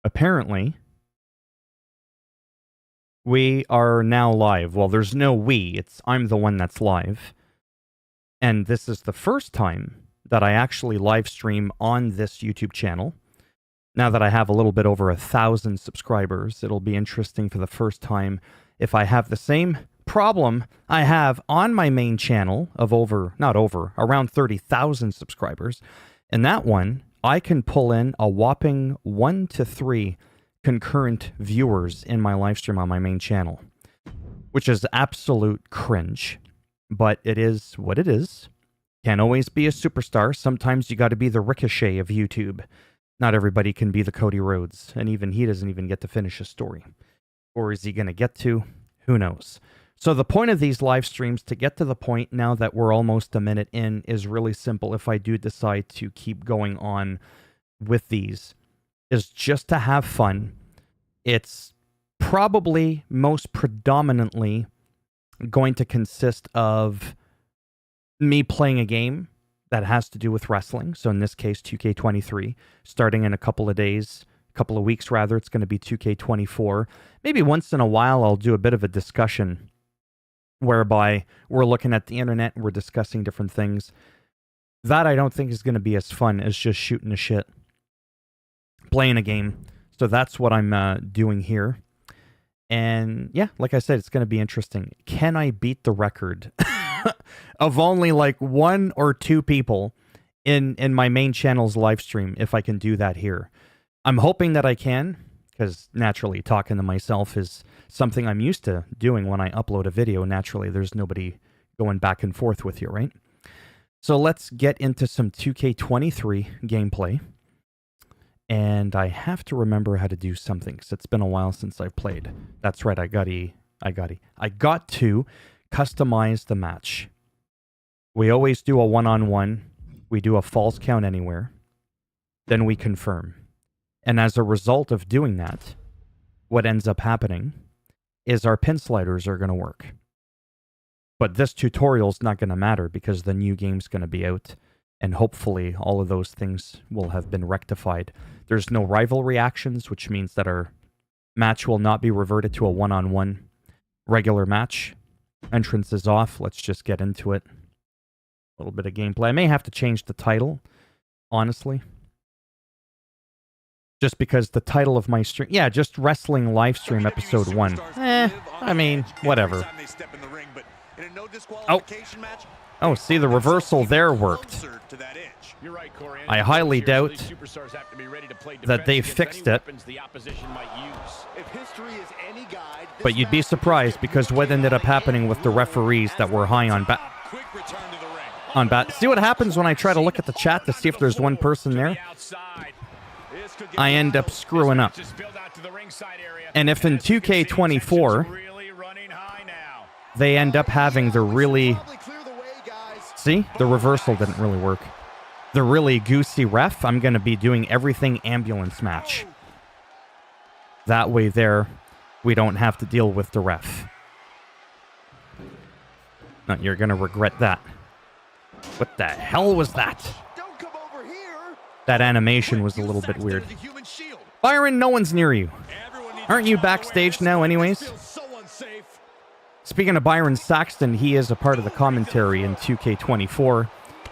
Apparently, we are now live. Well, there's no we. I'm the one that's live. And this is the first time that I actually live stream on this YouTube channel. Now that I have a little bit over 1,000 subscribers, it'll be interesting for the first time if I have the same problem I have on my main channel of around 30,000 subscribers. And that one, I can pull in a whopping 1 to 3 concurrent viewers in my live stream on my main channel, which is absolute cringe. But it is what it is. Can't always be a superstar. Sometimes you got to be the Ricochet of YouTube. Not everybody can be the Cody Rhodes, and even he doesn't even get to finish a story. Or is he going to get to? Who knows? So the point of these live streams, to get to the point now that we're almost a minute in, is really simple. If I do decide to keep going on with these, is just to have fun. It's probably most predominantly going to consist of me playing a game that has to do with wrestling. So in this case, 2K23, starting in a couple of weeks rather, it's going to be 2K24. Maybe once in a while, I'll do a bit of a discussion whereby we're looking at the internet and we're discussing different things. That I don't think is going to be as fun as just shooting the shit, playing a game. So that's what I'm doing here. And yeah, like I said, it's going to be interesting. Can I beat the record of only like 1 or 2 people in my main channel's live stream if I can do that here? I'm hoping that I can, because naturally talking to myself is something I'm used to doing when I upload a video. Naturally, there's nobody going back and forth with you, right? So let's get into some 2K23 gameplay. And I have to remember how to do something, because it's been a while since I've played. That's right, I got to customize the match. We always do a one-on-one. We do a false count anywhere. Then we confirm. And as a result of doing that, what ends up happening is our pin sliders are going to work. But this tutorial's not going to matter because the new game's going to be out. And hopefully all of those things will have been rectified. There's no rivalry actions, which means that our match will not be reverted to a one-on-one regular match. Entrance is off. Let's just get into it. A little bit of gameplay. I may have to change the title, honestly. Just because the title of my stream... Yeah, just Wrestling Livestream Episode 1. I mean, whatever. Oh, see, the reversal there worked. I highly doubt that they fixed it. But you'd be surprised because what ended up happening with the referees that were high on bat. See what happens when I try to look at the chat to see if there's one person there? I end up screwing up. And if in 2K24 they end up having the really... See? The reversal didn't really work. The really goosey ref, I'm going to be doing everything ambulance match. That way there, we don't have to deal with the ref. No, you're going to regret that. What the hell was that? That animation was a little bit weird. Byron, no one's near you. Aren't you backstage now anyways? Speaking of Byron Saxton, he is a part of the commentary in 2K24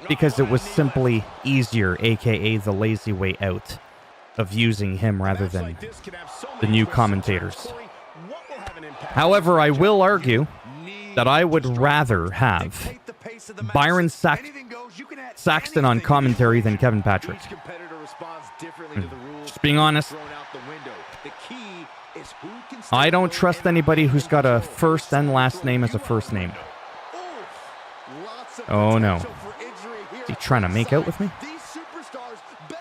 because it was simply easier, aka the lazy way out of using him rather than the new commentators. However, I will argue that I would rather have Byron Saxton on commentary than Kevin Patrick. Just being honest. I don't trust anybody who's got a first and last name as a first name. Oh no. Is he trying to make out with me?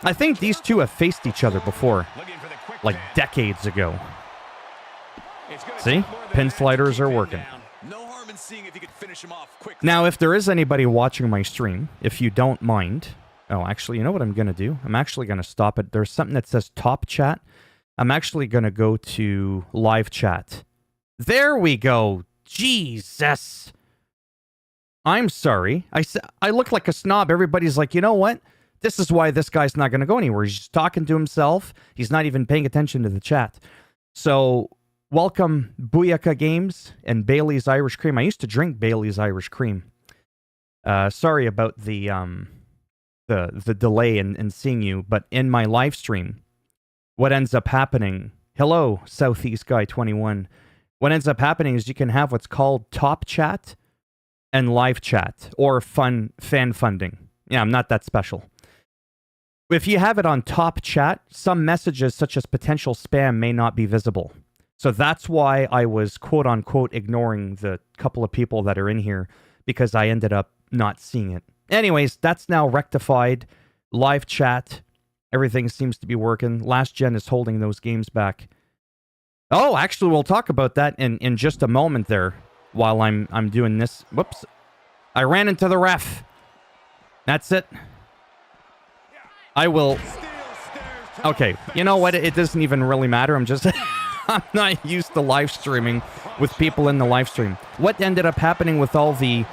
I think these two have faced each other before. Like decades ago. See? Pin sliders are working. Now, if there is anybody watching my stream, if you don't mind... Oh, actually, you know what I'm going to do? I'm actually going to stop it. There's something that says top chat. I'm actually going to go to live chat. There we go. Jesus. I'm sorry. I look like a snob. Everybody's like, you know what? This is why this guy's not going to go anywhere. He's just talking to himself. He's not even paying attention to the chat. So welcome Booyaka Games and Bailey's Irish Cream. I used to drink Bailey's Irish Cream. Sorry about the delay in seeing you, but in my live stream, what ends up happening... Hello, Southeast Guy 21. What ends up happening is you can have what's called top chat and live chat, or fan funding. Yeah, I'm not that special. If you have it on top chat, some messages such as potential spam may not be visible. So that's why I was quote-unquote ignoring the couple of people that are in here, because I ended up not seeing it. Anyways, that's now rectified. Live chat. Everything seems to be working. Last Gen is holding those games back. Oh, actually, we'll talk about that in just a moment there while I'm doing this. Whoops. I ran into the ref. That's it. I will... Okay, you know what? It doesn't even really matter. I'm just... I'm not used to live streaming with people in the live stream. What ended up happening with all the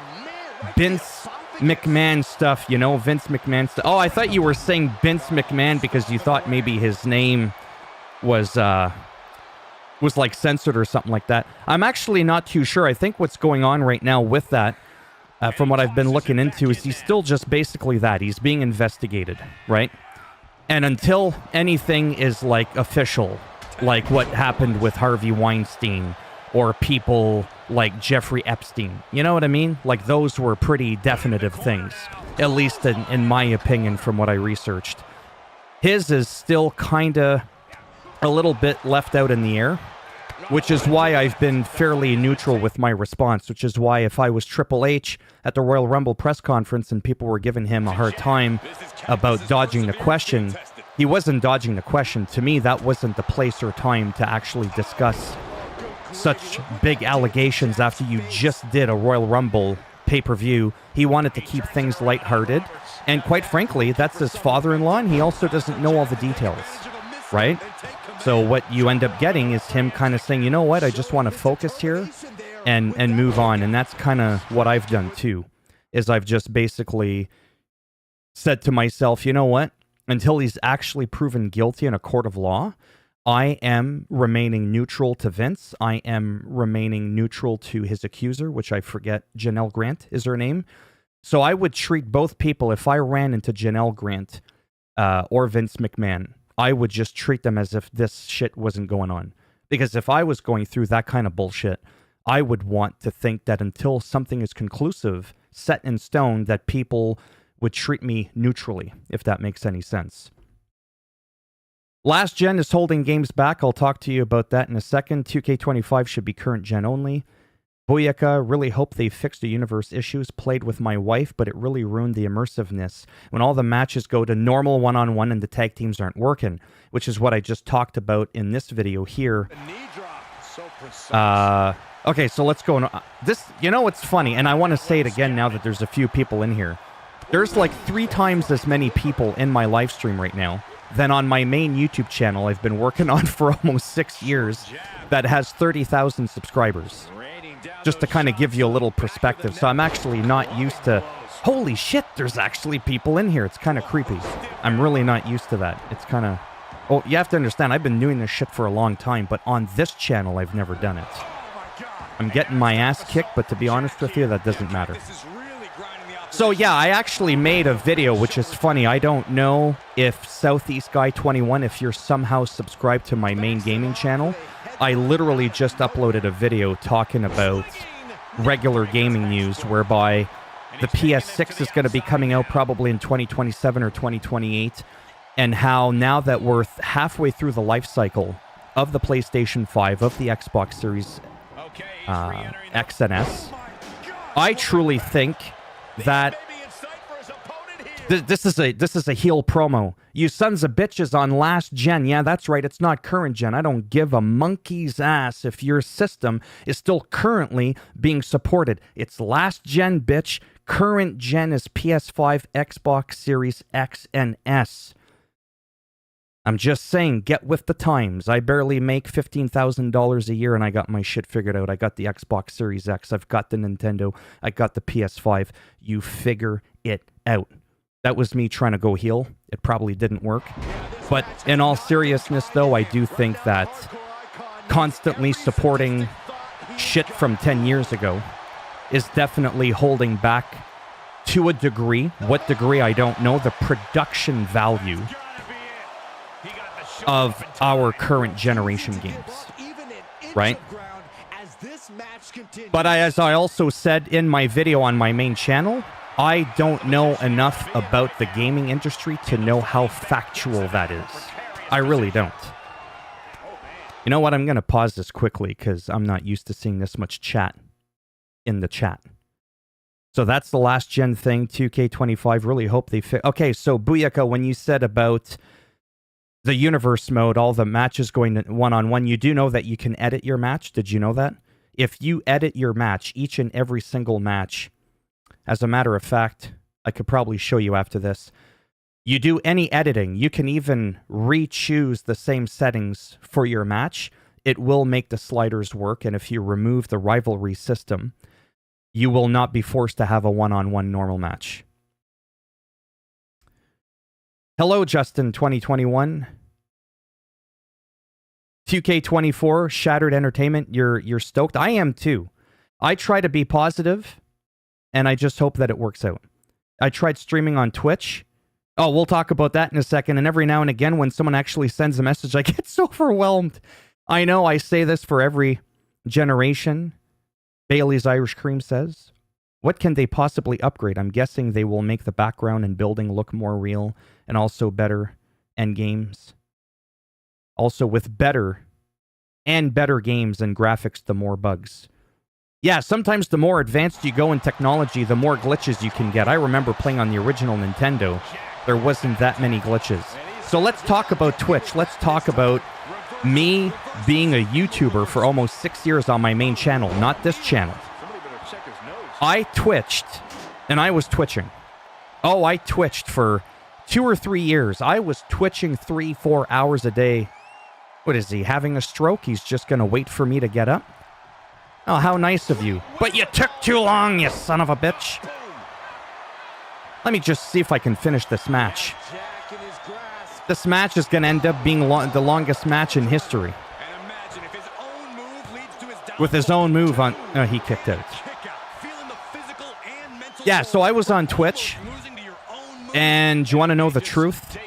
Vince McMahon stuff, you know, Vince McMahon stuff. Oh, I thought you were saying Vince McMahon because you thought maybe his name was like censored or something like that. I'm actually not too sure. I think what's going on right now with that, from what I've been looking into, is he's still just basically that. He's being investigated, right? And until anything is like official, like what happened with Harvey Weinstein or people like Jeffrey Epstein, you know what I mean? Like those were pretty definitive things, at least in my opinion from what I researched. His is still kind of a little bit left out in the air, which is why I've been fairly neutral with my response, which is why if I was Triple H at the Royal Rumble press conference and people were giving him a hard time about dodging the question, he wasn't dodging the question. To me, that wasn't the place or time to actually discuss such big allegations after you just did a Royal Rumble pay-per-view. He wanted to keep things lighthearted, and quite frankly, that's his father-in-law, and he also doesn't know all the details, right? So what you end up getting is him kind of saying, you know what, I just want to focus here and move on. And that's kind of what I've done too, is I've just basically said to myself, you know what, until he's actually proven guilty in a court of law, I am remaining neutral to Vince. I am remaining neutral to his accuser, which I forget, Janelle Grant is her name. So I would treat both people, if I ran into Janelle Grant or Vince McMahon, I would just treat them as if this shit wasn't going on. Because if I was going through that kind of bullshit, I would want to think that until something is conclusive, set in stone, that people would treat me neutrally, if that makes any sense. Last Gen is holding games back. I'll talk to you about that in a second. 2K25 should be current gen only. Booyaka, really hope they fixed the universe issues. Played with my wife, but it really ruined the immersiveness. When all the matches go to normal one-on-one and the tag teams aren't working, which is what I just talked about in this video here. Okay, so let's go. This, you know what's funny, and I want to say it again now that there's a few people in here. There's like 3 times as many people in my live stream right now than on my main YouTube channel I've been working on for almost 6 years that has 30,000 subscribers. Just to kind of give you a little perspective. So I'm actually not used to, holy shit, there's actually people in here. It's kind of creepy. I'm really not used to that. It's kind of, oh, you have to understand, I've been doing this shit for a long time, but on this channel, I've never done it. I'm getting my ass kicked, but to be honest with you, that doesn't matter. So yeah, I actually made a video, which is funny. I don't know if Southeast Guy 21, if you're somehow subscribed to my main gaming channel, I literally just uploaded a video talking about regular gaming news, whereby the PS6 is going to be coming out probably in 2027 or 2028, and how now that we're halfway through the life cycle of the PlayStation 5, of the Xbox Series X and S, I truly think that this is a heel promo. You sons of bitches on last gen. Yeah, that's right. It's not current gen. I don't give a monkey's ass if your system is still currently being supported. It's last gen, bitch. Current gen is PS5, Xbox Series X and S. I'm just saying, get with the times. I barely make $15,000 a year and I got my shit figured out. I got the Xbox Series X. I've got the Nintendo. I got the PS5. You figure it out. That was me trying to go heel. It probably didn't work. But in all seriousness, though, I do think that constantly supporting shit from 10 years ago is definitely holding back, to a degree. What degree, I don't know, the production value of our current generation games, right? But as I also said in my video on my main channel, I don't know enough about the gaming industry to know how factual that is. I really don't. You know what? I'm going to pause this quickly because I'm not used to seeing this much chat in the chat. So that's the last gen thing, 2K25. Really hope they fit. Okay, so Booyaka, when you said about the universe mode, all the matches going one-on-one, you do know that you can edit your match? Did you know that? If you edit your match, each and every single match, as a matter of fact, I could probably show you after this. You do any editing, you can even re-choose the same settings for your match. It will make the sliders work, and if you remove the rivalry system, you will not be forced to have a one-on-one normal match. Hello, Justin 2021. 2K24, Shattered Entertainment, you're stoked? I am too. I try to be positive, and I just hope that it works out. I tried streaming on Twitch. Oh, we'll talk about that in a second. And every now and again, when someone actually sends a message, I get so overwhelmed. I know I say this for every generation. Bailey's Irish Cream says, what can they possibly upgrade? I'm guessing they will make the background and building look more real and also better end games. Also with better games and graphics, the more bugs. Yeah, sometimes the more advanced you go in technology, the more glitches you can get. I remember playing on the original Nintendo. There wasn't that many glitches. So let's talk about Twitch. Let's talk about me being a YouTuber for almost 6 years on my main channel, not this channel. I twitched, and I was twitching. Oh, I twitched for 2 or 3 years. I was twitching 3-4 hours a day. What is he, having a stroke? He's just going to wait for me to get up? Oh, how nice of you. But you took too long, you son of a bitch. Let me just see if I can finish this match. This match is going to end up being the longest match in history. With his own move on... Oh, he kicked out. Yeah, so I was on Twitch. And you want to know the truth?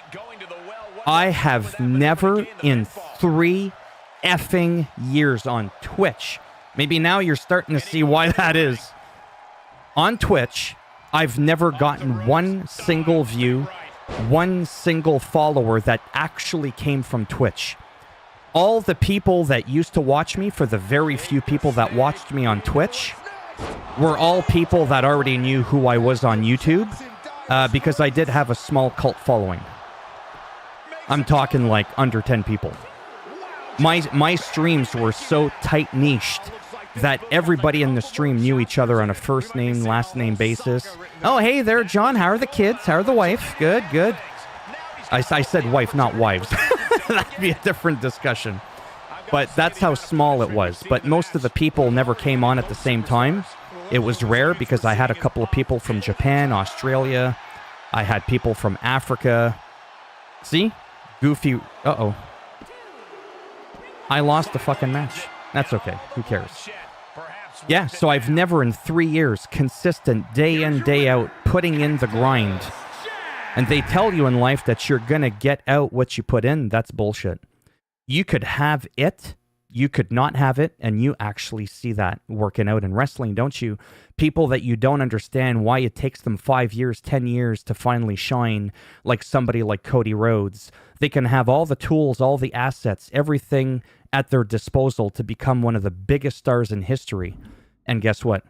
I have never in 3 effing years on Twitch... Maybe now you're starting to see why that is. On Twitch, I've never gotten one single view, one single follower that actually came from Twitch. All the people that used to watch me, for the very few people that watched me on Twitch, were all people that already knew who I was on YouTube, because I did have a small cult following. I'm talking like under 10 people. My streams were so tight-niched that everybody in the stream knew each other on a first name, last name basis. Oh, hey there, John. How are the kids? How are the wife? Good, good. I said wife, not wives. That'd be a different discussion. But that's how small it was. But most of the people never came on at the same time. It was rare because I had a couple of people from Japan, Australia. I had people from Africa. See? Goofy. Uh-oh. I lost the fucking match. That's okay. Who cares? Yeah, so I've never in 3 years, consistent, day in, day out, putting in the grind. And they tell you in life that you're going to get out what you put in. That's bullshit. You could have it, you could not have it, and you actually see that working out in wrestling, don't you? People that you don't understand why it takes them 5 years, 10 years to finally shine, like somebody like Cody Rhodes. They can have all the tools, all the assets, everything at their disposal to become one of the biggest stars in history. And guess what?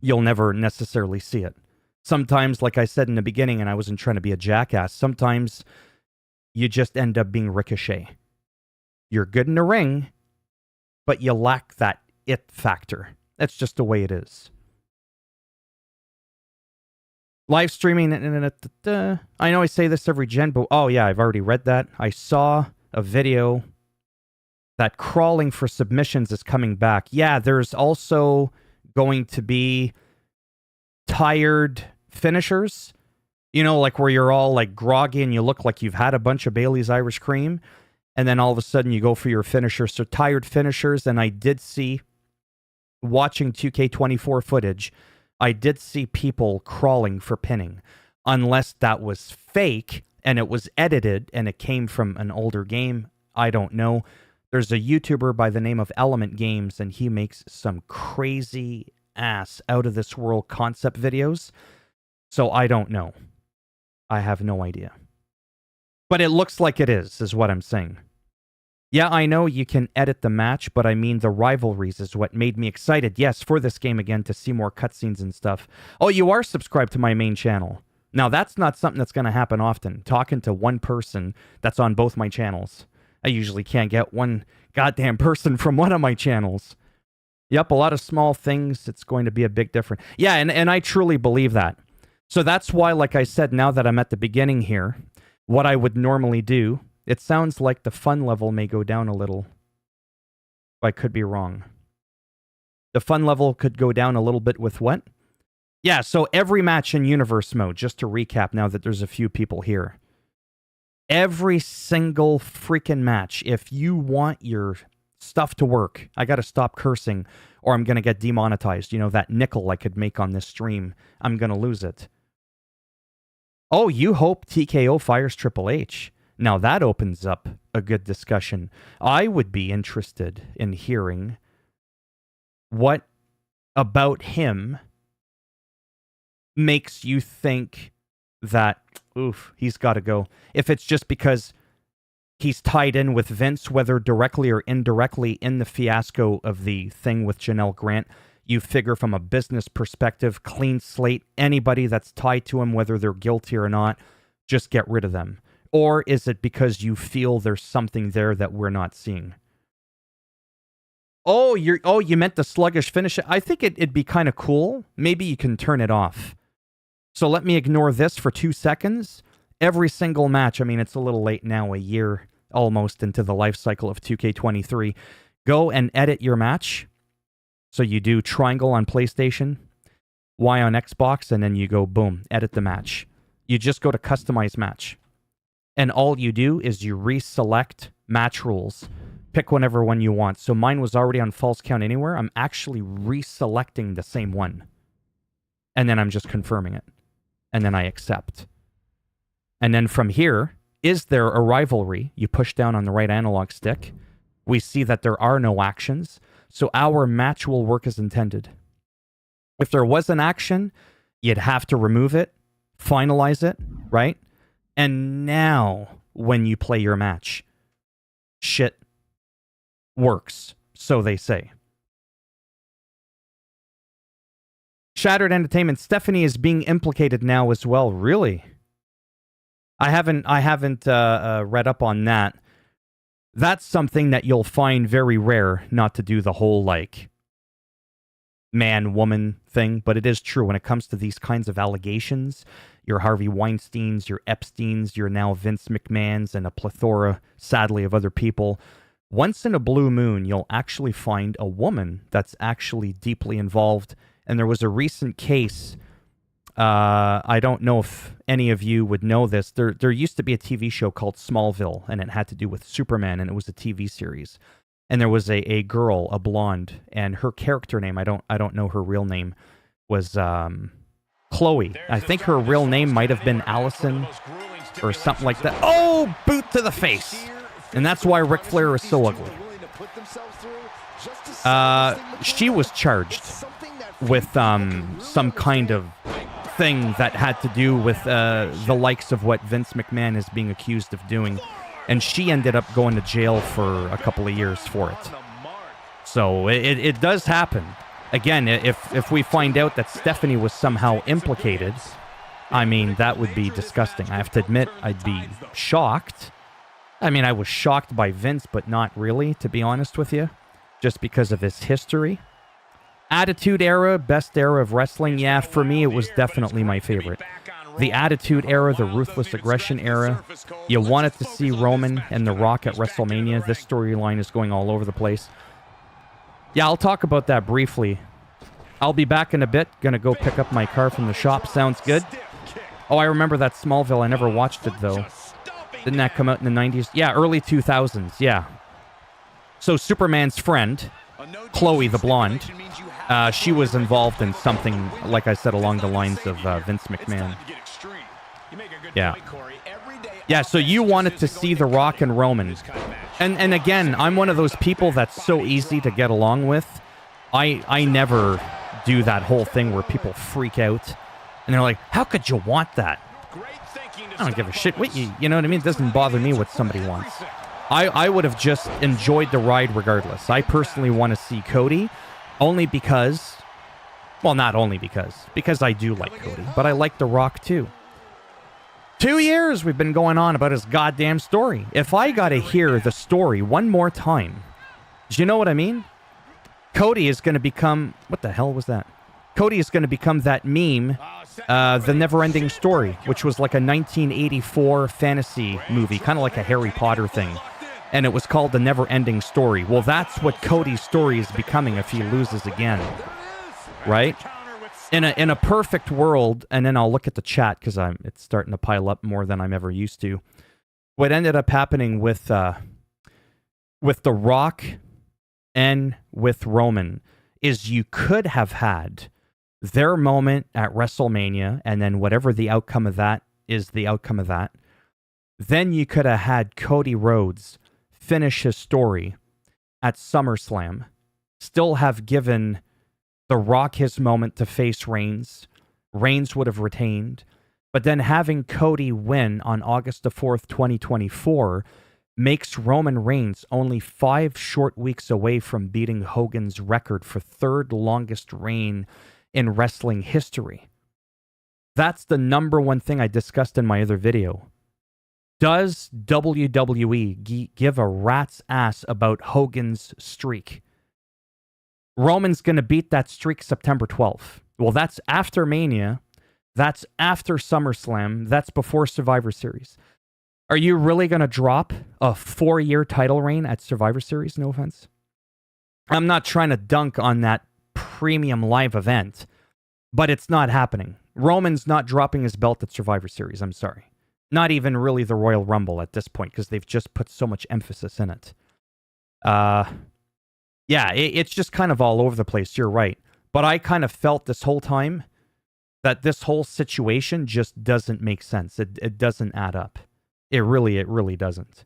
You'll never necessarily see it. Sometimes, like I said in the beginning, and I wasn't trying to be a jackass, sometimes you just end up being Ricochet. You're good in the ring, but you lack that it factor. That's just the way it is. Live streaming. I know I say this every gen, but oh yeah, I've already read that. I saw a video that crawling for submissions is coming back. Yeah, there's also going to be tired finishers. You know, like where you're all like groggy and you look like you've had a bunch of Bailey's Irish Cream, and then all of a sudden you go for your finisher. So tired finishers, and I did see, watching 2K24 footage, I did see people crawling for pinning. Unless that was fake and it was edited and it came from an older game, I don't know. There's a YouTuber by the name of Element Games, and he makes some crazy ass out of this world concept videos. So I don't know. I have no idea. But it looks like it is what I'm saying. Yeah, I know you can edit the match, but I mean the rivalries is what made me excited, yes, for this game again, to see more cutscenes and stuff. Oh, you are subscribed to my main channel. Now, that's not something that's going to happen often. Talking to one person that's on both my channels. I usually can't get one goddamn person from one of my channels. Yep, a lot of small things. It's going to be a big difference. Yeah, and I truly believe that. So that's why, like I said, now that I'm at the beginning here, what I would normally do, it sounds like the fun level may go down a little. I could be wrong. The fun level could go down a little bit with what? Yeah, so every match in Universe Mode, just to recap now that there's a few people here. Every single freaking match, if you want your stuff to work, I gotta stop cursing or I'm gonna get demonetized. You know, that nickel I could make on this stream, I'm gonna lose it. Oh, you hope TKO fires Triple H. Now that opens up a good discussion. I would be interested in hearing what about him makes you think that, oof, he's got to go. If it's just because he's tied in with Vince, whether directly or indirectly in the fiasco of the thing with Janelle Grant, you figure from a business perspective, clean slate, anybody that's tied to him, whether they're guilty or not, just get rid of them. Or is it because you feel there's something there that we're not seeing? Oh, you meant the sluggish finish. I think it'd be kind of cool. Maybe you can turn it off. So let me ignore this for 2 seconds. Every single match, I mean, it's a little late now, a year almost into the life cycle of 2K23. Go and edit your match. So you do triangle on PlayStation, Y on Xbox, and then you go, boom, edit the match. You just go to customize match. And all you do is you reselect match rules. Pick whatever one you want. So mine was already on false count anywhere. I'm actually reselecting the same one. And then I'm just confirming it. And then I accept. And then from here, is there a rivalry? You push down on the right analog stick. We see that there are no actions. So our match will work as intended. If there was an action, you'd have to remove it, finalize it, right? And now, when you play your match, shit works, so they say. Shattered Entertainment, Stephanie is being implicated now as well. Really? I haven't read up on that. That's something that you'll find very rare, not to do the whole, like, man-woman thing, but it is true when it comes to these kinds of allegations. Your Harvey Weinsteins, your Epsteins, your now Vince McMahons, and a plethora, sadly, of other people. Once in a blue moon, you'll actually find a woman that's actually deeply involved. And there was a recent case, I don't know if any of you would know this. There used to be a TV show called Smallville, and it had to do with Superman, and it was a TV series. And there was a girl, a blonde, and her character name, I don't know her real name, was Chloe. I think her real name might have been Allison or something like that. Oh, boot to the face. And that's why Ric Flair is so ugly. She was charged with some kind of thing that had to do with the likes of what Vince McMahon is being accused of doing. And she ended up going to jail for a couple of years for it. So it does happen. Again, if we find out that Stephanie was somehow implicated, I mean, that would be disgusting. I have to admit, I'd be shocked. I mean, I was shocked by Vince, but not really, to be honest with you, just because of his history. Attitude Era, best era of wrestling. Yeah, for me, it was definitely my favorite. The Attitude Era, the Ruthless Aggression Era. You wanted to see Roman and The Rock at WrestleMania. This storyline is going all over the place. Yeah, I'll talk about that briefly. I'll be back in a bit. Gonna go pick up my car from the shop. Sounds good? Oh, I remember that Smallville. I never watched it, though. Didn't that come out in the 90s? Yeah, early 2000s, yeah. So Superman's friend, Chloe the blonde, she was involved in something, like I said, along the lines of Vince McMahon. Yeah. Yeah, so you wanted to see The Rock and Roman. And again, I'm one of those people that's so easy to get along with. I never do that whole thing where people freak out. And they're like, how could you want that? I don't give a shit. What you know what I mean? It doesn't bother me what somebody wants. I would have just enjoyed the ride regardless. I personally want to see Cody only because... Well, not only because I do like Cody, but I like The Rock too. 2 years we've been going on about his goddamn story. If I gotta hear the story one more time, do you know what I mean? Cody is going to become... What the hell was that? Cody is going to become that meme, The Never-Ending Story, which was like a 1984 fantasy movie, kind of like a Harry Potter thing. And it was called The Never-Ending Story. Well, that's what Cody's story is becoming if he loses again. Right? In a perfect world, and then I'll look at the chat because it's starting to pile up more than I'm ever used to. What ended up happening with The Rock and with Roman is you could have had their moment at WrestleMania, and then whatever the outcome of that is the outcome of that. Then you could have had Cody Rhodes finish his story at SummerSlam, still have given The Rock his moment to face Reigns. Reigns would have retained. But then having Cody win on August the 4th, 2024, makes Roman Reigns only 5 short weeks away from beating Hogan's record for third longest reign in wrestling history. That's the number one thing I discussed in my other video. Does WWE give a rat's ass about Hogan's streak? Roman's going to beat that streak September 12th. Well, that's after Mania. That's after SummerSlam. That's before Survivor Series. Are you really going to drop a 4-year title reign at Survivor Series? No offense. I'm not trying to dunk on that premium live event, but it's not happening. Roman's not dropping his belt at Survivor Series. I'm sorry. Not even really the Royal Rumble at this point because they've just put so much emphasis in it. Yeah, it's just kind of all over the place. You're right. But I kind of felt this whole time that this whole situation just doesn't make sense. It doesn't add up. It really doesn't.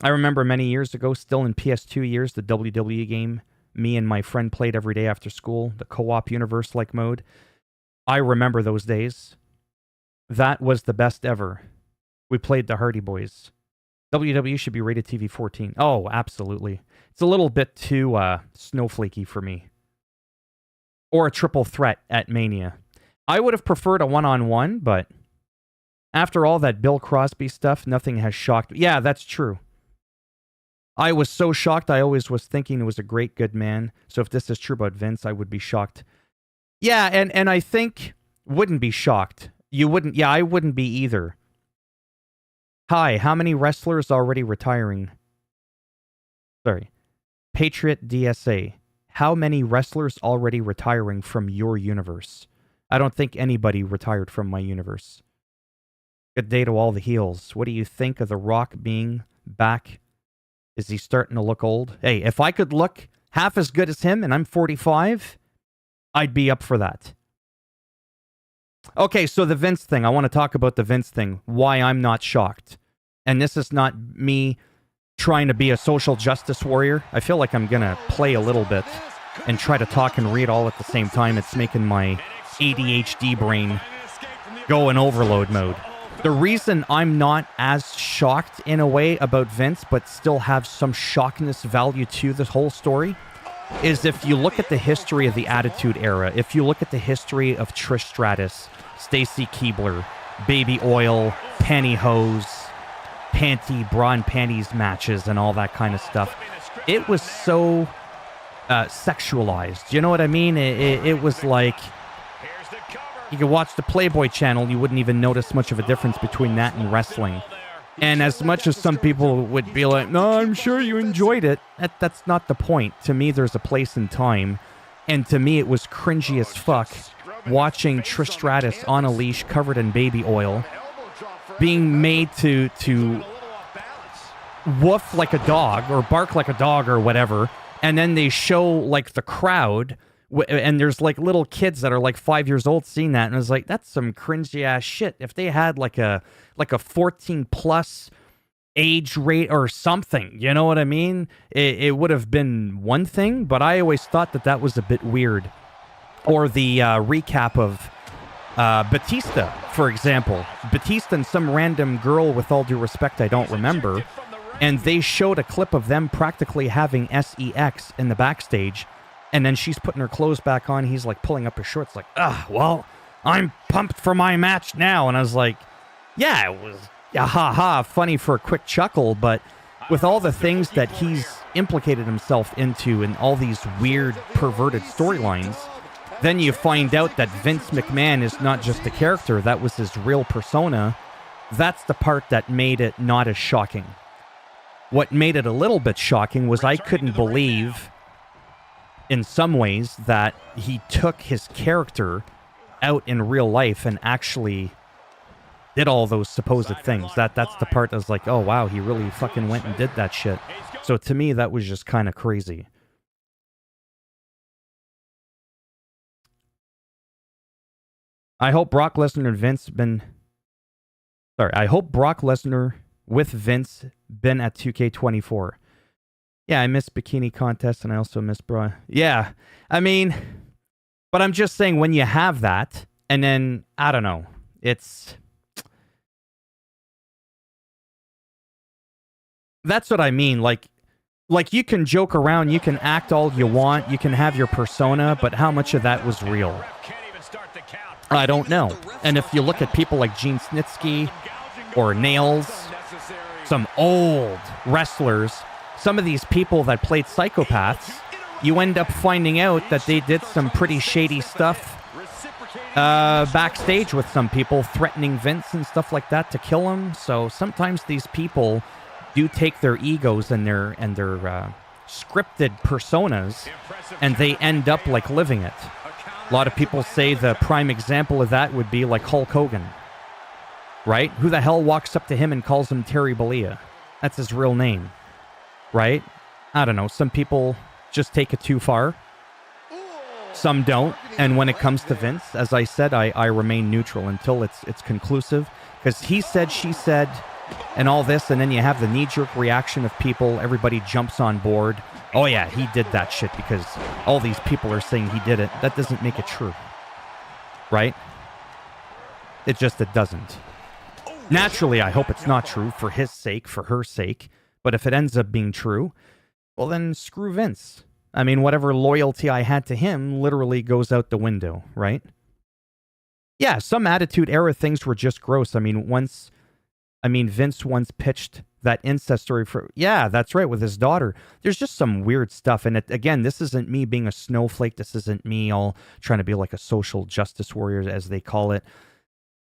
I remember many years ago, still in PS2 years, the WWE game me and my friend played every day after school, the co-op universe-like mode. I remember those days. That was the best ever. We played the Hardy Boys. WWE should be rated TV 14. Oh, absolutely. It's a little bit too snowflakey for me. Or a triple threat at Mania. I would have preferred a one-on-one, but after all that Bill Crosby stuff, nothing has shocked me. Yeah, that's true. I was so shocked. I always was thinking he was a great, good man. So if this is true about Vince, I would be shocked. Yeah, and I think wouldn't be shocked. You wouldn't. Yeah, I wouldn't be either. Hi, how many wrestlers already retiring? Sorry. Patriot DSA. How many wrestlers already retiring from your universe? I don't think anybody retired from my universe. Good day to all the heels. What do you think of The Rock being back? Is he starting to look old? Hey, if I could look half as good as him and I'm 45, I'd be up for that. Okay, so the Vince thing. I want to talk about the Vince thing. Why I'm not shocked. And this is not me trying to be a social justice warrior. I feel like I'm going to play a little bit and try to talk and read all at the same time. It's making my ADHD brain go in overload mode. The reason I'm not as shocked in a way about Vince, but still have some shockness value to this whole story, is if you look at the history of the Attitude Era, if you look at the history of Trish Stratus, Stacy Keibler, Baby Oil, Pantyhose, bra and panties matches, and all that kind of stuff, it was so sexualized. You know what I mean? It was like... You could watch the Playboy channel, you wouldn't even notice much of a difference between that and wrestling. And as much as some people would be like, no, I'm sure you enjoyed it, that's not the point. To me, there's a place and time. And to me, it was cringy as fuck watching Trish Stratus on a leash covered in baby oil being made to woof like a dog or bark like a dog or whatever, and then they show like the crowd and there's like little kids that are like 5 years old seeing that, and I was like, that's some cringy ass shit. If they had like a 14 plus age rate or something, you know what I mean, it would have been one thing, but I always thought that was a bit weird. Or the recap of Batista, for example. Batista and some random girl, with all due respect, I don't remember, and they showed a clip of them practically having sex in the backstage, and then she's putting her clothes back on, he's like pulling up his shorts like, well, I'm pumped for my match now. And I was like, yeah, it was funny for a quick chuckle, but with all the things that he's implicated himself into and all these weird perverted storylines, then you find out that Vince McMahon is not just a character, that was his real persona. That's the part that made it not as shocking. What made it a little bit shocking was I couldn't believe, in some ways, that he took his character out in real life and actually did all those supposed things. That's the part that's like, oh wow, he really fucking went and did that shit. So to me, that was just kind of crazy. I hope Brock Lesnar with Vince been at 2K24. Yeah, I miss bikini contest and I also miss bra. Yeah, I mean, but I'm just saying when you have that and then, I don't know, that's what I mean. Like you can joke around, you can act all you want, you can have your persona, but how much of that was real? I don't know. And if you look at people like Gene Snitsky or Nails, some old wrestlers, some of these people that played psychopaths, you end up finding out that they did some pretty shady stuff backstage with some people, threatening Vince and stuff like that to kill him. So sometimes these people do take their egos and their scripted personas, and they end up like living it. A lot of people say the prime example of that would be like Hulk Hogan, right? Who the hell walks up to him and calls him Terry Bollea? That's his real name, right? I don't know. Some people just take it too far. Some don't. And when it comes to Vince, as I said, I remain neutral until it's conclusive. Because he said, she said, and all this, and then you have the knee-jerk reaction of people. Everybody jumps on board. Oh yeah, he did that shit because all these people are saying he did it. That doesn't make it true, right? It doesn't. Naturally, I hope it's not true for his sake, for her sake. But if it ends up being true, well then screw Vince. I mean, whatever loyalty I had to him literally goes out the window, right? Yeah, some Attitude Era things were just gross. I mean, Vince once pitched that incest story for... Yeah, that's right, with his daughter. There's just some weird stuff. And again, this isn't me being a snowflake. This isn't me all trying to be like a social justice warrior, as they call it.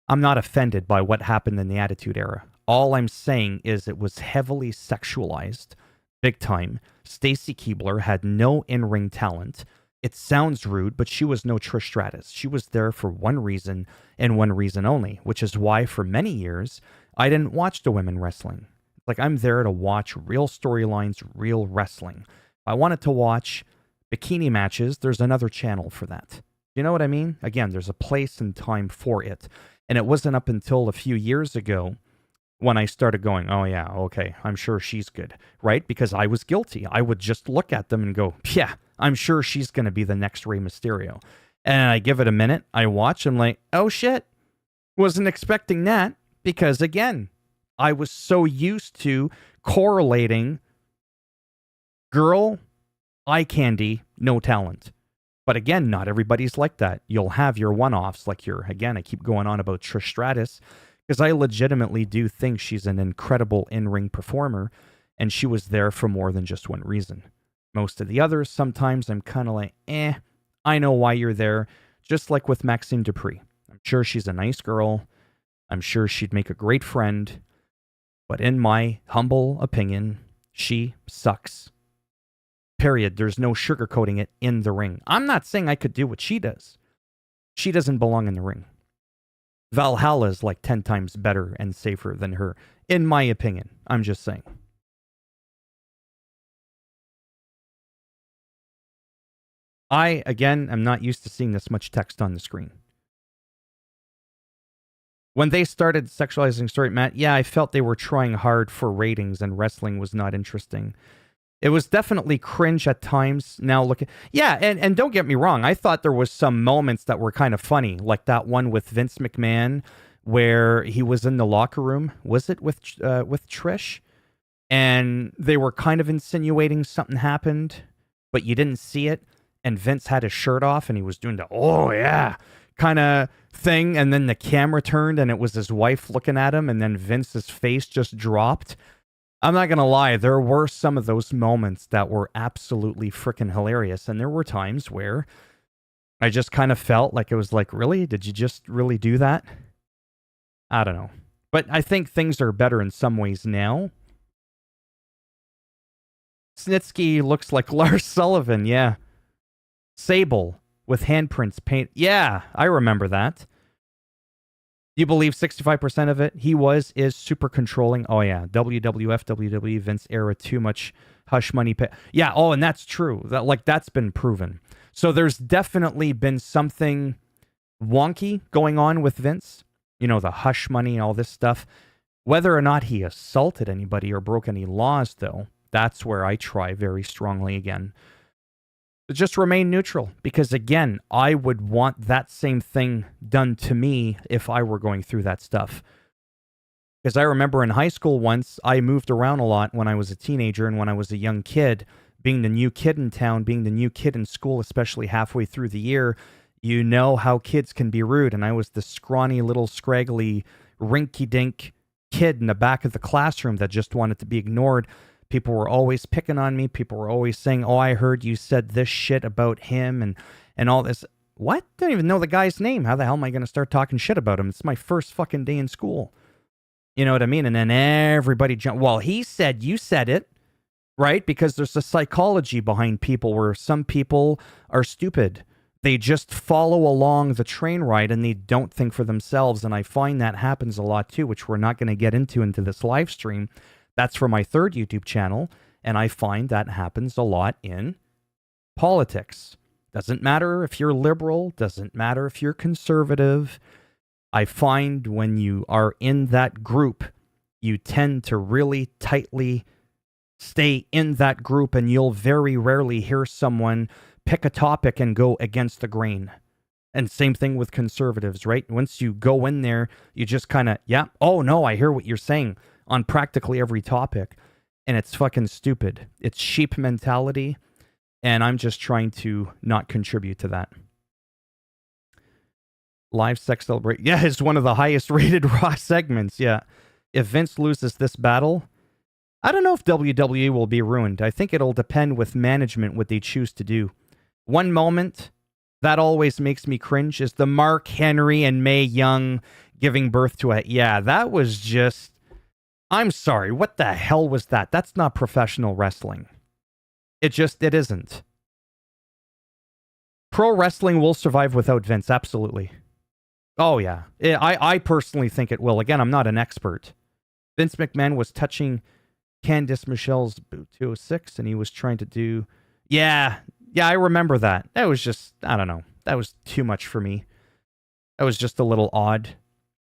I'm not offended by what happened in the Attitude Era. All I'm saying is it was heavily sexualized, big time. Stacy Keibler had no in-ring talent. It sounds rude, but she was no Trish Stratus. She was there for one reason and one reason only, which is why for many years I didn't watch the women wrestling. Like, I'm there to watch real storylines, real wrestling. If I wanted to watch bikini matches, there's another channel for that. You know what I mean? Again, there's a place and time for it. And it wasn't up until a few years ago when I started going, oh yeah, okay, I'm sure she's good, right? Because I was guilty. I would just look at them and go, yeah, I'm sure she's going to be the next Rey Mysterio. And I give it a minute, I watch, I'm like, oh shit, wasn't expecting that. Because again, I was so used to correlating girl, eye candy, no talent. But again, not everybody's like that. You'll have your one-offs, like again, I keep going on about Trish Stratus, because I legitimately do think she's an incredible in-ring performer, and she was there for more than just one reason. Most of the others, sometimes I'm kind of like, I know why you're there, just like with Maxine Dupree. I'm sure she's a nice girl. I'm sure she'd make a great friend. But in my humble opinion, she sucks. Period. There's no sugarcoating it in the ring. I'm not saying I could do what she does. She doesn't belong in the ring. Valhalla is like 10 times better and safer than her, in my opinion. I'm just saying. I, again, am not used to seeing this much text on the screen. When they started sexualizing story, Matt, yeah, I felt they were trying hard for ratings and wrestling was not interesting. It was definitely cringe at times. Now look at... Yeah, and don't get me wrong. I thought there was some moments that were kind of funny, like that one with Vince McMahon where he was in the locker room. Was it with Trish? And they were kind of insinuating something happened, but you didn't see it. And Vince had his shirt off and he was doing the, oh yeah, kind of thing. And then the camera turned and it was his wife looking at him. And then Vince's face just dropped. I'm not going to lie. There were some of those moments that were absolutely freaking hilarious. And there were times where I just kind of felt like it was like, really? Did you just really do that? I don't know. But I think things are better in some ways now. Snitsky looks like Lars Sullivan. Yeah. Sable with handprints paint. Yeah, I remember that. You believe 65% of it is super controlling? Oh yeah, WWF, WWE, Vince era, too much hush money. Yeah, oh, and that's true. That's been proven. So there's definitely been something wonky going on with Vince. You know, the hush money and all this stuff. Whether or not he assaulted anybody or broke any laws, though, that's where I try very strongly again. Just remain neutral, because again, I would want that same thing done to me if I were going through that stuff. Because I remember in high school once, I moved around a lot when I was a teenager and when I was a young kid. Being the new kid in town, being the new kid in school, especially halfway through the year, you know how kids can be rude. And I was the scrawny, little, scraggly, rinky-dink kid in the back of the classroom that just wanted to be ignored. People were always picking on me. People were always saying, oh, I heard you said this shit about him and all this. What? Don't even know the guy's name. How the hell am I going to start talking shit about him? It's my first fucking day in school. You know what I mean? And then everybody jumped. Well, he said, you said it, right? Because there's a psychology behind people where some people are stupid. They just follow along the train ride and they don't think for themselves. And I find that happens a lot too, which we're not going to get into this live stream. That's for my third YouTube channel, and I find that happens a lot in politics. Doesn't matter if you're liberal, doesn't matter if you're conservative. I find when you are in that group, you tend to really tightly stay in that group, and you'll very rarely hear someone pick a topic and go against the grain. And same thing with conservatives, right? Once you go in there, you just kind of, yeah, oh no, I hear what you're saying. On practically every topic, and it's fucking stupid. It's sheep mentality, and I'm just trying to not contribute to that. Live sex celebration. Yeah, it's one of the highest rated Raw segments, yeah. If Vince loses this battle, I don't know if WWE will be ruined. I think it'll depend with management what they choose to do. One moment that always makes me cringe is the Mark Henry and Mae Young giving birth to a... Yeah, that was just... I'm sorry, what the hell was that? That's not professional wrestling. It isn't. Pro wrestling will survive without Vince, absolutely. Oh yeah, I personally think it will. Again, I'm not an expert. Vince McMahon was touching Candice Michelle's boot 206, and he was trying to do... Yeah, I remember that. That was just, I don't know. That was too much for me. That was just a little odd.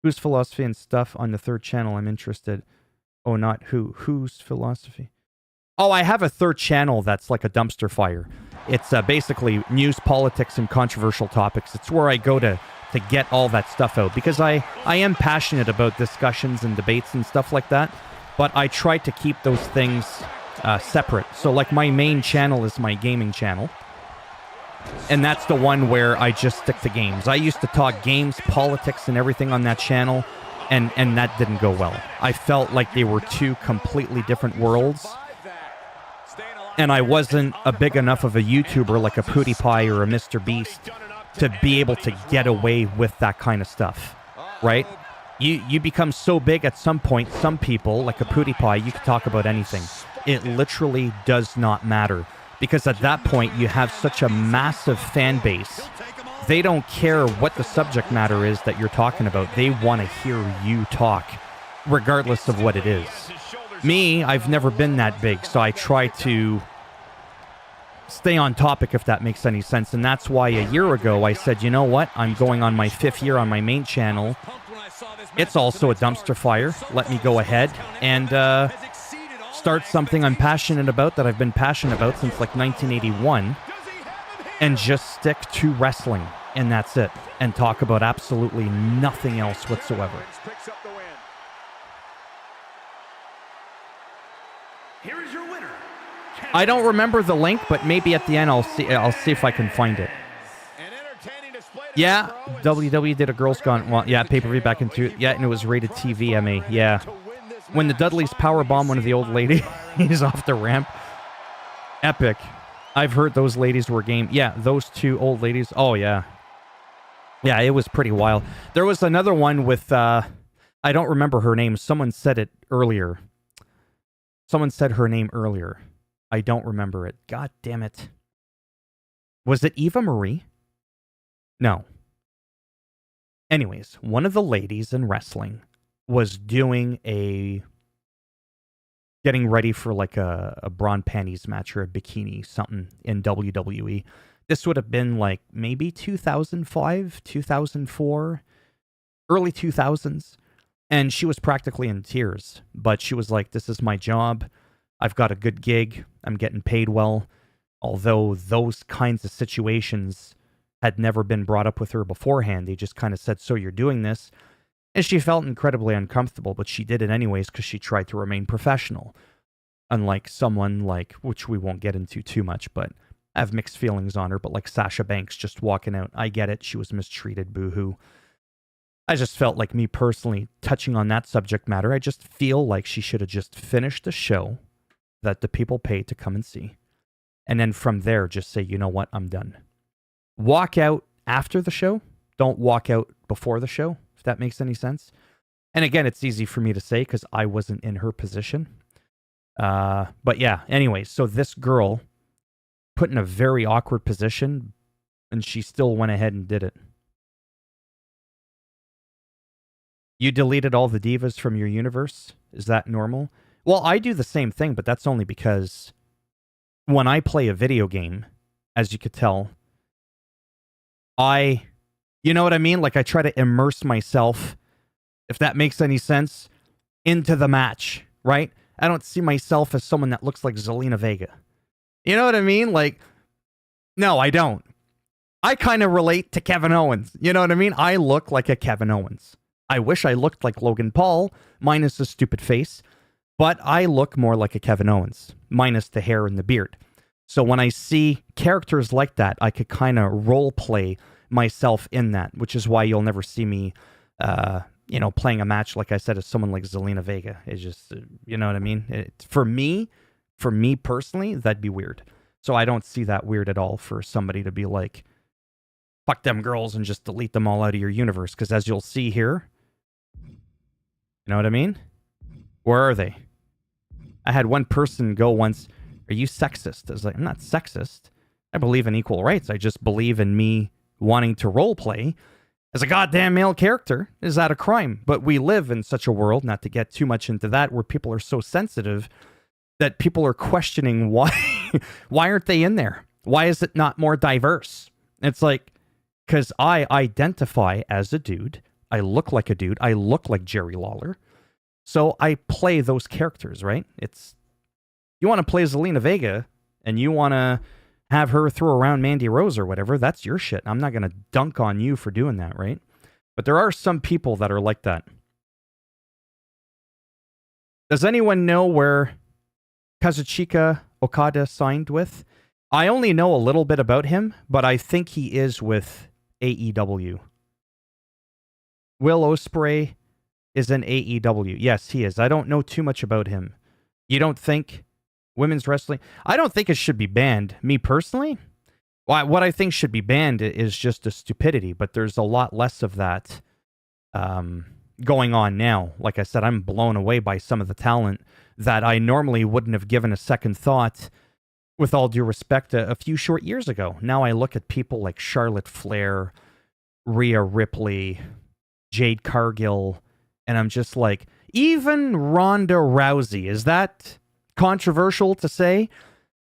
Whose philosophy and stuff on the third channel? I'm interested. Oh, not who. Whose philosophy? Oh, I have a third channel that's like a dumpster fire. It's basically news, politics, and controversial topics. It's where I go to get all that stuff out. Because I am passionate about discussions and debates and stuff like that. But I try to keep those things separate. So like my main channel is my gaming channel. And that's the one where I just stick to games. I used to talk games, politics, and everything on that channel. And that didn't go well. I felt like they were two completely different worlds. And I wasn't a big enough of a YouTuber like a PewDiePie or a Mr. Beast to be able to get away with that kind of stuff, right? You become so big at some point, some people, like a PewDiePie, you can talk about anything. It literally does not matter. Because at that point, you have such a massive fan base They don't care what the subject matter is that you're talking about. They want to hear you talk, regardless of what it is. Me, I've never been that big, so I try to stay on topic, if that makes any sense. And that's why a year ago I said, you know what? I'm going on my 5th year on my main channel. It's also a dumpster fire. Let me go ahead and start something I'm passionate about, that I've been passionate about since like 1981, and just stick to wrestling, and that's it, and talk about absolutely nothing else whatsoever. Here is your winner. I don't remember the link, but maybe at the end I'll see if I can find it. Yeah, WWE did a Girls Gone, well, yeah, pay-per-view back into, yeah, and it was rated TV, MA, yeah. When the Dudleys powerbomb one of the old ladies off the ramp. Epic. I've heard those ladies were game. Yeah, those two old ladies. Oh, yeah. Yeah, it was pretty wild. There was another one with, I don't remember her name. Someone said it earlier. Someone said her name earlier. I don't remember it. God damn it. Was it Eva Marie? No. Anyways, one of the ladies in wrestling was doing getting ready for like a bra and panties match or a bikini something in WWE. This would have been like maybe 2005, 2004, early 2000s. And she was practically in tears, but she was like, this is my job. I've got a good gig. I'm getting paid well. Although those kinds of situations had never been brought up with her beforehand. They just kind of said, so you're doing this. And she felt incredibly uncomfortable, but she did it anyways because she tried to remain professional. Unlike someone like, which we won't get into too much, but I have mixed feelings on her, but like Sasha Banks just walking out. I get it. She was mistreated, boo-hoo. I just felt like, me personally, touching on that subject matter, I just feel like she should have just finished the show that the people paid to come and see. And then from there, just say, you know what, I'm done. Walk out after the show. Don't walk out before the show, if that makes any sense. And again, it's easy for me to say because I wasn't in her position. But yeah, anyway, so this girl put in a very awkward position, and she still went ahead and did it. You deleted all the divas from your universe? Is that normal? Well, I do the same thing, but that's only because when I play a video game, as you could tell, you know what I mean? Like, I try to immerse myself, if that makes any sense, into the match, right? I don't see myself as someone that looks like Zelina Vega. You know what I mean? Like, no, I don't. I kind of relate to Kevin Owens. You know what I mean? I look like a Kevin Owens. I wish I looked like Logan Paul, minus the stupid face, but I look more like a Kevin Owens, minus the hair and the beard. So when I see characters like that, I could kind of role play myself in that, which is why you'll never see me, playing a match, like I said, as someone like Zelina Vega. It's just, you know what I mean? For me personally, that'd be weird. So I don't see that weird at all for somebody to be like, fuck them girls and just delete them all out of your universe. Because as you'll see here, you know what I mean? Where are they? I had one person go once, are you sexist? I was like, I'm not sexist. I believe in equal rights. I just believe in me wanting to role play as a goddamn male character. Is that a crime? But we live in such a world, not to get too much into that, where people are so sensitive that people are questioning why aren't they in there? Why is it not more diverse? It's like, because I identify as a dude. I look like a dude. I look like Jerry Lawler. So I play those characters, right? You want to play Zelina Vega and you want to have her throw around Mandy Rose or whatever, that's your shit. I'm not going to dunk on you for doing that, right? But there are some people that are like that. Does anyone know where Kazuchika Okada signed with? I only know a little bit about him, but I think he is with AEW. Will Ospreay is in AEW. Yes, he is. I don't know too much about him. You don't think women's wrestling? I don't think it should be banned. Me personally, what I think should be banned is just a stupidity, but there's a lot less of that going on now. Like I said, I'm blown away by some of the talent that I normally wouldn't have given a second thought with all due respect, a few short years ago. Now I look at people like Charlotte Flair, Rhea Ripley, Jade Cargill, and I'm just like, even Ronda Rousey, is that controversial to say?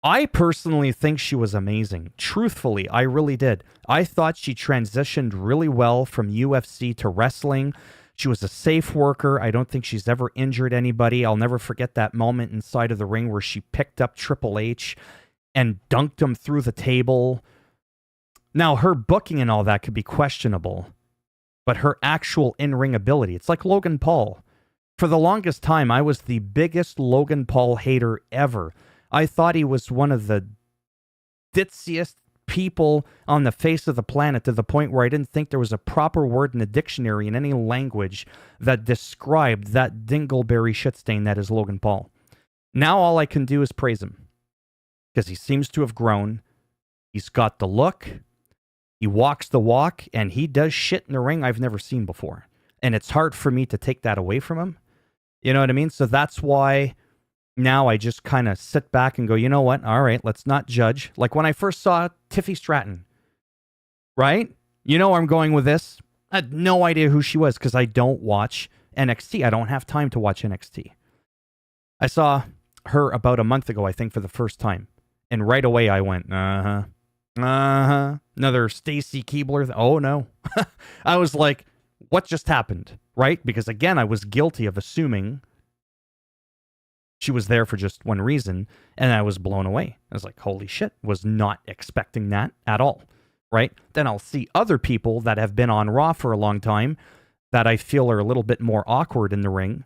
I personally think she was amazing. Truthfully, I really did. I thought she transitioned really well from UFC to wrestling. She was a safe worker. I don't think she's ever injured anybody. I'll never forget that moment inside of the ring where she picked up Triple H and dunked him through the table. Now, her booking and all that could be questionable, but her actual in-ring ability, it's like Logan Paul. For the longest time, I was the biggest Logan Paul hater ever. I thought he was one of the ditziest people on the face of the planet, to the point where I didn't think there was a proper word in the dictionary in any language that described that dingleberry shitstain that is Logan Paul. Now all I can do is praise him, because he seems to have grown. He's got the look. He walks the walk, and he does shit in the ring I've never seen before. And it's hard for me to take that away from him. You know what I mean? So that's why now I just kind of sit back and go, you know what? All right, let's not judge. Like when I first saw Tiffy Stratton, right? You know where I'm going with this? I had no idea who she was because I don't watch NXT. I don't have time to watch NXT. I saw her about a month ago, I think, for the first time. And right away I went, another Stacy Keibler. Oh, no. I was like, what just happened? Right? Because again, I was guilty of assuming she was there for just one reason, and I was blown away. I was like, holy shit, was not expecting that at all, right? Then I'll see other people that have been on Raw for a long time that I feel are a little bit more awkward in the ring,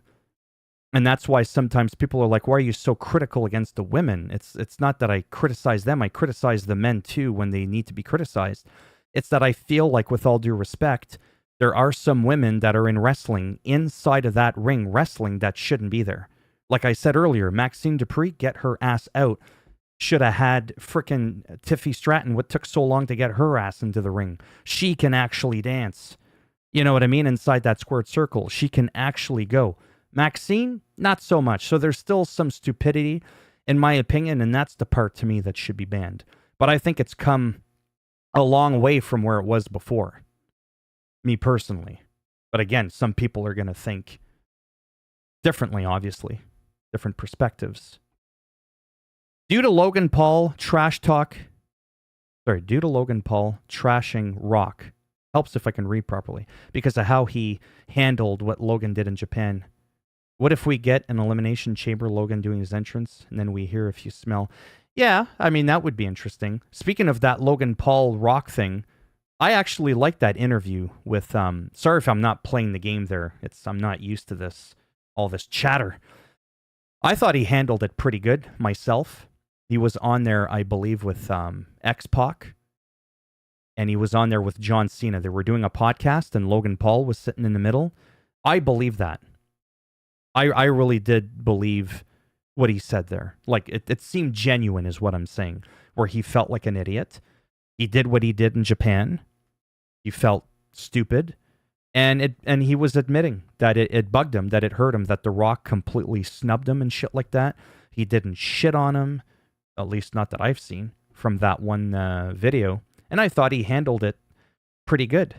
and that's why sometimes people are like, why are you so critical against the women? It's not that I criticize them, I criticize the men too when they need to be criticized. It's that I feel like, with all due respect, there are some women that are in wrestling, inside of that ring wrestling, that shouldn't be there. Like I said earlier, Maxine Dupree, get her ass out. Should have had frickin' Tiffy Stratton. What took so long to get her ass into the ring? She can actually dance. You know what I mean? Inside that squared circle. She can actually go. Maxine, not so much. So there's still some stupidity, in my opinion, and that's the part to me that should be banned. But I think it's come a long way from where it was before. Me personally. But again, some people are going to think differently, obviously. Different perspectives. Due to Logan Paul trashing Rock, helps if I can read properly, because of how he handled what Logan did in Japan. What if we get an Elimination Chamber Logan doing his entrance, and then we hear if you smell? Yeah, I mean, that would be interesting. Speaking of that Logan Paul Rock thing, I actually liked that interview with, sorry if I'm not playing the game there. I'm not used to this, all this chatter. I thought he handled it pretty good myself. He was on there, I believe, with X-Pac, and he was on there with John Cena. They were doing a podcast, and Logan Paul was sitting in the middle. I believe that. I really did believe what he said there. Like, it seemed genuine is what I'm saying, where he felt like an idiot. He did what he did in Japan. He felt stupid. And he was admitting that it bugged him, that it hurt him, that The Rock completely snubbed him and shit like that. He didn't shit on him, at least not that I've seen from that one video. And I thought he handled it pretty good.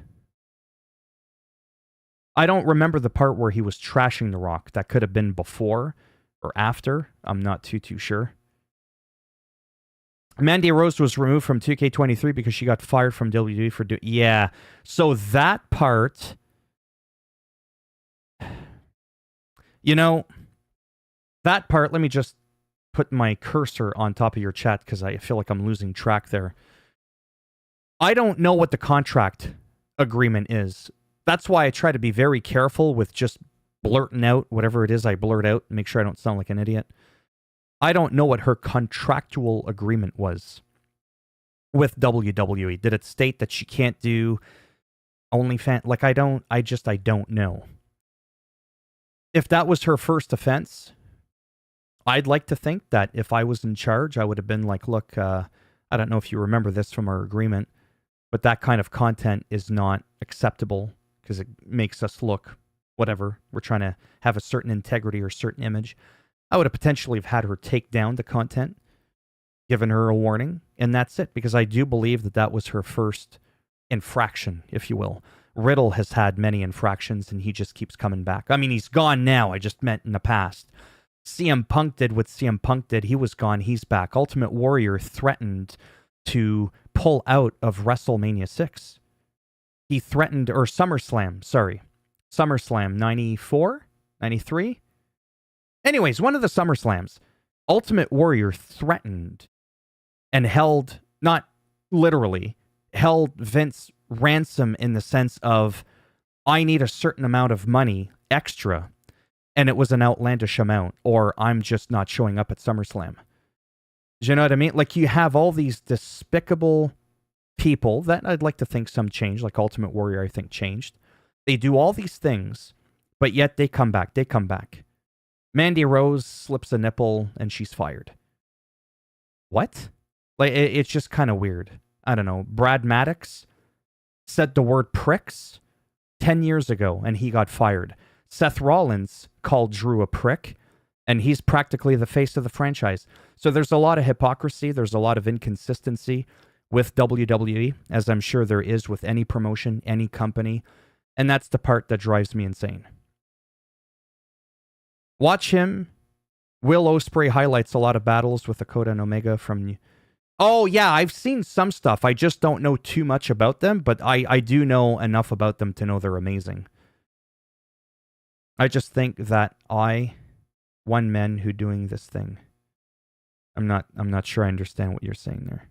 I don't remember the part where he was trashing The Rock. That could have been before or after. I'm not too sure. Mandy Rose was removed from 2K23 because she got fired from WWE for yeah. So that part, you know, that part, let me just put my cursor on top of your chat because I feel like I'm losing track there. I don't know what the contract agreement is. That's why I try to be very careful with just blurting out whatever it is I blurt out, make sure I don't sound like an idiot. I don't know what her contractual agreement was with WWE. Did it state that she can't do OnlyFans? Like, I don't know. If that was her first offense, I'd like to think that if I was in charge, I would have been like, look, I don't know if you remember this from our agreement, but that kind of content is not acceptable because it makes us look whatever. We're trying to have a certain integrity or certain image. I would have potentially have had her take down the content. given her a warning, and that's it, because I do believe that that was her first infraction, if you will. Riddle has had many infractions, and he just keeps coming back. I mean, he's gone now. I just meant in the past. CM Punk did what CM Punk did. He was gone. He's back. Ultimate Warrior threatened to pull out of WrestleMania 6. He threatened, or SummerSlam, SummerSlam 94? 93? Anyways, one of the SummerSlams, Ultimate Warrior threatened and held, not literally, held Vince ransom in the sense of, I need a certain amount of money extra, and it was an outlandish amount, or I'm just not showing up at SummerSlam. Do you know what I mean? Like, you have all these despicable people that I'd like to think some changed, like Ultimate Warrior, I think, changed. They do all these things, but yet they come back. They come back. Mandy Rose slips a nipple and she's fired. What? Like, it's just kind of weird. I don't know. Brad Maddox said the word pricks 10 years ago and he got fired. Seth Rollins called Drew a prick, and he's practically the face of the franchise. So there's a lot of hypocrisy. There's a lot of inconsistency with WWE, as I'm sure there is with any promotion, any company. And that's the part that drives me insane. Watch him. Will Ospreay highlights a lot of battles with Dakota and Omega from... Oh, yeah, I've seen some stuff. I just don't know too much about them, but I do know enough about them to know they're amazing. I just think that one man who doing this thing. I'm not sure I understand what you're saying there.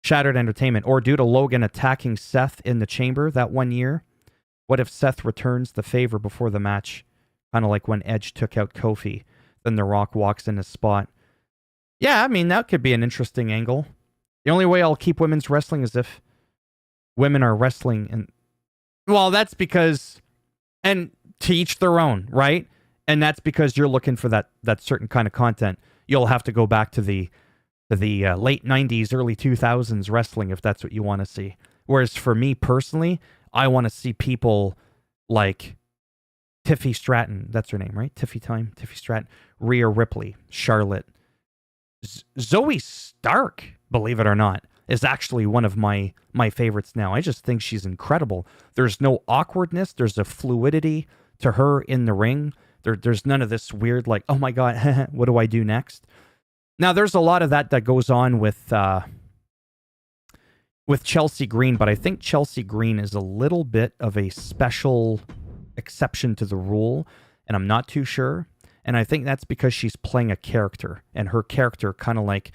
Shattered Entertainment, or due to Logan attacking Seth in the chamber that one year, what if Seth returns the favor before the match? Kind of like when Edge took out Kofi, then The Rock walks in his spot. Yeah, I mean, that could be an interesting angle. The only way I'll keep women's wrestling is if women are wrestling. And well, that's because, and to each their own, right? And that's because you're looking for that certain kind of content. You'll have to go back to the late 90s, early 2000s wrestling if that's what you want to see. Whereas for me personally, I want to see people like Tiffy Stratton. That's her name, right? Tiffy Stratton. Rhea Ripley. Charlotte. Zoe Stark, believe it or not, is actually one of my favorites now. I just think she's incredible. There's no awkwardness. There's a fluidity to her in the ring. There's none of this weird, like, oh my God, what do I do next? Now, there's a lot of that goes on with Chelsea Green, but I think Chelsea Green is a little bit of a special exception to the rule, and I'm not too sure. And I think that's because she's playing a character, and her character kind of like,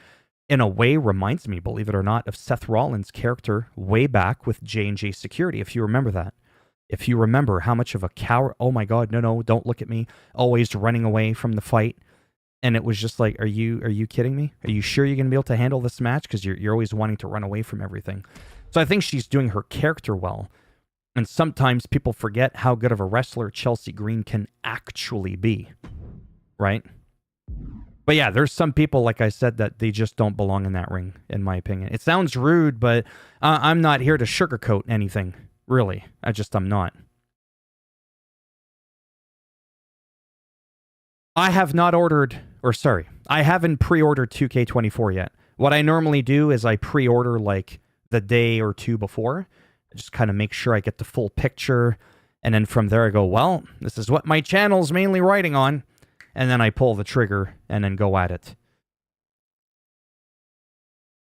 in a way, reminds me, believe it or not, of Seth Rollins' character way back with J&J Security, if you remember that. If you remember how much of a coward, oh my God, no, don't look at me, always running away from the fight. And it was just like, are you kidding me? Are you sure you're going to be able to handle this match? Because you're always wanting to run away from everything. So I think she's doing her character well. And sometimes people forget how good of a wrestler Chelsea Green can actually be. Right? But yeah, there's some people, like I said, that they just don't belong in that ring, in my opinion. It sounds rude, but I'm not here to sugarcoat anything, really. I'm not. I haven't pre-ordered 2K24 yet. What I normally do is I pre-order like the day or two before. I just kind of make sure I get the full picture. And then from there I go, well, this is what my channel's mainly writing on. And then I pull the trigger and then go at it.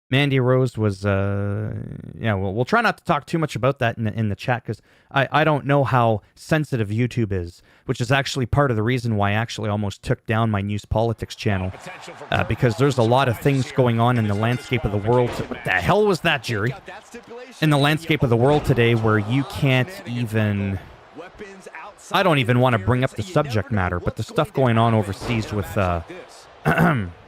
Mandy Rose was, we'll try not to talk too much about that in the chat, because I don't know how sensitive YouTube is, which is actually part of the reason why I actually almost took down my News Politics channel, because there's a lot of things going on in the landscape of the world. What the hell was that, Jerry? In the landscape of the world today where you can't even... I don't even want to bring up the subject matter, but the stuff going on overseas with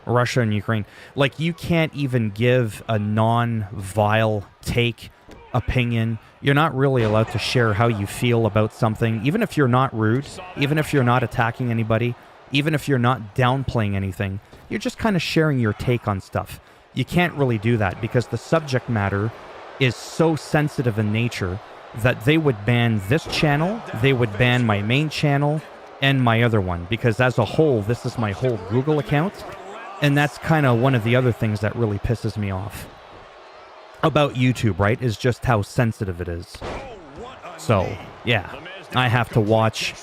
Russia and Ukraine, like, you can't even give a non-vile take, opinion. You're not really allowed to share how you feel about something, even if you're not rude, even if you're not attacking anybody, even if you're not downplaying anything. You're just kind of sharing your take on stuff. You can't really do that because the subject matter is so sensitive in nature that they would ban this channel, they would ban my main channel, and my other one, because as a whole, this is my whole Google account, And that's kind of one of the other things that really pisses me off about YouTube, right? Is just how sensitive it is. So, yeah, I have to watch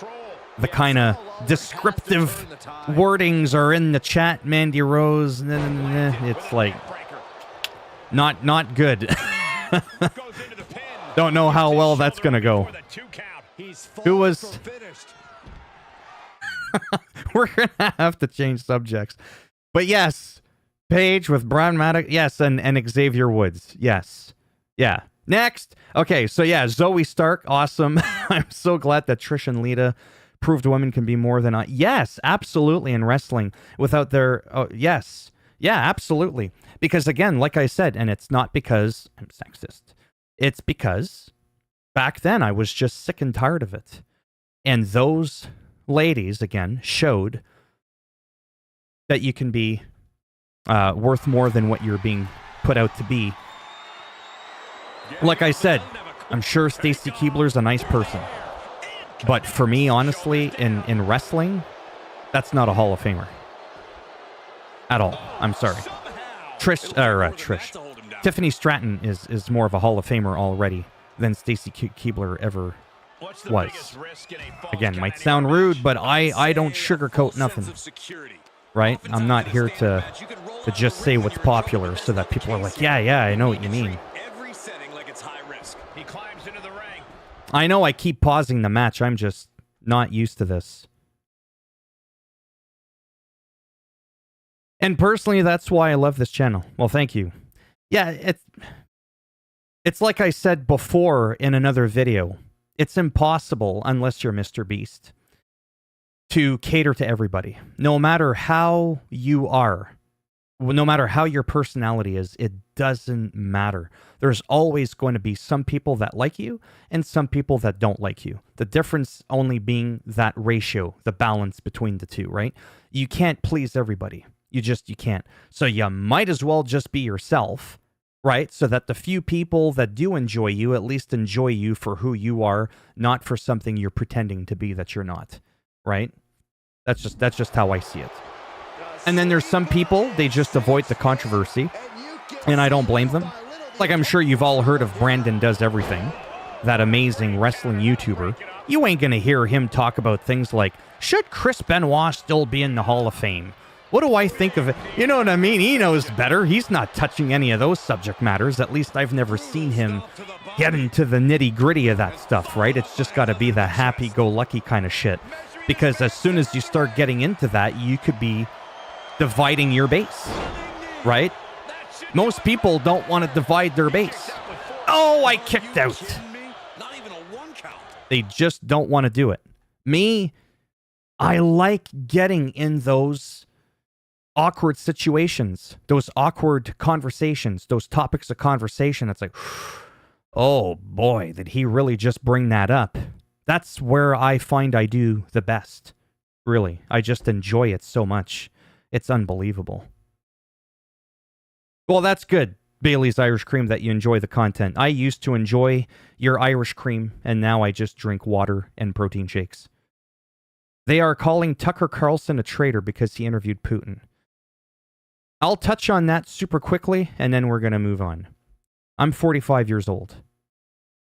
the kind of descriptive wordings are in the chat, Mandy Rose. It's like not good. Don't know how well that's going to go. Who was... We're going to have to change subjects. But yes, Paige with Brad Maddox. Yes, and Xavier Woods. Yes. Yeah. Next. Okay, so yeah, Zoe Stark. Awesome. I'm so glad that Trish and Lita proved women can be more than... Yes, absolutely, in wrestling. Without their... Oh, yes. Yeah, absolutely. Because again, like I said, and it's not because I'm sexist. It's because back then I was just sick and tired of it. And those ladies, again, showed that you can be worth more than what you're being put out to be. Like I said, I'm sure Stacy Keibler's a nice person. But for me, honestly, in wrestling, that's not a Hall of Famer. At all. I'm sorry. Trish. Tiffany Stratton is more of a Hall of Famer already than Stacy Keibler ever was. Again, might sound rude, but I don't sugarcoat nothing. Right? I'm not here to just say what's popular so that people are like, yeah, I know what you mean. I know I keep pausing the match. I'm just not used to this. And personally, that's why I love this channel. Well, thank you. Yeah, it's like I said before in another video. It's impossible, unless you're Mr. Beast, to cater to everybody. No matter how you are, no matter how your personality is, it doesn't matter. There's always going to be some people that like you and some people that don't like you. The difference only being that ratio, the balance between the two, right? You can't please everybody. You can't. So you might as well just be yourself, right? So that the few people that do enjoy you at least enjoy you for who you are, not for something you're pretending to be that you're not, right? That's just how I see it. And then there's some people, they just avoid the controversy, and I don't blame them. Like, I'm sure you've all heard of Brandon Does Everything, that amazing wrestling YouTuber. You ain't gonna hear him talk about things like, should Chris Benoit still be in the Hall of Fame? What do I think of it? You know what I mean? He knows better. He's not touching any of those subject matters. At least I've never seen him get into the nitty-gritty of that stuff, right? It's just got to be the happy-go-lucky kind of shit. Because as soon as you start getting into that, you could be dividing your base, right? Most people don't want to divide their base. Oh, I kicked out. They just don't want to do it. Me, I like getting in those awkward situations, those awkward conversations, those topics of conversation. It's like, oh boy, did he really just bring that up? That's where I find I do the best. Really, I just enjoy it so much. It's unbelievable. Well, that's good, Bailey's Irish Cream, that you enjoy the content. I used to enjoy your Irish cream, and now I just drink water and protein shakes. They are calling Tucker Carlson a traitor because he interviewed Putin. I'll touch on that super quickly, and then we're going to move on. I'm 45 years old.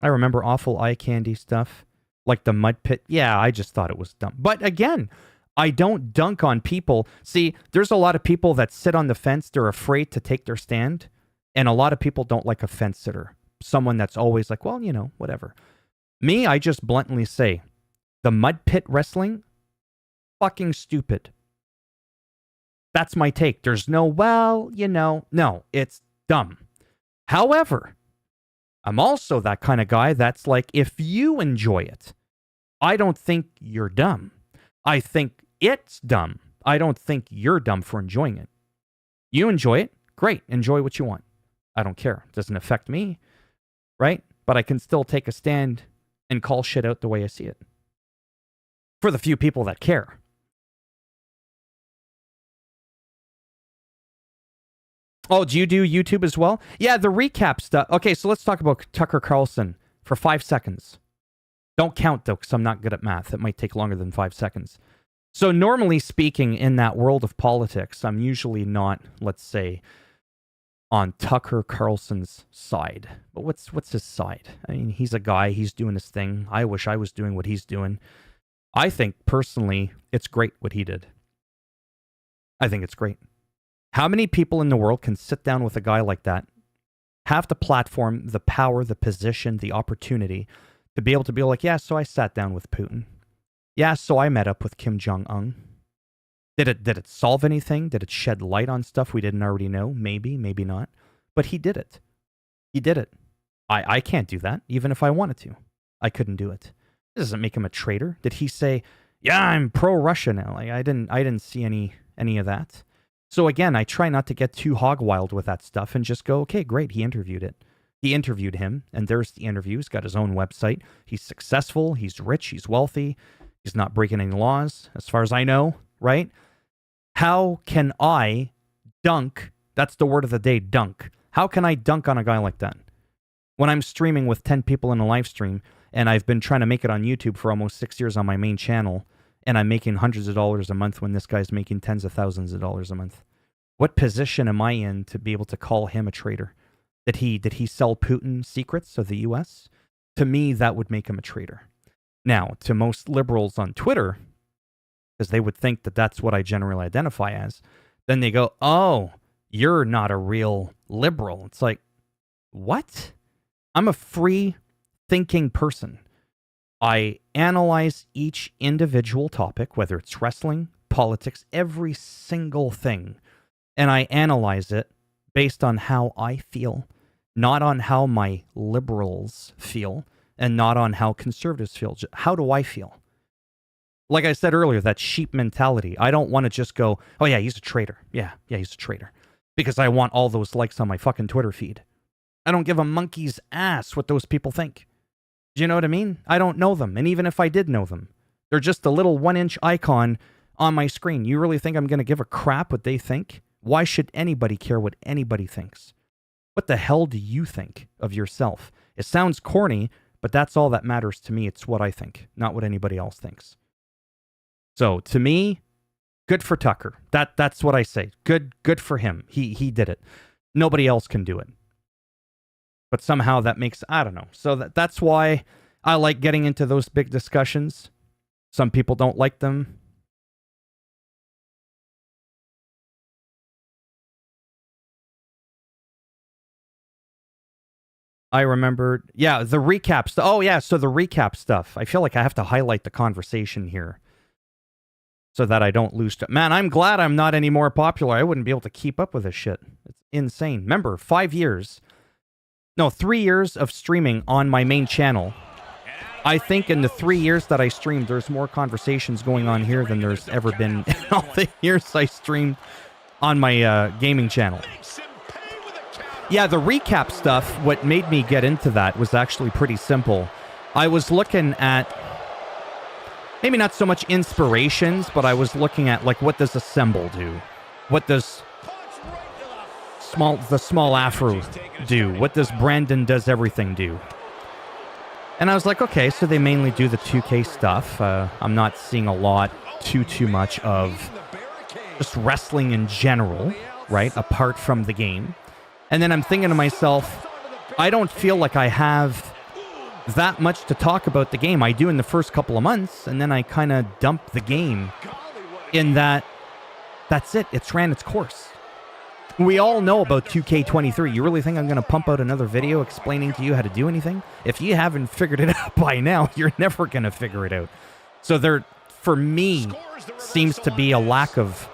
I remember awful eye candy stuff, like the mud pit. Yeah, I just thought it was dumb. But again, I don't dunk on people. See, there's a lot of people that sit on the fence. They're afraid to take their stand. And a lot of people don't like a fence sitter. Someone that's always like, well, you know, whatever. Me, I just bluntly say, the mud pit wrestling, fucking stupid. That's my take. There's no, well, you know, no, it's dumb. However, I'm also that kind of guy that's like, if you enjoy it, I don't think you're dumb. I think it's dumb. I don't think you're dumb for enjoying it. You enjoy it, great. Enjoy what you want. I don't care. It doesn't affect me, right? But I can still take a stand and call shit out the way I see it. For the few people that care. Oh, do you do YouTube as well? Yeah, the recap stuff. Okay, so let's talk about Tucker Carlson for 5 seconds. Don't count, though, because I'm not good at math. It might take longer than 5 seconds. So normally speaking, in that world of politics, I'm usually not, let's say, on Tucker Carlson's side. But what's his side? I mean, he's a guy, he's doing his thing. I wish I was doing what he's doing. I think, personally, it's great what he did. I think it's great. How many people in the world can sit down with a guy like that, have the platform, the power, the position, the opportunity to be able to be like, yeah, so I sat down with Putin. Yeah, so I met up with Kim Jong-un. Did it solve anything? Did it shed light on stuff we didn't already know? Maybe, maybe not. But he did it. He did it. I can't do that, even if I wanted to. I couldn't do it. It doesn't make him a traitor. Did he say, yeah, I'm pro-Russia now? Like, I didn't see any of that. So again, I try not to get too hog wild with that stuff and just go, okay, great, he interviewed it. He interviewed him, and there's the interview. He's got his own website. He's successful. He's rich. He's wealthy. He's not breaking any laws, as far as I know, right? How can I dunk? That's the word of the day, dunk. How can I dunk on a guy like that? When I'm streaming with 10 people in a live stream, and I've been trying to make it on YouTube for almost 6 years on my main channel, and I'm making hundreds of dollars a month when this guy's making tens of thousands of dollars a month. What position am I in to be able to call him a traitor? Did he sell Putin secrets of the U.S.? To me, that would make him a traitor. Now, to most liberals on Twitter, because they would think that that's what I generally identify as, then they go, oh, you're not a real liberal. It's like, what? I'm a free thinking person. I analyze each individual topic, whether it's wrestling, politics, every single thing, and I analyze it based on how I feel, not on how my liberals feel, and not on how conservatives feel. How do I feel? Like I said earlier, that sheep mentality. I don't want to just go, oh yeah, he's a traitor. Yeah, he's a traitor. Because I want all those likes on my fucking Twitter feed. I don't give a monkey's ass what those people think. Do you know what I mean? I don't know them. And even if I did know them, they're just a little 1-inch icon on my screen. You really think I'm going to give a crap what they think? Why should anybody care what anybody thinks? What the hell do you think of yourself? It sounds corny, but that's all that matters to me. It's what I think, not what anybody else thinks. So to me, good for Tucker. That's what I say. Good for him. He did it. Nobody else can do it. But somehow that makes, I don't know. So that's why I like getting into those big discussions. Some people don't like them. I remembered, yeah, the recap stuff. Oh, yeah, so the recap stuff. I feel like I have to highlight the conversation here so that I don't lose. Man, I'm glad I'm not any more popular. I wouldn't be able to keep up with this shit. It's insane. Remember, 3 years of streaming on my main channel. I think in the 3 years that I streamed, there's more conversations going on here than there's ever been in all the years I streamed on my gaming channel. Yeah, the recap stuff, what made me get into that was actually pretty simple. I was looking at, maybe not so much inspirations, but I was looking at, like, what does Assemble do? What does the small Afro do? What does Brandon Does Everything do? And I was like, okay, so they mainly do the 2K stuff. I'm not seeing a lot, too much of just wrestling in general, right? Apart from the game. And then I'm thinking to myself, I don't feel like I have that much to talk about the game. I do in the first couple of months, and then I kind of dump the game in that's it. It's ran its course. We all know about 2K23. You really think I'm going to pump out another video explaining to you how to do anything? If you haven't figured it out by now, you're never going to figure it out. So there, for me, seems to be a lack of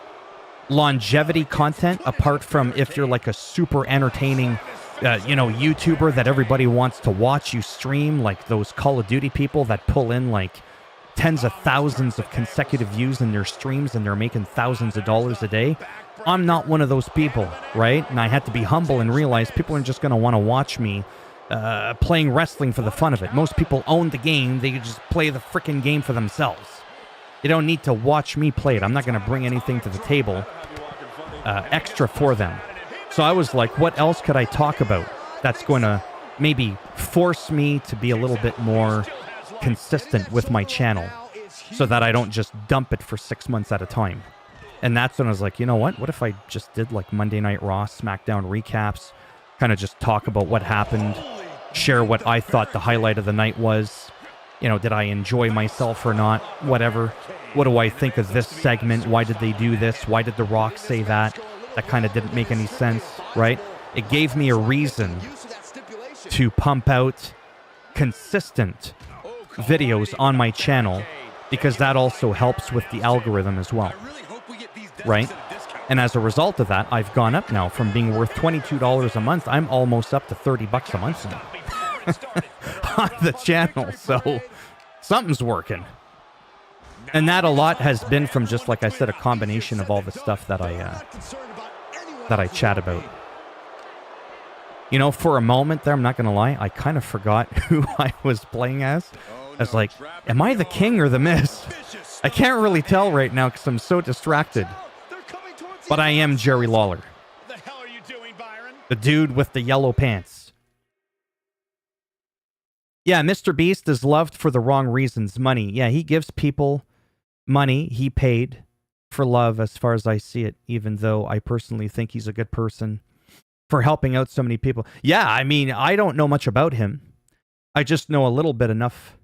longevity content, apart from if you're like a super entertaining YouTuber that everybody wants to watch you stream, like those Call of Duty people that pull in like tens of thousands of consecutive views in their streams and they're making thousands of dollars a day. I'm not one of those people, right? And I had to be humble and realize people are just going to want to watch me playing wrestling for the fun of it. Most people own the game. They just play the freaking game for themselves. You don't need to watch me play it. I'm not going to bring anything to the table extra for them. So I was like, what else could I talk about that's going to maybe force me to be a little bit more consistent with my channel? so that I don't just dump it for 6 months at a time. And that's when I was like, you know what? What if I just did like Monday Night Raw, SmackDown recaps, kind of just talk about what happened, share what I thought the highlight of the night was. You know, did I enjoy myself or not? Whatever. What do I think of this segment? Why did they do this? Why did The Rock say that? That kind of didn't make any sense, right? It gave me a reason to pump out consistent videos on my channel, because that also helps with the algorithm as well, right? And as a result of that, I've gone up now from being worth $22 a month. I'm almost up to $30 a month now on the channel. So something's working. And that a lot has been from, just like I said, a combination of all the stuff that I chat about. You know, for a moment there, I'm not going to lie, I kind of forgot who I was playing as. I was like, am I the King or the Miz? I can't really tell right now because I'm so distracted. But I am Jerry Lawler. The hell are you doing, Byron? The dude with the yellow pants. Yeah, Mr. Beast is loved for the wrong reasons. Money. Yeah, he gives people money. He paid for love, as far as I see it, even though I personally think he's a good person for helping out so many people. Yeah, I mean, I don't know much about him. I just know a little bit enough.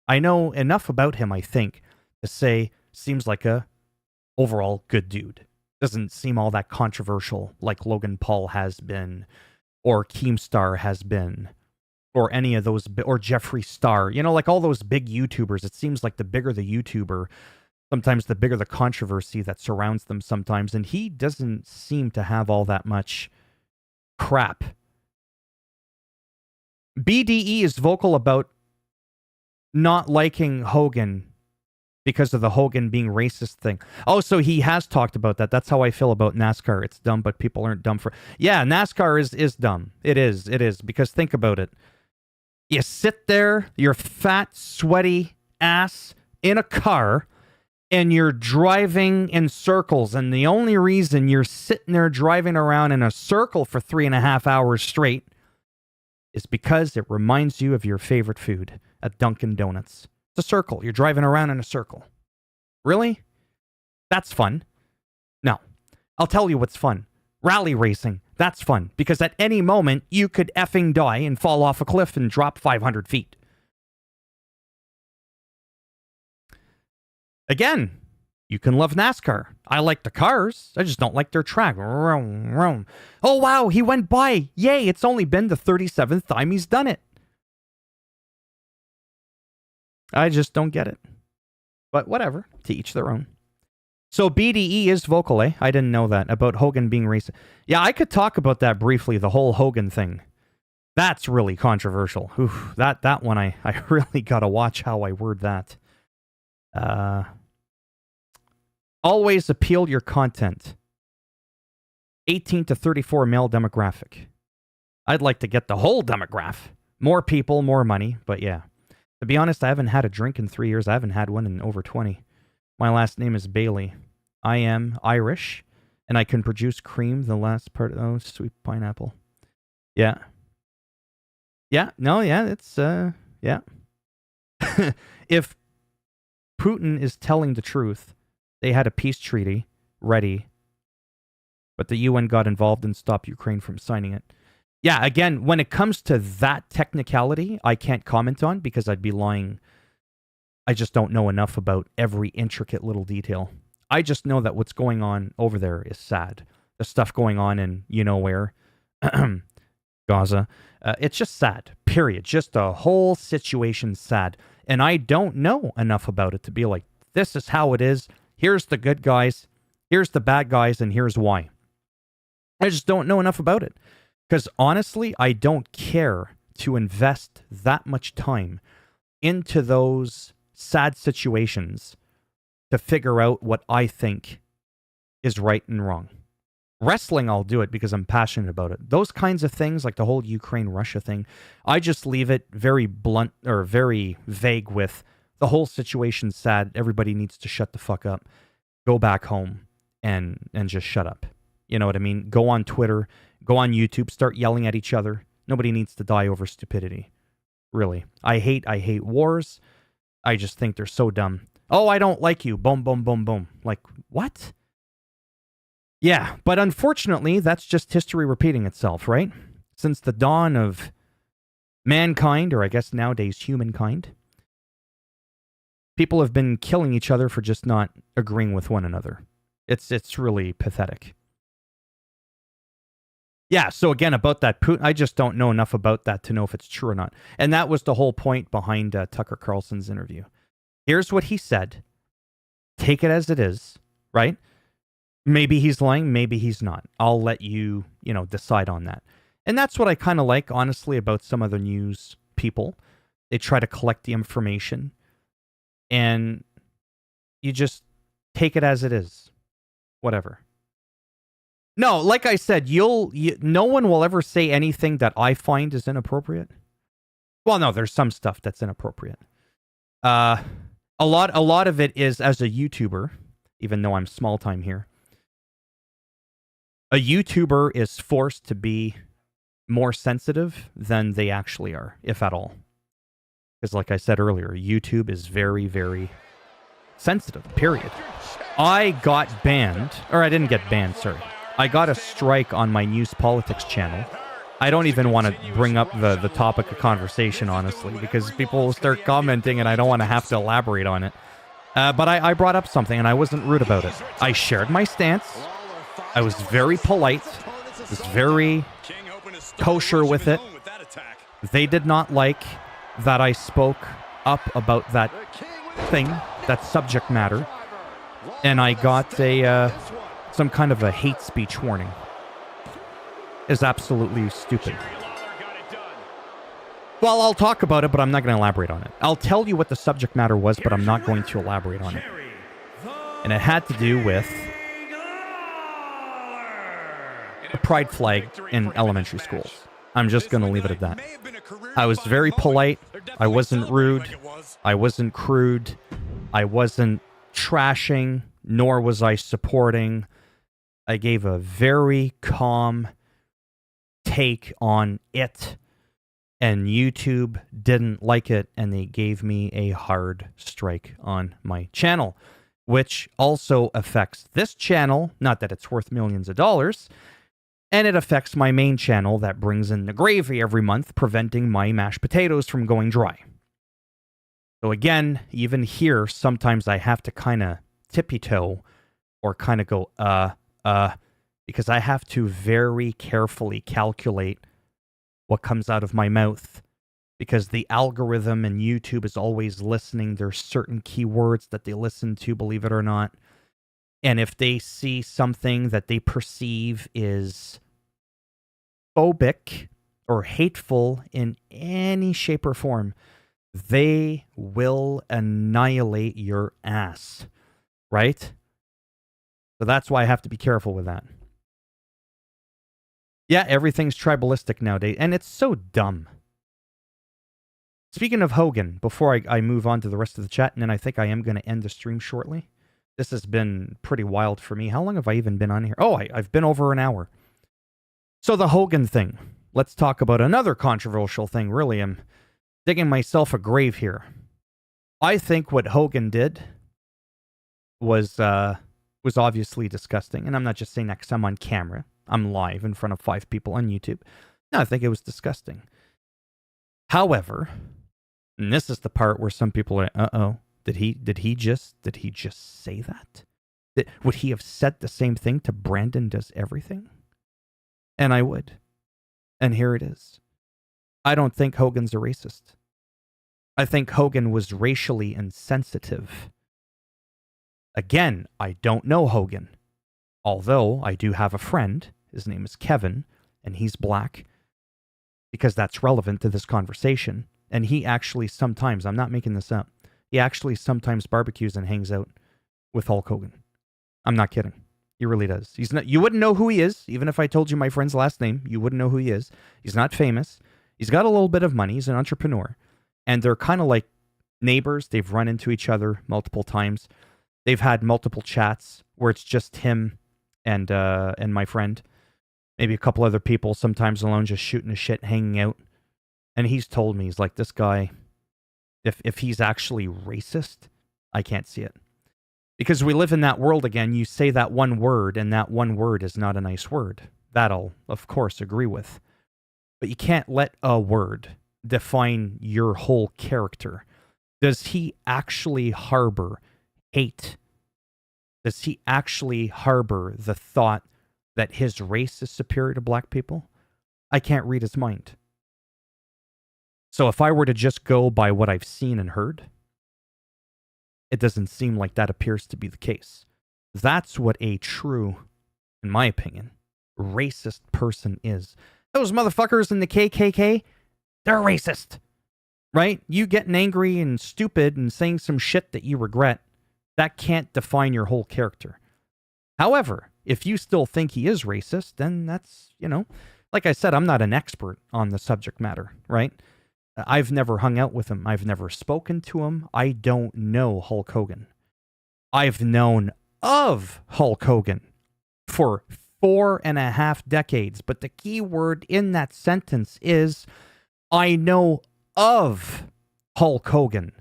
I know enough about him, I think, to say seems like a overall good dude. Doesn't seem all that controversial like Logan Paul has been, or Keemstar has been, or any of those, or Jeffree Star. You know, like all those big YouTubers. It seems like the bigger the YouTuber, sometimes the bigger the controversy that surrounds them sometimes. And he doesn't seem to have all that much crap. BDE is vocal about not liking Hogan because of the Hogan being racist thing. Oh, so he has talked about that. That's how I feel about NASCAR. It's dumb, but people aren't dumb for... Yeah, NASCAR is dumb. It is, because think about it. You sit there, your fat, sweaty ass in a car, and you're driving in circles, and the only reason you're sitting there driving around in a circle for 3.5 hours straight is because it reminds you of your favorite food at Dunkin' Donuts. It's a circle. You're driving around in a circle. Really? That's fun. No. I'll tell you what's fun. Rally racing. That's fun. Because at any moment, you could effing die and fall off a cliff and drop 500 feet. Again, you can love NASCAR. I like the cars. I just don't like their track. Oh, wow, he went by. Yay, it's only been the 37th time he's done it. I just don't get it. But whatever, to each their own. So BDE is vocal, eh? I didn't know that, about Hogan being racist. Yeah, I could talk about that briefly, the whole Hogan thing. That's really controversial. Oof, that one, I really gotta watch how I word that. Always appeal your content. 18 to 34 male demographic. I'd like to get the whole demographic. More people, more money, but yeah. To be honest, I haven't had a drink in 3 years. I haven't had one in over 20. My last name is Bailey. I am Irish, and I can produce cream. The last part, oh, sweet pineapple. Yeah. Yeah, no, yeah, it's, yeah. If Putin is telling the truth, they had a peace treaty ready, but the UN got involved and stopped Ukraine from signing it. Yeah, again, when it comes to that technicality, I can't comment on because I'd be lying. I just don't know enough about every intricate little detail. I just know that what's going on over there is sad. The stuff going on in you-know-where, Gaza, it's just sad, period. Just the whole situation's sad. And I don't know enough about it to be like, this is how it is. Here's the good guys, here's the bad guys, and here's why. I just don't know enough about it. Because honestly, I don't care to invest that much time into those sad situations to figure out what I think is right and wrong. Wrestling, I'll do it because I'm passionate about it. Those kinds of things, like the whole Ukraine-Russia thing, I just leave it very blunt or very vague with the whole situation's sad. Everybody needs to shut the fuck up. Go back home and just shut up. You know what I mean? Go on Twitter, go on YouTube, start yelling at each other. Nobody needs to die over stupidity. Really. I hate wars. I just think they're so dumb. Oh, I don't like you. Boom, boom, boom, boom. Like, what? Yeah, but unfortunately, that's just history repeating itself, right? Since the dawn of mankind, or I guess nowadays humankind, people have been killing each other for just not agreeing with one another. It's really pathetic. Yeah, so again, about that Putin, I just don't know enough about that to know if it's true or not. And that was the whole point behind Tucker Carlson's interview. Here's what he said. Take it as it is, right? Maybe he's lying, maybe he's not. I'll let you, decide on that. And that's what I kind of like, honestly, about some of the news people. They try to collect the information, and you just take it as it is. Whatever. No, like I said, no one will ever say anything that I find is inappropriate. Well, no, there's some stuff that's inappropriate. A lot of it is, as a YouTuber, even though I'm small time here, a YouTuber is forced to be more sensitive than they actually are, if at all. Because like I said earlier, YouTube is very, very sensitive, period. I got banned, or I didn't get banned, sorry. I got a strike on my news politics channel. I don't even want to bring up the topic of conversation, honestly, because people will start commenting and I don't want to have to elaborate on it. But I brought up something and I wasn't rude about it. I shared my stance. I was very polite. Was very kosher with it. They did not like that I spoke up about that thing, that subject matter. And I got some kind of a hate speech warning. Is absolutely stupid. Well, I'll talk about it, but I'm not going to elaborate on it. I'll tell you what the subject matter was, but I'm not going to elaborate on it. And it had to do with the pride flag in elementary schools. I'm just going to leave it at that. I was very polite. I wasn't rude. I wasn't crude. I wasn't trashing, nor was I supporting. I gave a very calm take on it, and YouTube didn't like it, and they gave me a hard strike on my channel, which also affects this channel, not that it's worth millions of dollars, and it affects my main channel that brings in the gravy every month, preventing my mashed potatoes from going dry. So again, even here, sometimes I have to kind of tippy-toe or kind of go, because I have to very carefully calculate what comes out of my mouth, because the algorithm in YouTube is always listening. There's certain keywords that they listen to, believe it or not. And if they see something that they perceive is phobic or hateful in any shape or form, they will annihilate your ass, right? So that's why I have to be careful with that. Yeah, everything's tribalistic nowadays, and it's so dumb. Speaking of Hogan, before I move on to the rest of the chat, and then I think I am going to end the stream shortly. This has been pretty wild for me. How long have I even been on here? Oh, I've been over an hour. So the Hogan thing. Let's talk about another controversial thing. Really, I'm digging myself a grave here. I think what Hogan did was obviously disgusting, and I'm not just saying that because I'm on camera. I'm live in front of 5 people on YouTube. No, I think it was disgusting. However, and this is the part where some people are, uh-oh, did he just say that? Would he have said the same thing to Brandon Does Everything? And I would. And here it is. I don't think Hogan's a racist. I think Hogan was racially insensitive. Again, I don't know Hogan. Although I do have a friend, his name is Kevin, and he's black, because that's relevant to this conversation. And he actually sometimes, I'm not making this up, he actually sometimes barbecues and hangs out with Hulk Hogan. I'm not kidding. He really does. He's not. You wouldn't know who he is, even if I told you my friend's last name. You wouldn't know who he is. He's not famous. He's got a little bit of money. He's an entrepreneur. And they're kind of like neighbors. They've run into each other multiple times. They've had multiple chats where it's just him and my friend. Maybe a couple other people, sometimes alone, just shooting the shit, hanging out. And he's told me, he's like, this guy, if he's actually racist, I can't see it. Because we live in that world again, you say that one word, and that one word is not a nice word. That I'll, of course, agree with. But you can't let a word define your whole character. Does he actually harbor hate? Does he actually harbor the thought that his race is superior to black people? I can't read his mind. So if I were to just go by what I've seen and heard, it doesn't seem like that appears to be the case. That's what a true, in my opinion, racist person is. Those motherfuckers in the KKK, they're racist, right? You getting angry and stupid and saying some shit that you regret, that can't define your whole character. However, if you still think he is racist, then that's, like I said, I'm not an expert on the subject matter, right? I've never hung out with him. I've never spoken to him. I don't know Hulk Hogan. I've known of Hulk Hogan for 4.5 decades. But the key word in that sentence is, I know of Hulk Hogan.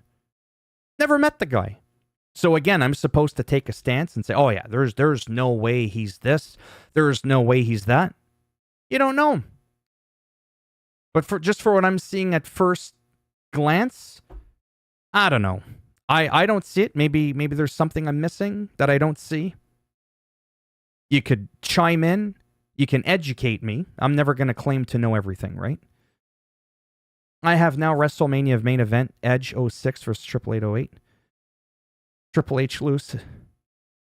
Never met the guy. So again, I'm supposed to take a stance and say, oh yeah, there's no way he's this. There's no way he's that. You don't know. But for what I'm seeing at first glance, I don't know. I don't see it. Maybe there's something I'm missing that I don't see. You could chime in. You can educate me. I'm never going to claim to know everything, right? I have now WrestleMania main event, Edge 06 versus Triple H 08. Triple H loose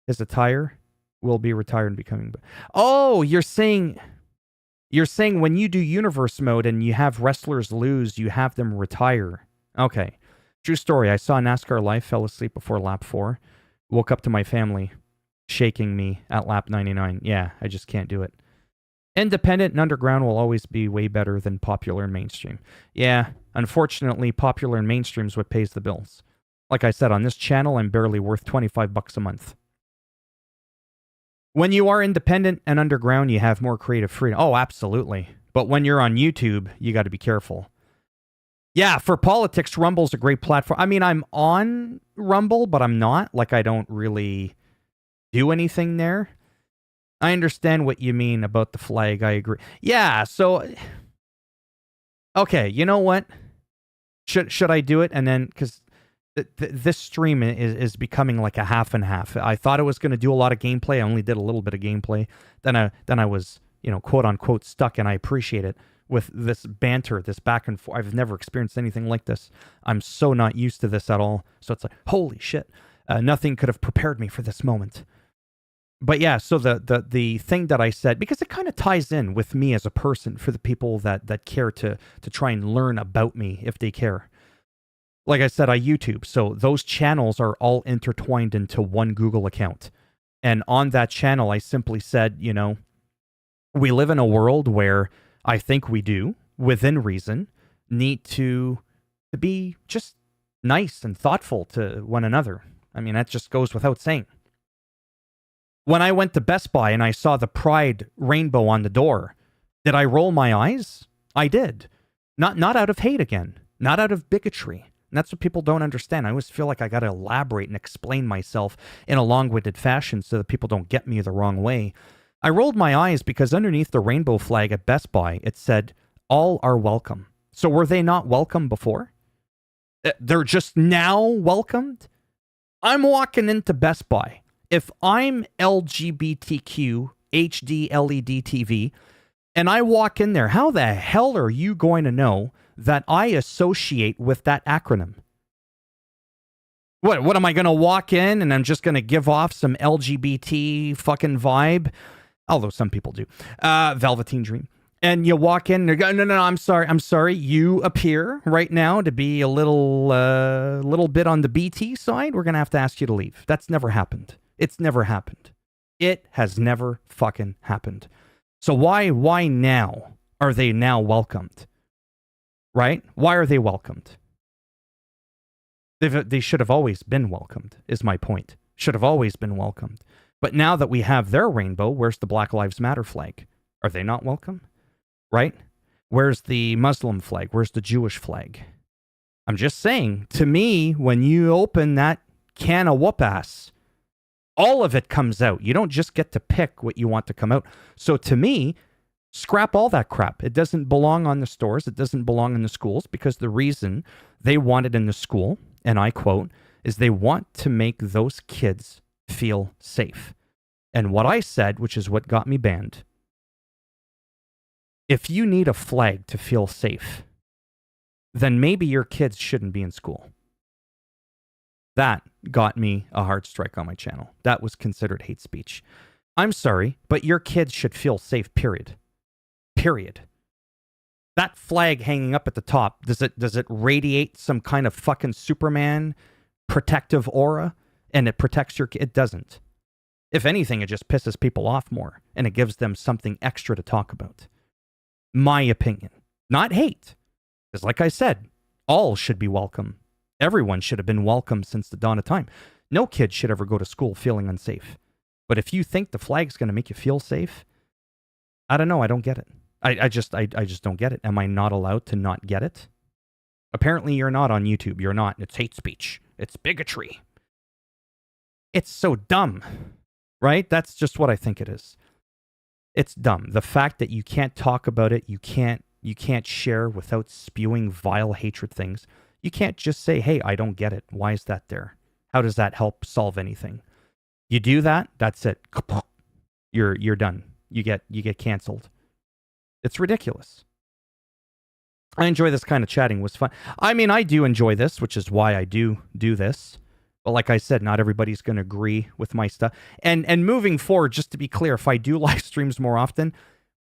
his attire, will be retired and becoming... Oh, you're saying when you do universe mode and you have wrestlers lose, you have them retire. Okay. True story. I saw NASCAR Live, fell asleep before lap 4. Woke up to my family shaking me at lap 99. Yeah, I just can't do it. Independent and underground will always be way better than popular and mainstream. Yeah, unfortunately, popular and mainstream is what pays the bills. Like I said, on this channel, I'm barely worth $25 a month. When you are independent and underground, you have more creative freedom. Oh, absolutely. But when you're on YouTube, you got to be careful. Yeah, for politics, Rumble's a great platform. I mean, I'm on Rumble, but I'm not. Like, I don't really do anything there. I understand what you mean about the flag. I agree. Yeah, so... Okay, you know what? Should I do it? And then, because this stream is becoming like a half and half. I thought it was going to do a lot of gameplay. I only did a little bit of gameplay. Then I was, quote unquote, stuck, and I appreciate it with this banter, this back and forth. I've never experienced anything like this. I'm so not used to this at all. So it's like, holy shit. Nothing could have prepared me for this moment. But yeah, so the thing that I said, because it kind of ties in with me as a person for the people that care to try and learn about me if they care. Like I said, I YouTube, so those channels are all intertwined into one Google account. And on that channel, I simply said, we live in a world where I think we do, within reason, need to be just nice and thoughtful to one another. I mean, that just goes without saying. When I went to Best Buy and I saw the Pride rainbow on the door, did I roll my eyes? I did. Not out of hate again, not out of bigotry. And that's what people don't understand. I always feel like I got to elaborate and explain myself in a long-winded fashion so that people don't get me the wrong way. I rolled my eyes because underneath the rainbow flag at Best Buy, it said, all are welcome. So were they not welcome before? They're just now welcomed? I'm walking into Best Buy. If I'm LGBTQ, HD LED TV, and I walk in there, how the hell are you going to know that I associate with that acronym? What am I going to walk in and I'm just going to give off some LGBT fucking vibe? Although some people do. Velveteen Dream. And you walk in and you go, no, I'm sorry. You appear right now to be a little bit on the BT side. We're going to have to ask you to leave. That's never happened. It's never happened. It has never fucking happened. So why now are they now welcomed? Right? Why are they welcomed? They should have always been welcomed, is my point. Should have always been welcomed. But now that we have their rainbow, where's the Black Lives Matter flag? Are they not welcome? Right? Where's the Muslim flag? Where's the Jewish flag? I'm just saying, to me, when you open that can of whoop ass. All of it comes out. You don't just get to pick what you want to come out. So to me, scrap all that crap. It doesn't belong on the stores. It doesn't belong in the schools, because the reason they want it in the school, and I quote, is they want to make those kids feel safe. And what I said, which is what got me banned, if you need a flag to feel safe, then maybe your kids shouldn't be in school. That got me a hard strike on my channel. That was considered hate speech. I'm sorry, but your kids should feel safe, period. Period. That flag hanging up at the top, does it radiate some kind of fucking Superman protective aura and it protects your kid? It doesn't. If anything, it just pisses people off more and it gives them something extra to talk about. My opinion. Not hate. Because like I said, all should be welcome. Everyone should have been welcome since the dawn of time. No kid should ever go to school feeling unsafe. But if you think the flag's going to make you feel safe, I don't know. I don't get it. I just don't get it. Am I not allowed to not get it? Apparently you're not on YouTube. You're not. It's hate speech. It's bigotry. It's so dumb, right? That's just what I think it is. It's dumb. The fact that you can't talk about it, you can't share without spewing vile hatred things. You can't just say, hey, I don't get it. Why is that there? How does that help solve anything? You do that, that's it. You're done. You get canceled. It's ridiculous. I enjoy this kind of chatting. It was fun. I mean, I do enjoy this, which is why I do this. But like I said, not everybody's going to agree with my stuff. And moving forward, just to be clear, if I do live streams more often,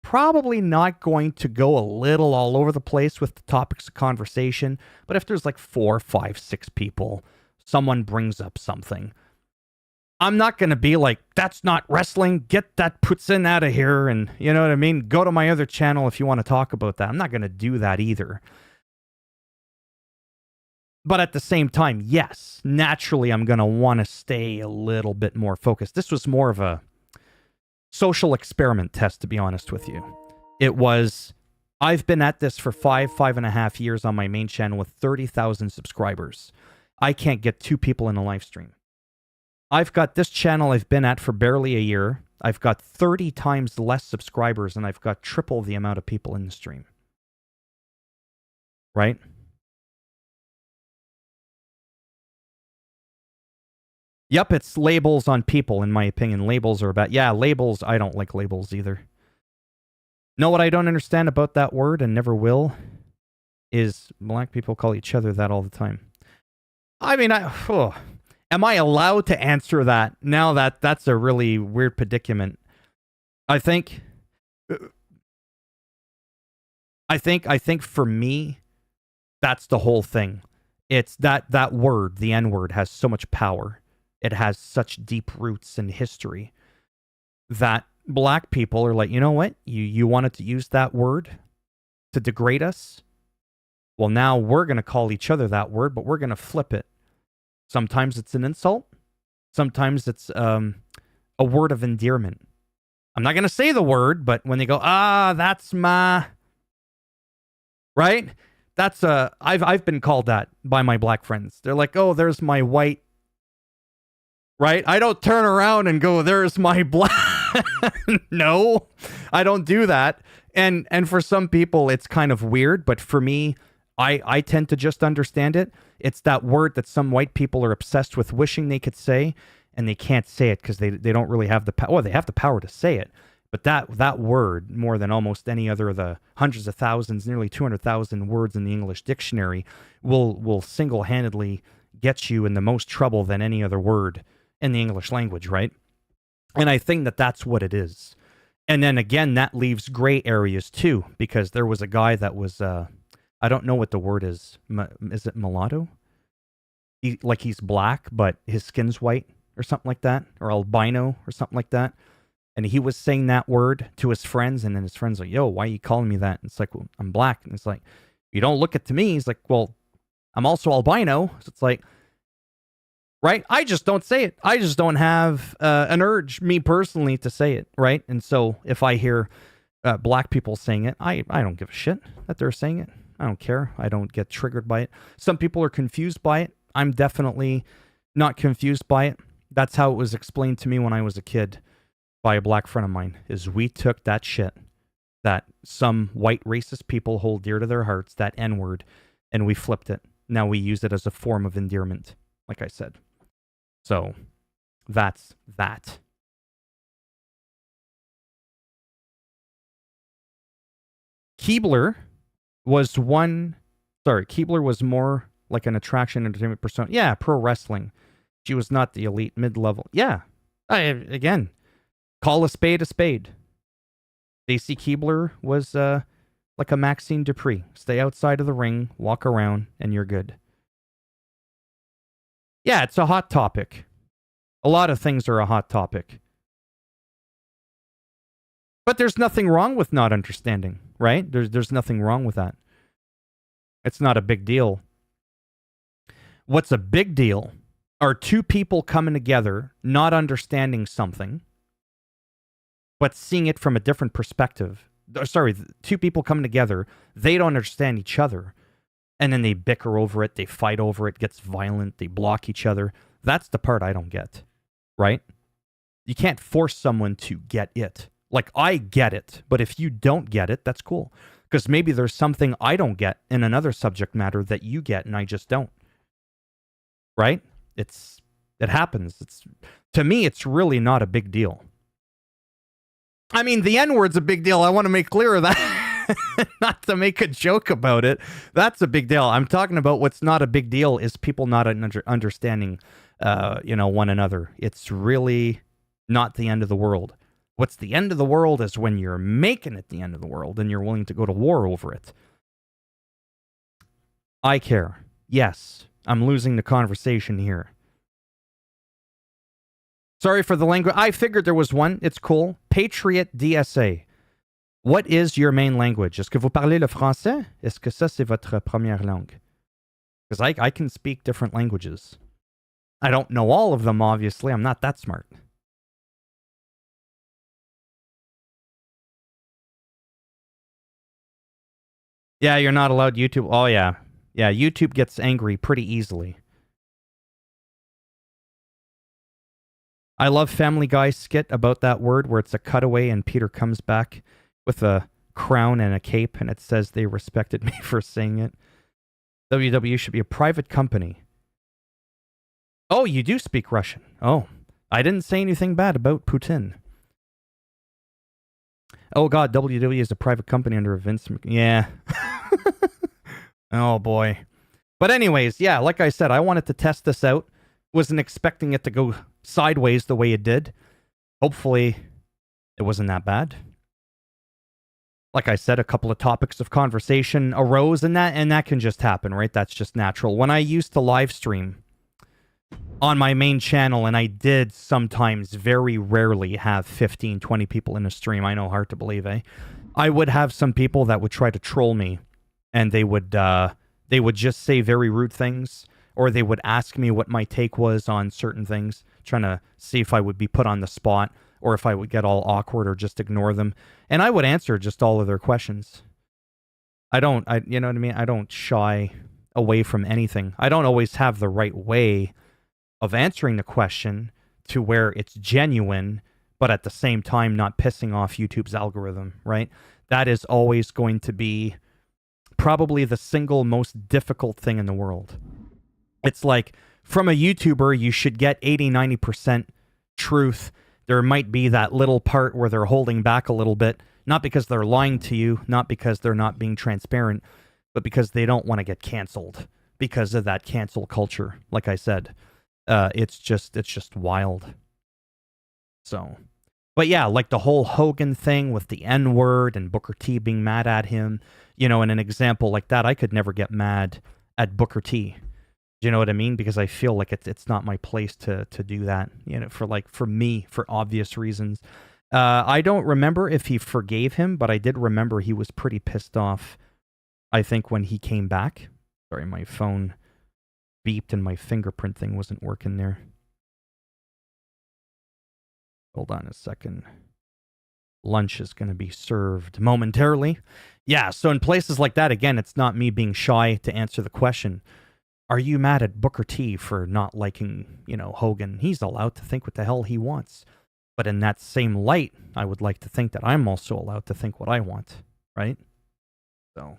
probably not going to go a little all over the place with the topics of conversation. But if there's like 4, 5, 6 people, someone brings up something, I'm not going to be like, that's not wrestling. Get that Putin out of here. And you know what I mean? Go to my other channel if you want to talk about that. I'm not going to do that either. But at the same time, yes, naturally, I'm going to want to stay a little bit more focused. This was more of a social experiment test, to be honest with you. It was, I've been at this for 5.5 years on my main channel with 30,000 subscribers. I can't get 2 people in a live stream. I've got this channel I've been at for barely a year. I've got 30 times less subscribers, and I've got triple the amount of people in the stream. Right? Yep, it's labels on people, in my opinion. Labels are bad. Yeah, labels, I don't like labels either. Know what I don't understand about that word, and never will, is black people call each other that all the time. I mean, am I allowed to answer that? Now that's a really weird predicament. I think for me, that's the whole thing. It's that word, the N-word, has so much power. It has such deep roots in history that black people are like, you know what? You wanted to use that word to degrade us? Well, now we're going to call each other that word, but we're going to flip it. Sometimes it's an insult. Sometimes it's a word of endearment. I'm not going to say the word, but when they go, that's my... Right? That's I've been called that by my black friends. They're like, oh, there's my white... Right? I don't turn around and go, there's my black... No, I don't do that. And for some people, it's kind of weird, but for me, I tend to just understand it. It's that word that some white people are obsessed with wishing they could say, and they can't say it because they don't really have the power. Well, they have the power to say it, but that word, more than almost any other of the hundreds of thousands, nearly 200,000 words in the English dictionary, will single-handedly get you in the most trouble than any other word in the English language, right? And I think that's what it is. And then again, that leaves gray areas too, because there was a guy that was, I don't know what the word is. Is it mulatto? He's black, but his skin's white or something like that, or albino or something like that. And he was saying that word to his friends, and then his friends like, yo, why are you calling me that? And it's like, well, I'm black. And it's like, you don't look it to me. He's like, well, I'm also albino. So it's like, right? I just don't say it. I just don't have an urge, me personally, to say it, right? And so if I hear black people saying it, I don't give a shit that they're saying it. I don't care. I don't get triggered by it. Some people are confused by it. I'm definitely not confused by it. That's how it was explained to me when I was a kid by a black friend of mine, is we took that shit that some white racist people hold dear to their hearts, that N-word, and we flipped it. Now we use it as a form of endearment, like I said. So, that's that. Keebler was more like an attraction entertainment persona. Yeah, pro wrestling. She was not the elite mid-level. Yeah. Again, call a spade a spade. Stacy Keebler was like a Maxine Dupree. Stay outside of the ring, walk around, and you're good. Yeah, it's a hot topic. A lot of things are a hot topic. But there's nothing wrong with not understanding, right? There's nothing wrong with that. It's not a big deal. What's a big deal are two people coming together, not understanding something, but seeing it from a different perspective. Sorry, two people coming together, they don't understand each other, and then they bicker over it, they fight over it, gets violent, they block each other. That's the part I don't get, right? You can't force someone to get it. Like, I get it, but if you don't get it, that's cool. Because maybe there's something I don't get in another subject matter that you get and I just don't. Right? It happens. To me, it's really not a big deal. I mean, the N-word's a big deal. I want to make clear of that. Not to make a joke about it. That's a big deal. I'm talking about what's not a big deal is people not understanding, one another. It's really not the end of the world. What's the end of the world is when you're making it the end of the world and you're willing to go to war over it. I care. Yes, I'm losing the conversation here. Sorry for the language. I figured there was one. It's cool. Patriot DSA. What is your main language? Est-ce que vous parlez le français? Est-ce que ça, c'est votre première langue? Because I can speak different languages. I don't know all of them, obviously. I'm not that smart. Yeah, you're not allowed YouTube. Oh, yeah. Yeah, YouTube gets angry pretty easily. I love Family Guy's skit about that word where it's a cutaway and Peter comes back with a crown and a cape and it says they respected me for saying it. WW should be a private company. Oh, you do speak Russian. Oh, I didn't say anything bad about Putin. Oh, God, WW is a private company under Vince Yeah. Oh, boy. But anyways, yeah, like I said, I wanted to test this out. Wasn't expecting it to go sideways the way it did. Hopefully, it wasn't that bad. Like I said, a couple of topics of conversation arose, and that can just happen, right? That's just natural. When I used to live stream on my main channel, and I did sometimes very rarely have 15, 20 people in a stream. I know, hard to believe, eh? I would have some people that would try to troll me, and they would just say very rude things, or they would ask me what my take was on certain things, trying to see if I would be put on the spot, or if I would get all awkward or just ignore them. And I would answer just all of their questions. You know what I mean? I don't shy away from anything. I don't always have the right way of answering the question to where it's genuine, but at the same time not pissing off YouTube's algorithm, right? That is always going to be probably the single most difficult thing in the world. It's like, from a YouTuber, you should get 80, 90% truth. There might be that little part where they're holding back a little bit, not because they're lying to you, not because they're not being transparent, but because they don't want to get canceled because of that cancel culture, like I said. It's just wild. So, but yeah, like the whole Hogan thing with the N-word and Booker T being mad at him, in an example like that, I could never get mad at Booker T. Do you know what I mean? Because I feel like it's not my place to do that, for me, for obvious reasons. I don't remember if he forgave him, but I did remember he was pretty pissed off, I think, when he came back. Sorry, my phone beeped and my fingerprint thing wasn't working there. Hold on a second. Lunch is going to be served momentarily. Yeah, so in places like that, again, it's not me being shy to answer the question. Are you mad at Booker T for not liking, Hogan? He's allowed to think what the hell he wants. But in that same light, I would like to think that I'm also allowed to think what I want, right? So,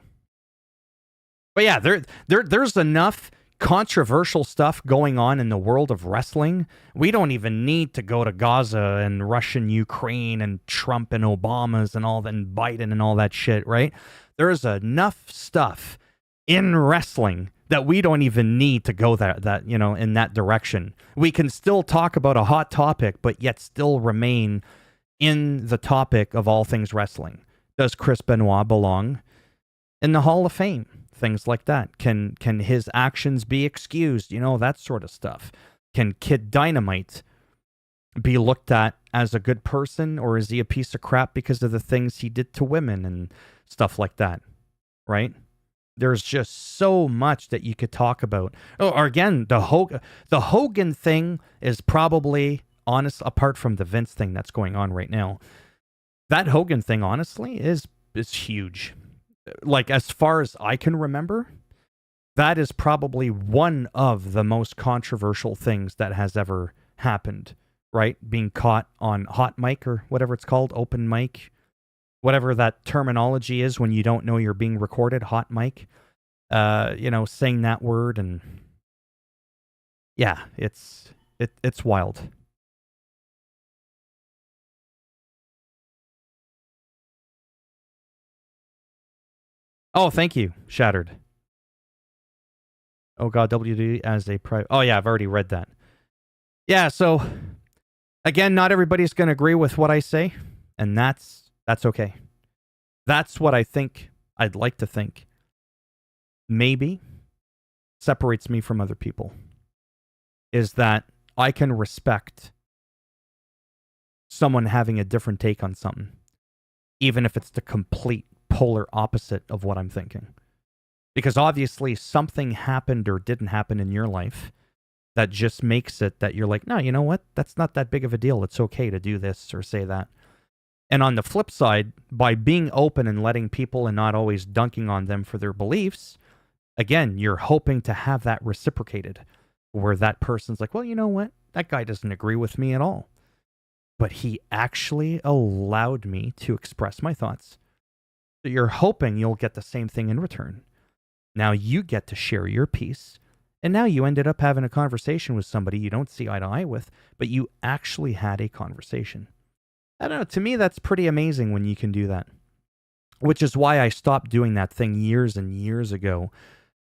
but yeah, there's enough controversial stuff going on in the world of wrestling. We don't even need to go to Gaza and Russian Ukraine and Trump and Obama's and all that, and Biden and all that shit, right? There's enough stuff in wrestling that we don't even need to go that in that direction. We can still talk about a hot topic, but yet still remain in the topic of all things wrestling. Does Chris Benoit belong in the Hall of Fame? Things like that. Can his actions be excused? That sort of stuff. Can Kid Dynamite be looked at as a good person, or is he a piece of crap because of the things he did to women and stuff like that? Right? There's just so much that you could talk about. Or again, the Hogan thing is probably, honest, apart from the Vince thing that's going on right now, that Hogan thing, honestly, is huge. Like, as far as I can remember, that is probably one of the most controversial things that has ever happened, right? Being caught on hot mic, or whatever it's called, open mic, whatever that terminology is when you don't know you're being recorded, hot mic, saying that word. And yeah, it's wild. Oh, thank you, Shattered. Oh God, WD as a private. Oh yeah, I've already read that. Yeah, so again, not everybody's going to agree with what I say, and that's okay. That's what I think. I'd like to think maybe separates me from other people, is that I can respect someone having a different take on something, even if it's the complete polar opposite of what I'm thinking. Because obviously something happened or didn't happen in your life that just makes it that you're like, no, you know what? That's not that big of a deal. It's okay to do this or say that. And on the flip side, by being open and letting people and not always dunking on them for their beliefs, again, you're hoping to have that reciprocated, where that person's like, well, you know what? That guy doesn't agree with me at all, but he actually allowed me to express my thoughts. So you're hoping you'll get the same thing in return. Now you get to share your piece, and now you ended up having a conversation with somebody you don't see eye to eye with, but you actually had a conversation. I don't know, to me that's pretty amazing when you can do that. Which is why I stopped doing that thing years and years ago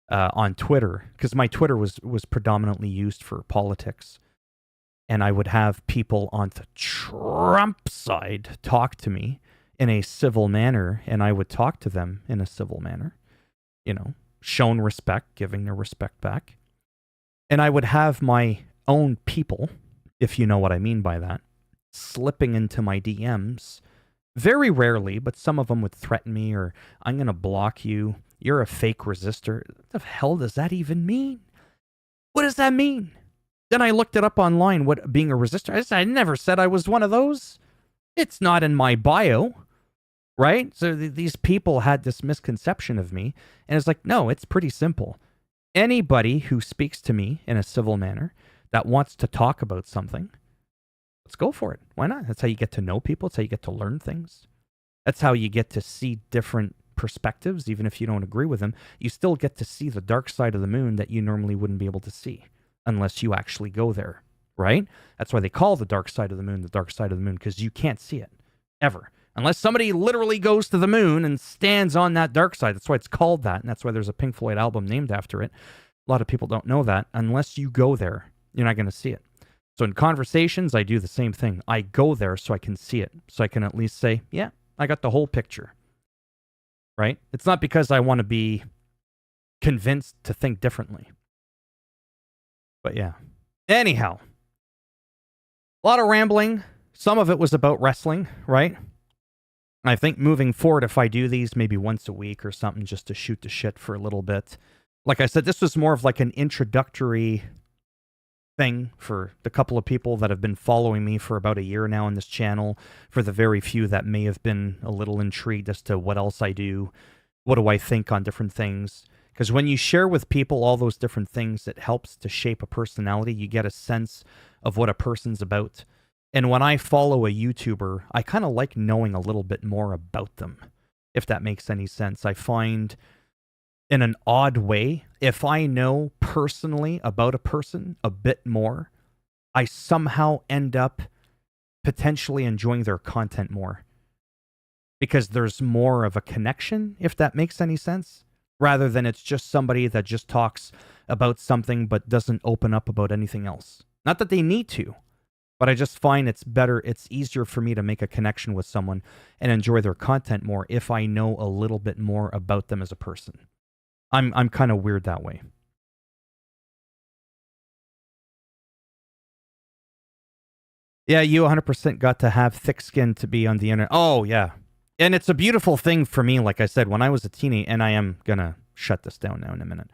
on Twitter, because my Twitter was predominantly used for politics. And I would have people on the Trump side talk to me in a civil manner, and I would talk to them in a civil manner, shown respect, giving their respect back. And I would have my own people, if you know what I mean by that, slipping into my DMs, very rarely, but some of them would threaten me, or I'm going to block you. You're a fake resistor. What the hell does that even mean? What does that mean? Then I looked it up online, what being a resistor. I never said I was one of those. It's not in my bio, right? So these people had this misconception of me, and it's like, no, it's pretty simple. Anybody who speaks to me in a civil manner that wants to talk about something, let's go for it. Why not? That's how you get to know people. That's how you get to learn things. That's how you get to see different perspectives, even if you don't agree with them. You still get to see the dark side of the moon that you normally wouldn't be able to see unless you actually go there, right? That's why they call the dark side of the moon, because you can't see it, ever. Unless somebody literally goes to the moon and stands on that dark side. That's why it's called that, and that's why there's a Pink Floyd album named after it. A lot of people don't know that. Unless you go there, you're not going to see it. So in conversations, I do the same thing. I go there so I can see it, so I can at least say, yeah, I got the whole picture, right? It's not because I want to be convinced to think differently. But yeah. Anyhow, a lot of rambling. Some of it was about wrestling, right? I think moving forward, if I do these maybe once a week or something, just to shoot the shit for a little bit. Like I said, this was more of like an introductory thing for the couple of people that have been following me for about a year now on this channel, for the very few that may have been a little intrigued as to what else I do, what do I think on different things. Because when you share with people all those different things, it helps to shape a personality. You get a sense of what a person's about. And when I follow a YouTuber, I kind of like knowing a little bit more about them, if that makes any sense. I find, in an odd way, if I know personally about a person a bit more, I somehow end up potentially enjoying their content more. Because there's more of a connection, if that makes any sense, rather than it's just somebody that just talks about something but doesn't open up about anything else. Not that they need to, but I just find it's easier for me to make a connection with someone and enjoy their content more if I know a little bit more about them as a person. I'm kind of weird that way. Yeah, you 100% got to have thick skin to be on the internet. Oh, yeah. And it's a beautiful thing for me, like I said, when I was a teenager, and I am going to shut this down now in a minute.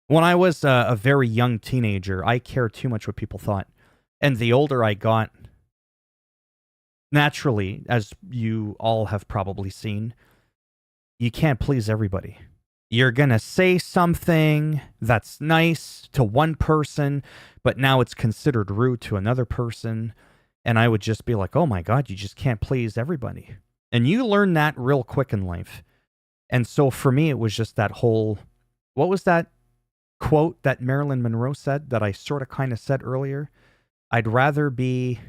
When I was a very young teenager, I cared too much what people thought. And the older I got, naturally, as you all have probably seen, you can't please everybody. You're going to say something that's nice to one person, but now it's considered rude to another person. And I would just be like, oh my God, you just can't please everybody. And you learn that real quick in life. And so for me, it was just that whole, what was that quote that Marilyn Monroe said that I sort of kind of said earlier? I'd rather be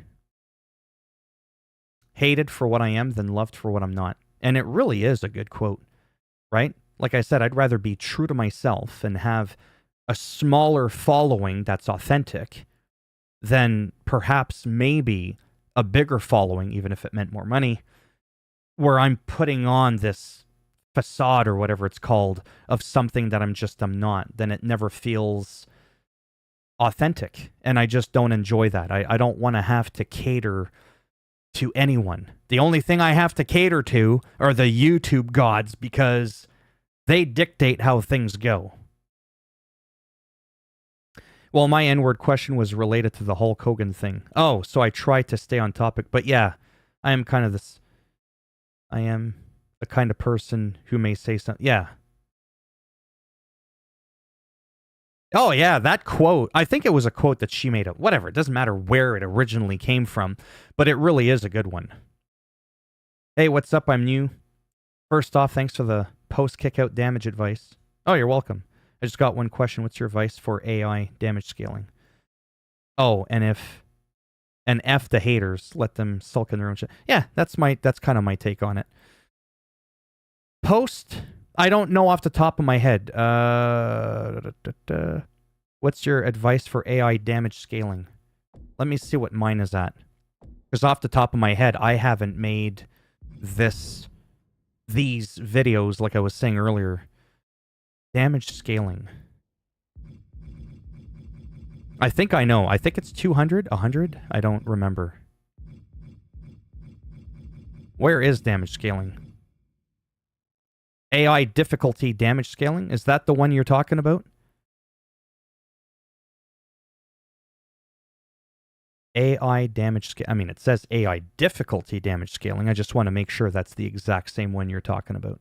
hated for what I am than loved for what I'm not. And it really is a good quote, right? Like I said, I'd rather be true to myself and have a smaller following that's authentic than perhaps maybe a bigger following, even if it meant more money, where I'm putting on this facade or whatever it's called of something that I'm not. Then it never feels authentic. And I just don't enjoy that. I don't want to have to cater to anyone. The only thing I have to cater to are the YouTube gods because they dictate how things go. Well, my N-word question was related to the Hulk Hogan thing. Oh, so I try to stay on topic. But yeah, I am the kind of person who may say something. Yeah. Oh, yeah, that quote. I think it was a quote that she made up. Whatever. It doesn't matter where it originally came from, but it really is a good one. Hey, what's up? I'm new. First off, thanks for the post-kick-out damage advice. Oh, you're welcome. I just got one question. What's your advice for AI damage scaling? Oh, and F the haters, let them sulk in their own shit. Yeah, that's kind of my take on it. Post, I don't know off the top of my head. What's your advice for AI damage scaling? Let me see what mine is at. Because off the top of my head, I haven't made these videos like I was saying earlier. Damage scaling. I think I know. I think it's 200, 100. I don't remember. Where is damage scaling? AI difficulty damage scaling? Is that the one you're talking about? AI damage scale. I mean, it says AI difficulty damage scaling. I just want to make sure that's the exact same one you're talking about.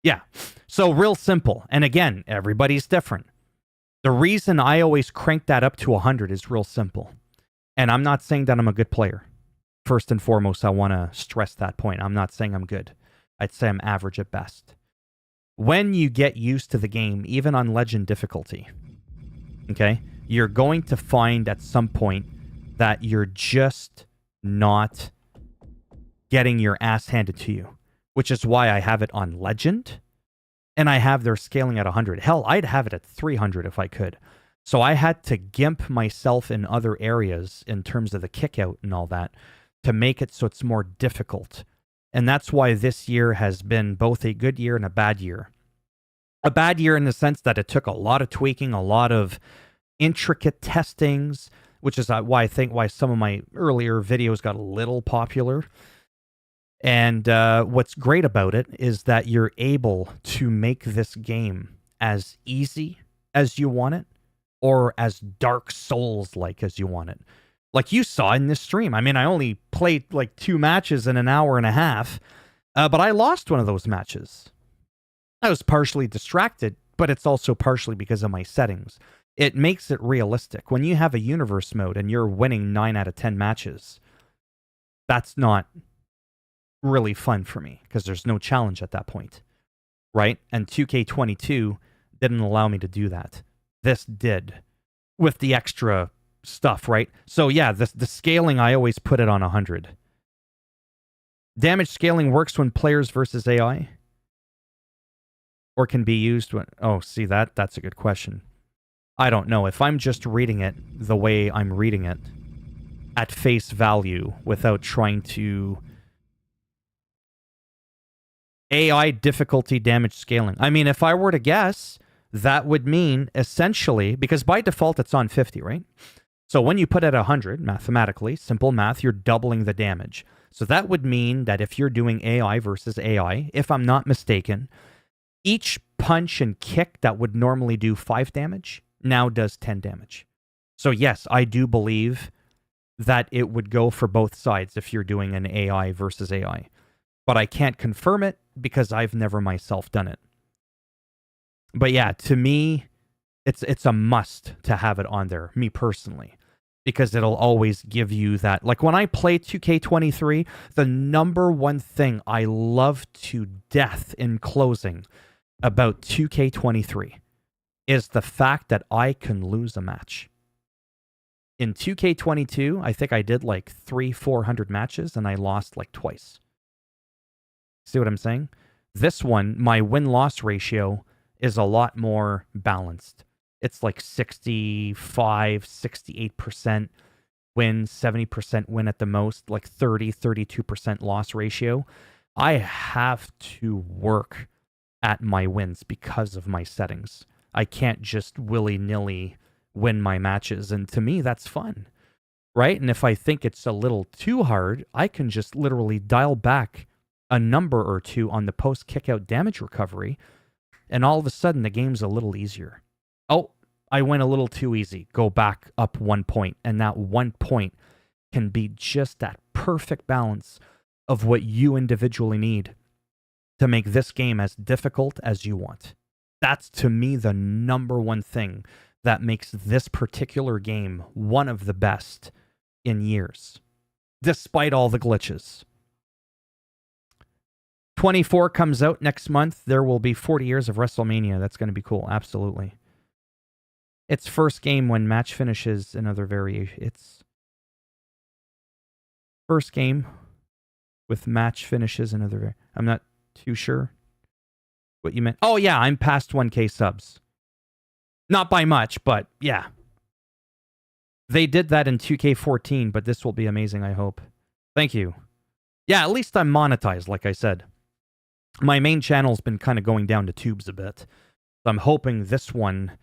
Yeah. So real simple. And again, everybody's different. The reason I always crank that up to 100 is real simple. And I'm not saying that I'm a good player. First and foremost, I want to stress that point. I'm not saying I'm good. I'd say I'm average at best. When you get used to the game, even on legend difficulty, okay, you're going to find at some point that you're just not getting your ass handed to you, which is why I have it on legend and I have their scaling at 100. Hell, I'd have it at 300 if I could. So I had to gimp myself in other areas in terms of the kick out and all that to make it so it's more difficult. And that's why this year has been both a good year and a bad year. A bad year in the sense that it took a lot of tweaking, a lot of intricate testings, which is why I think why some of my earlier videos got a little popular. And what's great about it is that you're able to make this game as easy as you want it or as Dark Souls-like as you want it. Like you saw in this stream. I mean, I only played like 2 matches in an hour and a half, but I lost one of those matches. I was partially distracted, but it's also partially because of my settings. It makes it realistic. When you have a universe mode and you're winning 9 out of 10 matches, that's not really fun for me because there's no challenge at that point, right? And 2K22 didn't allow me to do that. This did with the extra stuff, right? So yeah, the scaling, I always put it on 100. Damage scaling works when players versus AI? Or can be used when... Oh, see, that's a good question. I don't know. If I'm just reading it the way I'm reading it, at face value, without trying to... AI difficulty damage scaling. I mean, if I were to guess, that would mean essentially... Because by default, it's on 50, right? So when you put it at 100, mathematically, simple math, you're doubling the damage. So that would mean that if you're doing AI versus AI, if I'm not mistaken, each punch and kick that would normally do 5 damage now does 10 damage. So yes, I do believe that it would go for both sides if you're doing an AI versus AI. But I can't confirm it because I've never myself done it. But yeah, to me, it's a must to have it on there, me personally. Because it'll always give you that. Like when I play 2K23, the number one thing I love to death in closing about 2K23 is the fact that I can lose a match. In 2K22, I think I did like 400 matches and I lost like twice. See what I'm saying? This one, my win-loss ratio is a lot more balanced. It's like 65, 68% win, 70% win at the most, like 30, 32% loss ratio. I have to work at my wins because of my settings. I can't just willy-nilly win my matches, and to me, that's fun, right? And if I think it's a little too hard, I can just literally dial back a number or two on the post-kick-out damage recovery, and all of a sudden, the game's a little easier. Oh, I went a little too easy. Go back up 1 point, and that 1 point can be just that perfect balance of what you individually need to make this game as difficult as you want. That's, to me, the number one thing that makes this particular game one of the best in years, despite all the glitches. 24 comes out next month. There will be 40 years of WrestleMania. That's going to be cool. Absolutely. It's first game when match finishes another variation. It's first game with match finishes another. I'm not too sure what you meant. Oh, yeah, I'm past 1K subs. Not by much, but yeah. They did that in 2K14, but this will be amazing, I hope. Thank you. Yeah, at least I'm monetized, like I said. My main channel's been kind of going down to tubes a bit. So I'm hoping this one...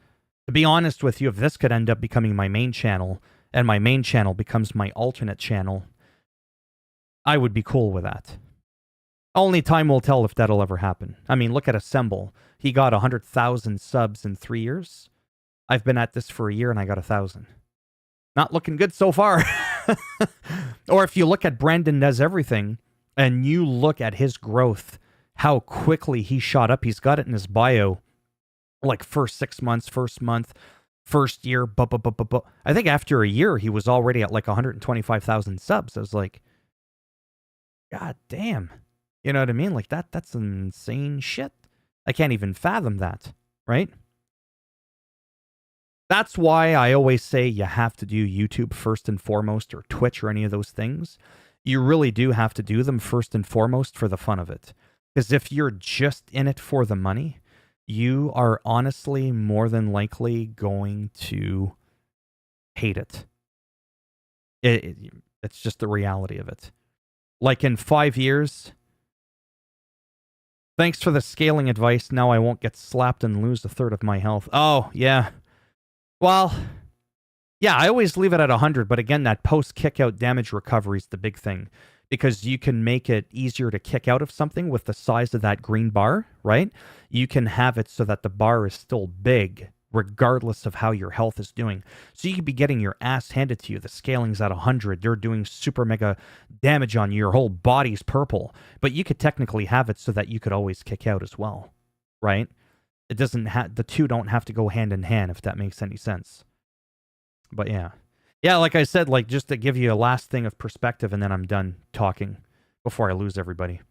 To be honest with you, if this could end up becoming my main channel, and my main channel becomes my alternate channel, I would be cool with that. Only time will tell if that'll ever happen. I mean, look at Assemble. He got 100,000 subs in 3 years. I've been at this for a year and I got 1,000. Not looking good so far. Or if you look at Brandon Does Everything, and you look at his growth, how quickly he shot up. He's got it in his bio. Like first 6 months, first month, first year, I think after a year, he was already at like 125,000 subs. I was like, God damn. You know what I mean? Like that's insane shit. I can't even fathom that, right? That's why I always say you have to do YouTube first and foremost, or Twitch or any of those things. You really do have to do them first and foremost for the fun of it. Because if you're just in it for the money, you are honestly more than likely going to hate it. It's just the reality of it. Like in 5 years, thanks for the scaling advice. Now I won't get slapped and lose a third of my health. Oh, yeah. Well, yeah, I always leave it at 100, but again, that post-kick-out damage recovery is the big thing. Because you can make it easier to kick out of something with the size of that green bar, right? You can have it so that the bar is still big, regardless of how your health is doing. So you could be getting your ass handed to you. The scaling's at 100. They're doing super mega damage on you. Your whole body's purple. But you could technically have it so that you could always kick out as well. right? It doesn't have, the two don't have to go hand in hand, if that makes any sense. But yeah. Yeah, like I said, like just to give you a last thing of perspective, and then I'm done talking before I lose everybody.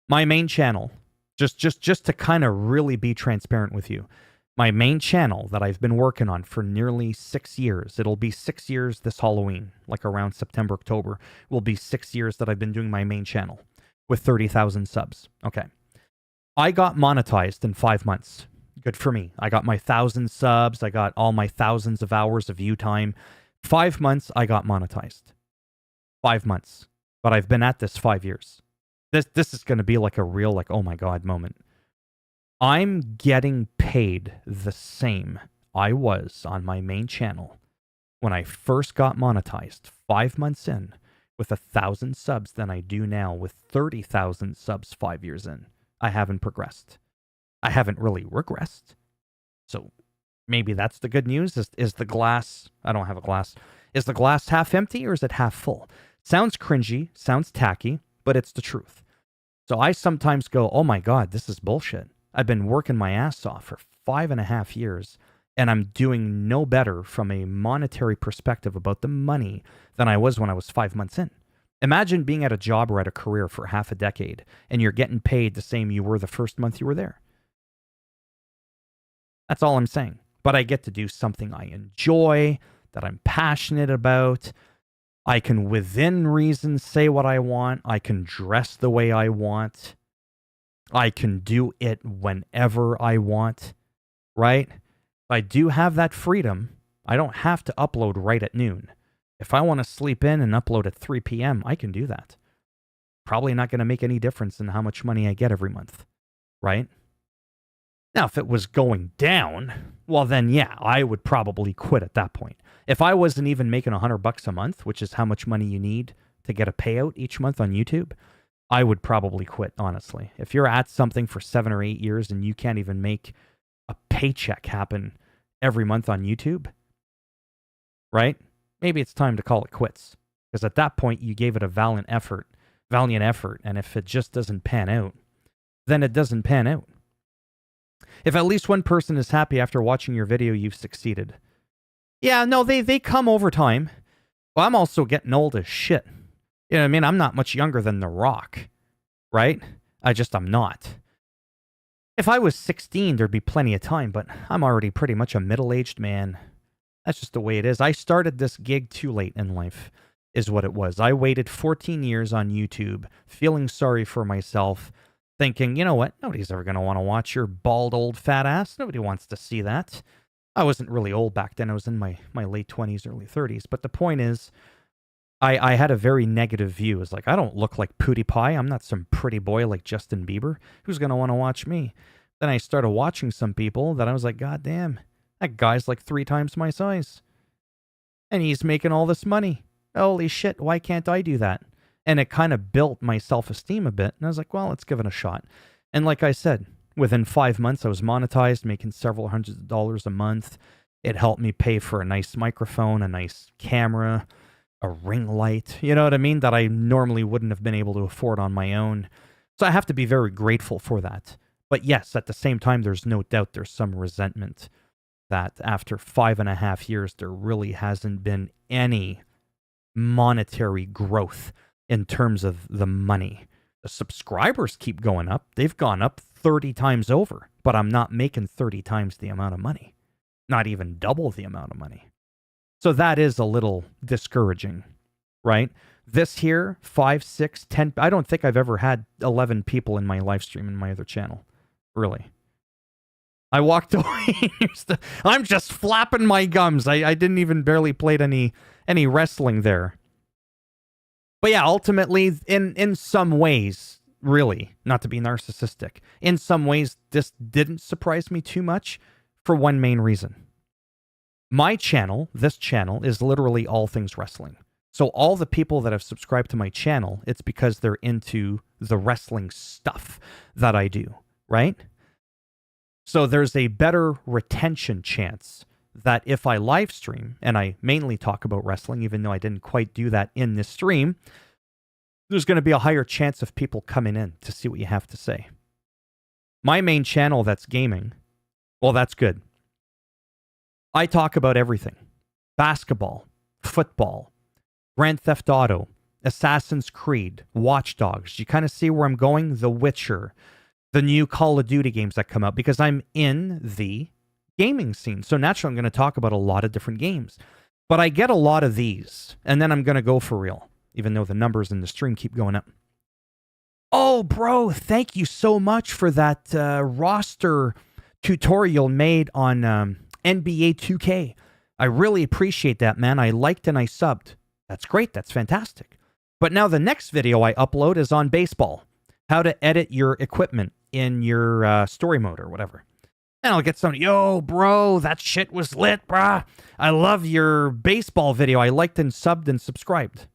My main channel, just to kind of really be transparent with you, my main channel that I've been working on for nearly 6 years. It'll be 6 years this Halloween, like around September, October, will be 6 years that I've been doing my main channel with 30,000 subs. Okay. I got monetized in 5 months. Good for me. I got my 1,000 subs. I got all my thousands of hours of view time. 5 months, I got monetized. 5 months. But I've been at this 5 years. This is going to be like a real, like, oh my God moment. I'm getting paid the same I was on my main channel when I first got monetized 5 months in with 1,000 subs than I do now with 30,000 subs 5 years in. I haven't progressed. I haven't really regressed. So maybe that's the good news. Is the glass, I don't have a glass, is the glass half empty or is it half full? Sounds cringy, sounds tacky, but it's the truth. So I sometimes go, oh my God, this is bullshit. I've been working my ass off for 5.5 years, and I'm doing no better from a monetary perspective about the money than I was when I was 5 months in. Imagine being at a job or at a career for half a decade, and you're getting paid the same you were the first month you were there. That's all I'm saying. But I get to do something I enjoy, that I'm passionate about. I can, within reason, say what I want. I can dress the way I want. I can do it whenever I want, right? I do have that freedom. I don't have to upload right at noon. If I want to sleep in and upload at 3 p.m., I can do that. Probably not going to make any difference in how much money I get every month, right? Now, if it was going down, well then, yeah, I would probably quit at that point. If I wasn't even making $100 a month, which is how much money you need to get a payout each month on YouTube, I would probably quit, honestly. If you're at something for 7 or 8 years and you can't even make a paycheck happen every month on YouTube, right? Maybe it's time to call it quits. Because at that point, you gave it a valiant effort. And if it just doesn't pan out, then it doesn't pan out. If at least one person is happy after watching your video, you've succeeded. Yeah, no, they come over time. Well, I'm also getting old as shit. You know what I mean? I'm not much younger than The Rock, right? I'm not. If I was 16, there'd be plenty of time, but I'm already pretty much a middle-aged man. That's just the way it is. I started this gig too late in life, is what it was. I waited 14 years on YouTube, feeling sorry for myself, thinking, you know what? Nobody's ever going to want to watch your bald old fat ass. Nobody wants to see that. I wasn't really old back then. I was in my late 20s, early 30s. But the point is, I had a very negative view. It's like, I don't look like PewDiePie. I'm not some pretty boy like Justin Bieber. Who's going to want to watch me? Then I started watching some people that I was like, God damn, that guy's like 3 times my size. And he's making all this money. Holy shit, why can't I do that? And it kind of built my self-esteem a bit. And I was like, well, let's give it a shot. And like I said, within 5 months, I was monetized, making several hundreds of dollars a month. It helped me pay for a nice microphone, a nice camera, a ring light, you know what I mean, that I normally wouldn't have been able to afford on my own. So I have to be very grateful for that. But yes, at the same time, there's no doubt there's some resentment that after 5.5 years, there really hasn't been any monetary growth in terms of the money. The subscribers keep going up. They've gone up 30 times over, but I'm not making 30 times the amount of money, not even double the amount of money. So that is a little discouraging, right? This here, 5, 6, 10, I don't think I've ever had 11 people in my live stream in my other channel, really. I walked away. I'm just flapping my gums. I didn't even barely played any wrestling there. But yeah, ultimately, in some ways, really, not to be narcissistic, in some ways, this didn't surprise me too much for one main reason. My channel, this channel, is literally all things wrestling. So all the people that have subscribed to my channel, it's because they're into the wrestling stuff that I do, right? So there's a better retention chance that if I live stream, and I mainly talk about wrestling, even though I didn't quite do that in this stream, there's going to be a higher chance of people coming in to see what you have to say. My main channel that's gaming, well, that's good. I talk about everything. Basketball, football, Grand Theft Auto, Assassin's Creed, Watch Dogs. You kind of see where I'm going? The Witcher, the new Call of Duty games that come out, because I'm in the gaming scene. So naturally, I'm going to talk about a lot of different games. But I get a lot of these, and then I'm going to go for real, even though the numbers in the stream keep going up. Oh, bro, thank you so much for that roster tutorial made on NBA 2K. I really appreciate that, man. I liked and I subbed. That's great. That's fantastic. But now the next video I upload is on baseball. How to edit your equipment in your story mode or whatever. And I'll get somebody, yo, bro, that shit was lit, brah. I love your baseball video. I liked and subbed and subscribed.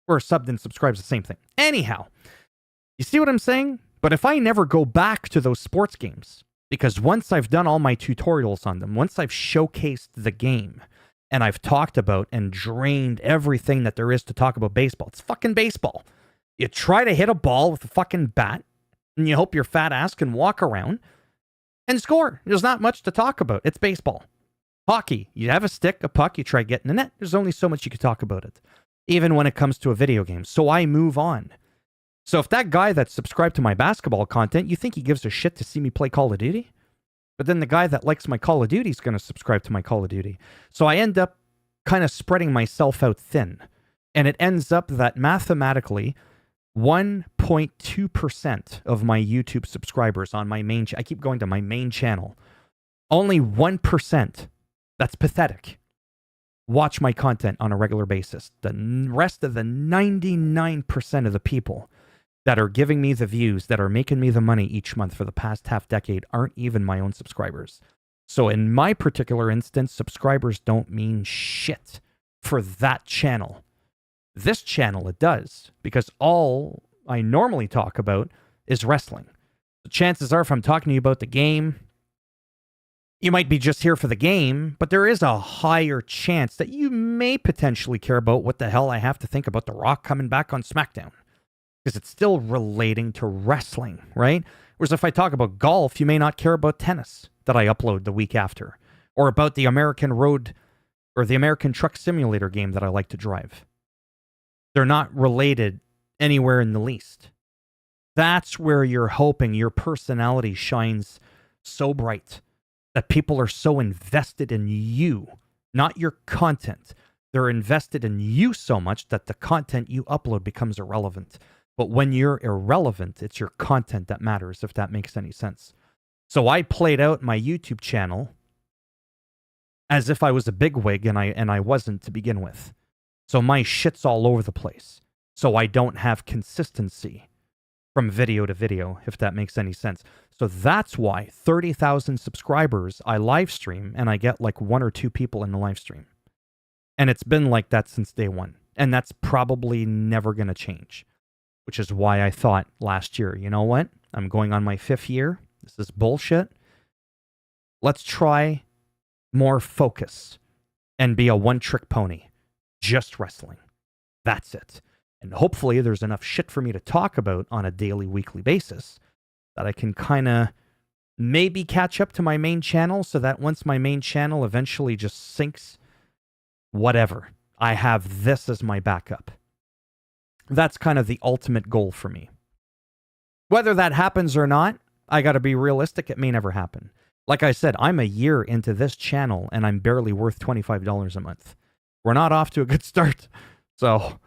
Or subbed and subscribed is the same thing. Anyhow, you see what I'm saying? But if I never go back to those sports games, because once I've done all my tutorials on them, once I've showcased the game, and I've talked about and drained everything that there is to talk about baseball, it's fucking baseball. You try to hit a ball with a fucking bat, and you hope your fat ass can walk around and score. There's not much to talk about. It's baseball. Hockey, you have a stick, a puck, you try getting the net. There's only so much you can talk about it, even when it comes to a video game. So I move on. So if that guy that's subscribed to my basketball content, you think he gives a shit to see me play Call of Duty? But then the guy that likes my Call of Duty is going to subscribe to my Call of Duty. So I end up kind of spreading myself out thin. And it ends up that mathematically, 1.2% of my YouTube subscribers on my main I keep going to my main channel. Only 1%. That's pathetic. Watch my content on a regular basis. The rest of the 99% of the people that are giving me the views, that are making me the money each month for the past half decade aren't even my own subscribers. So in my particular instance, subscribers don't mean shit for that channel. This channel, it does, because all I normally talk about is wrestling. The chances are, if I'm talking to you about the game, you might be just here for the game, but there is a higher chance that you may potentially care about what the hell I have to think about The Rock coming back on SmackDown. Because it's still relating to wrestling, right? Whereas if I talk about golf, you may not care about tennis that I upload the week after, or about the American Road or the American Truck Simulator game that I like to drive. They're not related anywhere in the least. That's where you're hoping your personality shines so bright that people are so invested in you, not your content. They're invested in you so much that the content you upload becomes irrelevant. But when you're irrelevant, it's your content that matters, if that makes any sense. So I played out my YouTube channel as if I was a bigwig, and I wasn't to begin with. So my shit's all over the place. So I don't have consistency from video to video, if that makes any sense. So that's why 30,000 subscribers, I live stream, and I get like 1 or 2 people in the live stream. And it's been like that since day one. And that's probably never going to change. Which is why I thought last year, you know what? I'm going on my 5th year. This is bullshit. Let's try more focus and be a one-trick pony. Just wrestling. That's it. And hopefully there's enough shit for me to talk about on a daily, weekly basis that I can kind of maybe catch up to my main channel, so that once my main channel eventually just sinks, whatever, I have this as my backup. That's kind of the ultimate goal for me. Whether that happens or not, I got to be realistic. It may never happen. Like I said, I'm a year into this channel and I'm barely worth $25 a month. We're not off to a good start. So,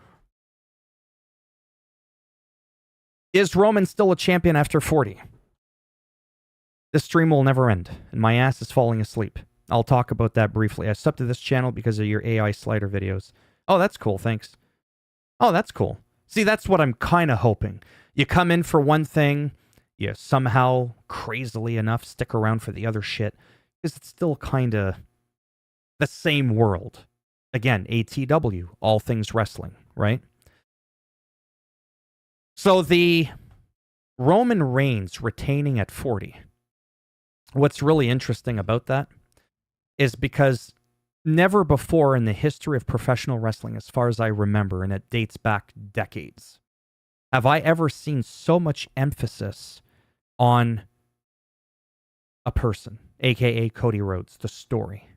is Roman still a champion after 40? This stream will never end, and my ass is falling asleep. I'll talk about that briefly. I subbed to this channel because of your AI slider videos. Oh, that's cool. Thanks. Oh, that's cool. See, that's what I'm kind of hoping. You come in for one thing, you somehow, crazily enough, stick around for the other shit, because it's still kind of the same world. Again, ATW, all things wrestling, right? So the Roman Reigns retaining at 40, what's really interesting about that is because never before in the history of professional wrestling, as far as I remember, and it dates back decades, have I ever seen so much emphasis on a person, aka Cody Rhodes, the story.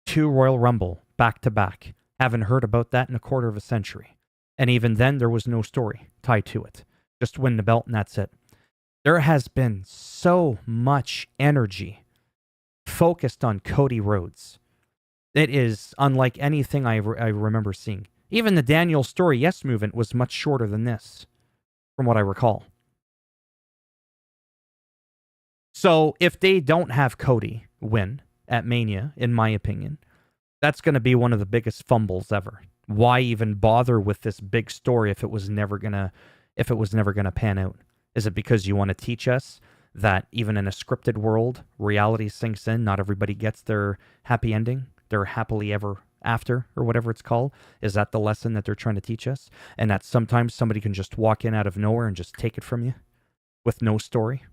2 Royal Rumble back to back. Haven't heard about that in a quarter of a century. And even then, there was no story tied to it. Just win the belt and that's it. There has been so much energy focused on Cody Rhodes. It is unlike anything I remember seeing. Even the Daniel Story Yes movement was much shorter than this, from what I recall. So if they don't have Cody win at Mania, in my opinion, that's going to be one of the biggest fumbles ever. Why even bother with this big story if it was never gonna pan out? Is it because you want to teach us that even in a scripted world, reality sinks in? Not everybody gets their happy ending, their happily ever after, or whatever it's called. Is that the lesson that they're trying to teach us? And that sometimes somebody can just walk in out of nowhere and just take it from you with no story?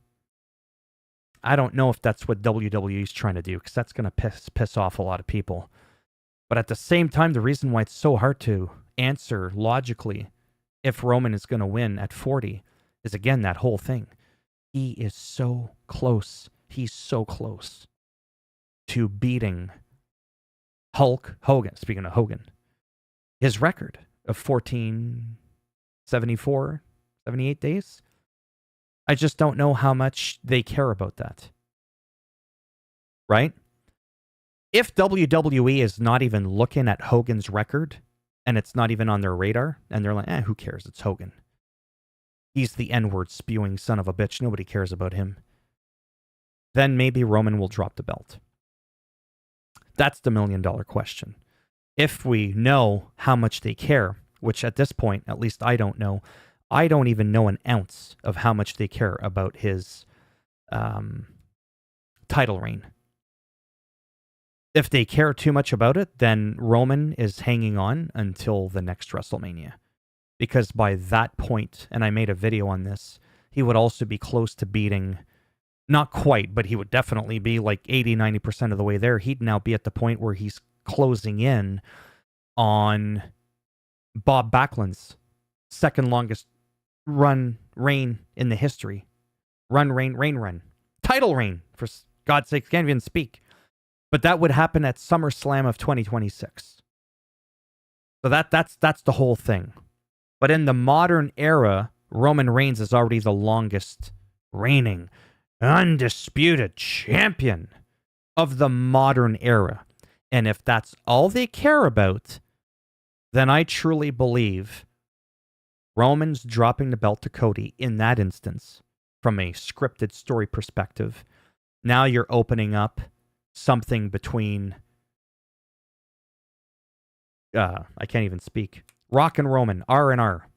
I don't know if that's what WWE is trying to do, because that's going to piss off a lot of people. But at the same time, the reason why it's so hard to answer logically if Roman is going to win at 40 is, again, that whole thing. He is so close. He's so close to beating Hulk Hogan. Speaking of Hogan, his record of 74, 78 days. I just don't know how much they care about that. Right? If WWE is not even looking at Hogan's record, and it's not even on their radar, and they're like, who cares? It's Hogan. He's the N-word spewing son of a bitch. Nobody cares about him. Then maybe Roman will drop the belt. That's the million-dollar question. If we know how much they care, which at this point, at least I don't know, I don't even know an ounce of how much they care about his title reign. If they care too much about it, then Roman is hanging on until the next WrestleMania. Because by that point, and I made a video on this, he would also be close to beating, not quite, but he would definitely be like 80, 90% of the way there. He'd now be at the point where he's closing in on Bob Backlund's second longest reign in the history. Reign. Title reign, for God's sake, can't even speak. But that would happen at SummerSlam of 2026. So that's the whole thing. But in the modern era, Roman Reigns is already the longest reigning, undisputed champion of the modern era. And if that's all they care about, then I truly believe Roman's dropping the belt to Cody in that instance, from a scripted story perspective. Now you're opening up something between I can't even speak. Rock and Roman, R&R.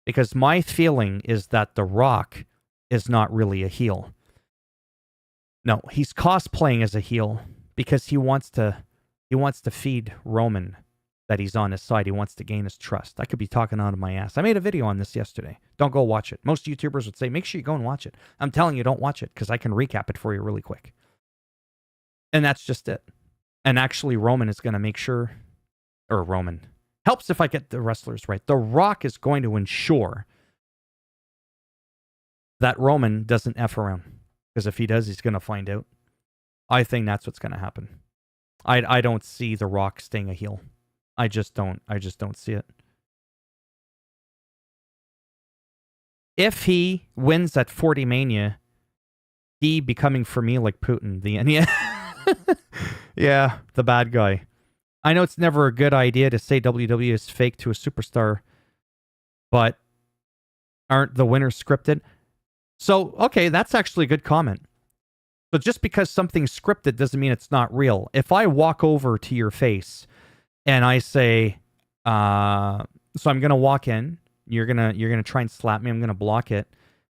Because my feeling is that The Rock is not really a heel. No, he's cosplaying as a heel because he wants to feed Roman that he's on his side. He wants to gain his trust. I could be talking out of my ass. I made a video on this yesterday. Don't go watch it. Most YouTubers would say, make sure you go and watch it. I'm telling you, don't watch it because I can recap it for you really quick. And that's just it. And actually, Roman is going to make sure, or Roman, helps if I get the wrestlers right. The Rock is going to ensure that Roman doesn't F around. Because if he does, he's going to find out. I think that's what's going to happen. I don't see The Rock staying a heel. I just don't see it. If he wins at 40 Mania, he becoming for me like Putin, yeah, the bad guy. I know it's never a good idea to say WWE is fake to a superstar, but aren't the winners scripted? So, okay, that's actually a good comment. So just because something's scripted doesn't mean it's not real. If I walk over to your face and I say, so I'm going to walk in, you're going to try and slap me, I'm going to block it,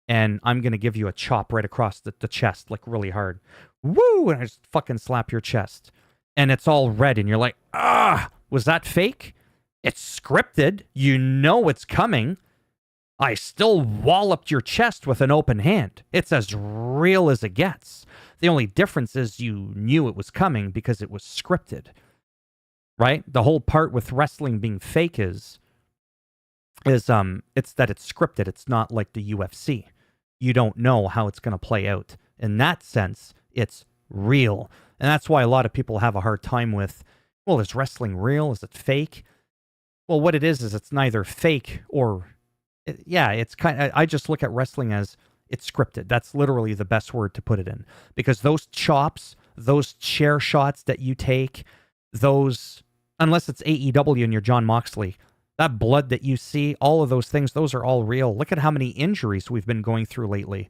and I'm going to give you a chop right across the chest, like really hard. Woo! And I just fucking slap your chest. And it's all red, and you're like, was that fake? It's scripted. You know it's coming. I still walloped your chest with an open hand. It's as real as it gets. The only difference is you knew it was coming because it was scripted. Right? The whole part with wrestling being fake is it's that it's scripted. It's not like the UFC. You don't know how it's going to play out. In that sense, It's real. And that's why a lot of people have a hard time with, well, is wrestling real? Is it fake? Well, what it is it's neither fake or, yeah, it's kind of, I just look at wrestling as it's scripted. That's literally the best word to put it in. Because those chops, those chair shots that you take, those, unless it's AEW and you're John Moxley, that blood that you see, all of those things, those are all real. Look at how many injuries we've been going through lately.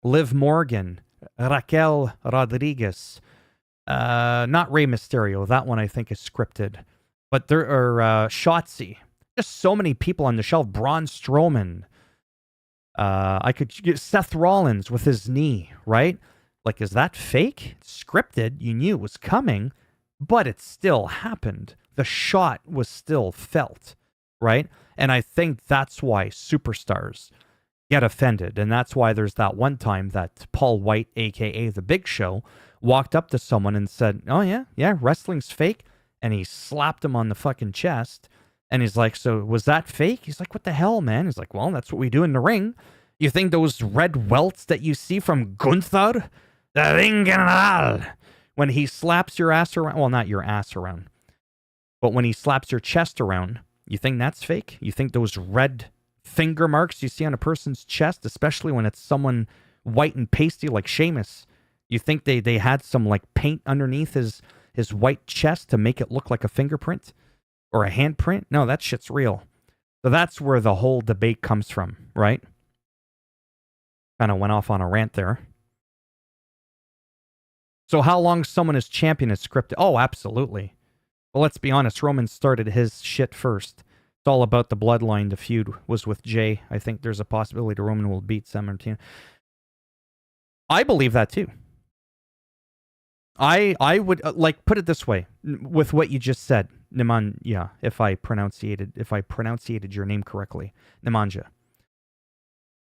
Liv Morgan, Raquel Rodriguez, not Rey Mysterio. That one I think is scripted. But there are Shotzi. Just so many people on the shelf. Braun Strowman. I could get Seth Rollins with his knee, right? Like, is that fake? It's scripted. You knew it was coming, but it still happened. The shot was still felt, right? And I think that's why superstars get offended. And that's why there's that one time that Paul White, a.k.a. The Big Show, walked up to someone and said, oh, yeah, wrestling's fake. And he slapped him on the fucking chest. And he's like, so was that fake? He's like, what the hell, man? He's like, well, that's what we do in the ring. You think those red welts that you see from Gunther, the ring general, when he slaps your ass around, well, not your ass around, but when he slaps your chest around, you think that's fake? You think those red finger marks you see on a person's chest, especially when it's someone white and pasty like Sheamus, you think they had some like paint underneath his white chest to make it look like a fingerprint or a handprint? No, that shit's real. So that's where the whole debate comes from, right? Kind of went off on a rant there. So how long someone is champion is scripted? Oh, absolutely. Well, let's be honest. Roman started his shit first. It's all about the bloodline. The feud was with Jay. I think there's a possibility Roman will beat San Martino. I believe that too. I would like put it this way with what you just said, Nemanja. If I pronunciated your name correctly, Nemanja.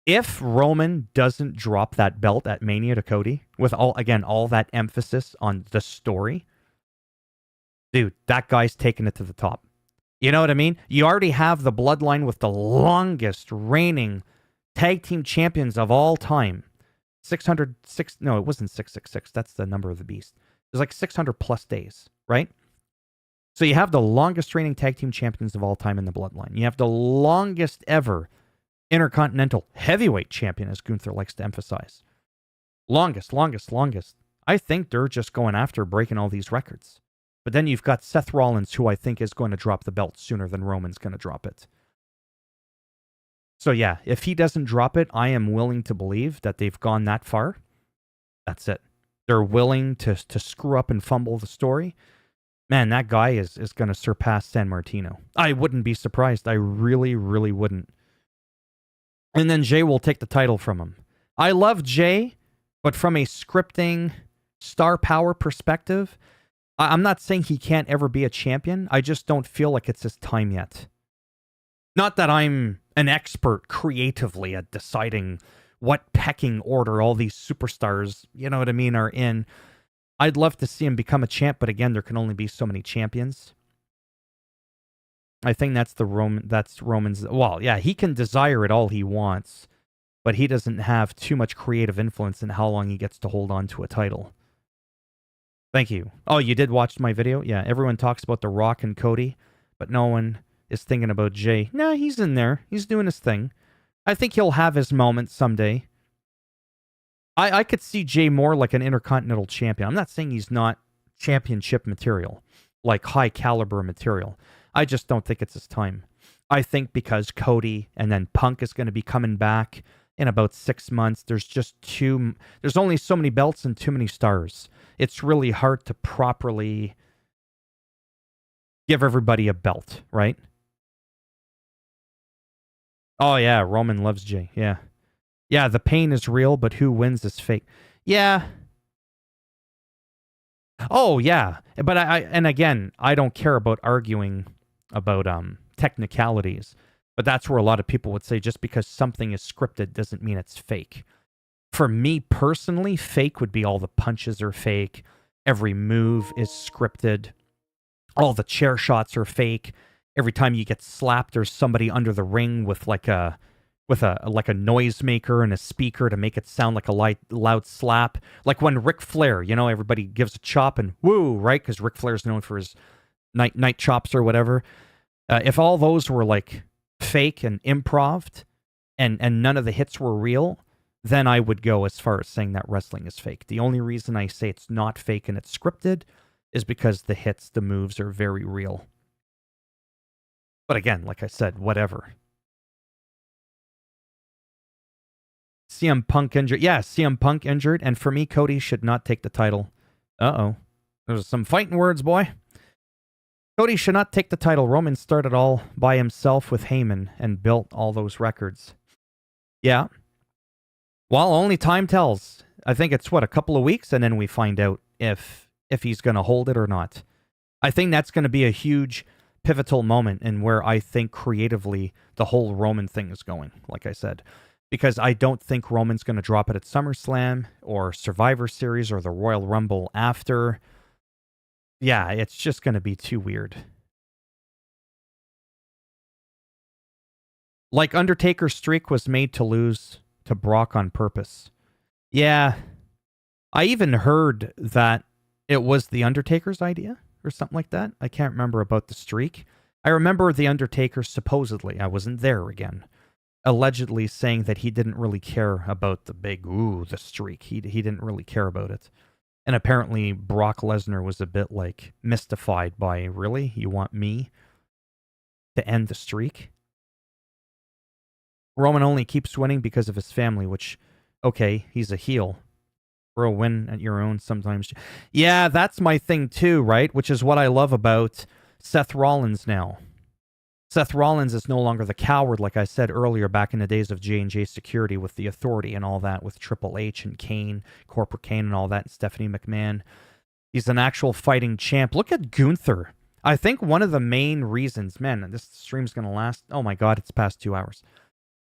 If Roman doesn't drop that belt at Mania to Cody, with all that emphasis on the story, dude, that guy's taking it to the top. You know what I mean? You already have the bloodline with the longest reigning tag team champions of all time. 606, no, it wasn't 666. That's the number of the beast. It was like 600 plus days, right? So you have the longest reigning tag team champions of all time in the bloodline. You have the longest ever Intercontinental Heavyweight Champion, as Gunther likes to emphasize. Longest. I think they're just going after breaking all these records. But then you've got Seth Rollins, who I think is going to drop the belt sooner than Roman's going to drop it. So yeah, if he doesn't drop it, I am willing to believe that they've gone that far. That's it. They're willing to screw up and fumble the story. Man, that guy is going to surpass San Martino. I wouldn't be surprised. I really, really wouldn't. And then Jay will take the title from him. I love Jay, but from a scripting, star power perspective, I'm not saying he can't ever be a champion. I just don't feel like it's his time yet. Not that I'm an expert creatively at deciding what pecking order all these superstars, you know what I mean, are in. I'd love to see him become a champ, but again, there can only be so many champions. I think that's Roman's. Well, yeah, he can desire it all he wants, but he doesn't have too much creative influence in how long he gets to hold on to a title. Thank you. Oh, you did watch my video? Yeah, everyone talks about The Rock and Cody, but no one is thinking about Jay. Nah, he's in there. He's doing his thing. I think he'll have his moment someday. I could see Jay more like an Intercontinental Champion. I'm not saying he's not championship material, like high caliber material. I just don't think it's his time. I think because Cody and then Punk is going to be coming back in about 6 months, there's only so many belts and too many stars. It's really hard to properly give everybody a belt, right? Oh yeah, Roman loves Jay. Yeah. Yeah, the pain is real, but who wins is fake. Yeah. Oh yeah. But I don't care about arguing about technicalities. But that's where a lot of people would say just because something is scripted doesn't mean it's fake. For me personally, fake would be all the punches are fake. Every move is scripted. All the chair shots are fake. Every time you get slapped, there's somebody under the ring with like a with like a noisemaker and a speaker to make it sound like a loud slap. Like when Ric Flair, you know, everybody gives a chop and woo, right? Because Ric Flair's known for his night chops or whatever. If all those were like fake and improved and none of the hits were real, then I would go as far as saying that wrestling is fake. The only reason I say it's not fake and it's scripted is because the hits, the moves are very real. But again, like I said, whatever. CM Punk injured. Yeah, CM Punk injured. And for me, Cody should not take the title. Uh-oh. There's some fighting words, boy. Cody should not take the title. Roman started all by himself with Heyman and built all those records. Yeah. Well, only time tells. I think it's, a couple of weeks, and then we find out if he's going to hold it or not. I think that's going to be a huge pivotal moment in where I think creatively the whole Roman thing is going, like I said. Because I don't think Roman's going to drop it at SummerSlam or Survivor Series or the Royal Rumble after. Yeah, it's just going to be too weird. Like Undertaker's streak was made to lose to Brock on purpose. Yeah. I even heard that it was the Undertaker's idea or something like that. I can't remember about the streak. I remember the Undertaker supposedly, I wasn't there again, allegedly saying that he didn't really care about the streak. He didn't really care about it. And apparently Brock Lesnar was a bit like mystified by, really? You want me to end the streak? Roman only keeps winning because of his family, which, okay, he's a heel. For a win at your own sometimes. Yeah, that's my thing too, right? Which is what I love about Seth Rollins now. Seth Rollins is no longer the coward, like I said earlier, back in the days of J&J Security with the Authority and all that, with Triple H and Kane, Corporate Kane and all that, and Stephanie McMahon. He's an actual fighting champ. Look at Gunther. I think one of the main reasons, man, this stream's going to last, oh my God, it's past 2 hours.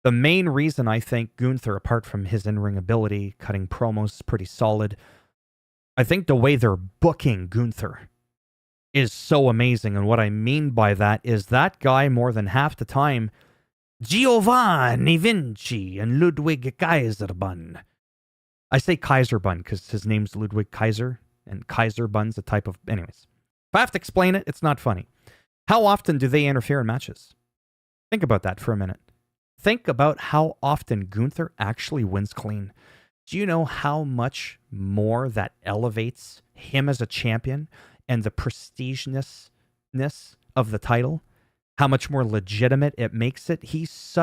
The main reason I think Gunther, apart from his in-ring ability, cutting promos is pretty solid, I think the way they're booking Gunther is so amazing. And what I mean by that is that guy more than half the time, Giovanni Vinci and Ludwig Kaiserbun. I say Kaiserbun because his name's Ludwig Kaiser, and Kaiserbun's a type of... Anyways, if I have to explain it, it's not funny. How often do they interfere in matches? Think about that for a minute. Think about how often Gunther actually wins clean. Do you know how much more that elevates him as a champion and the prestiginess of the title? How much more legitimate it makes it? He's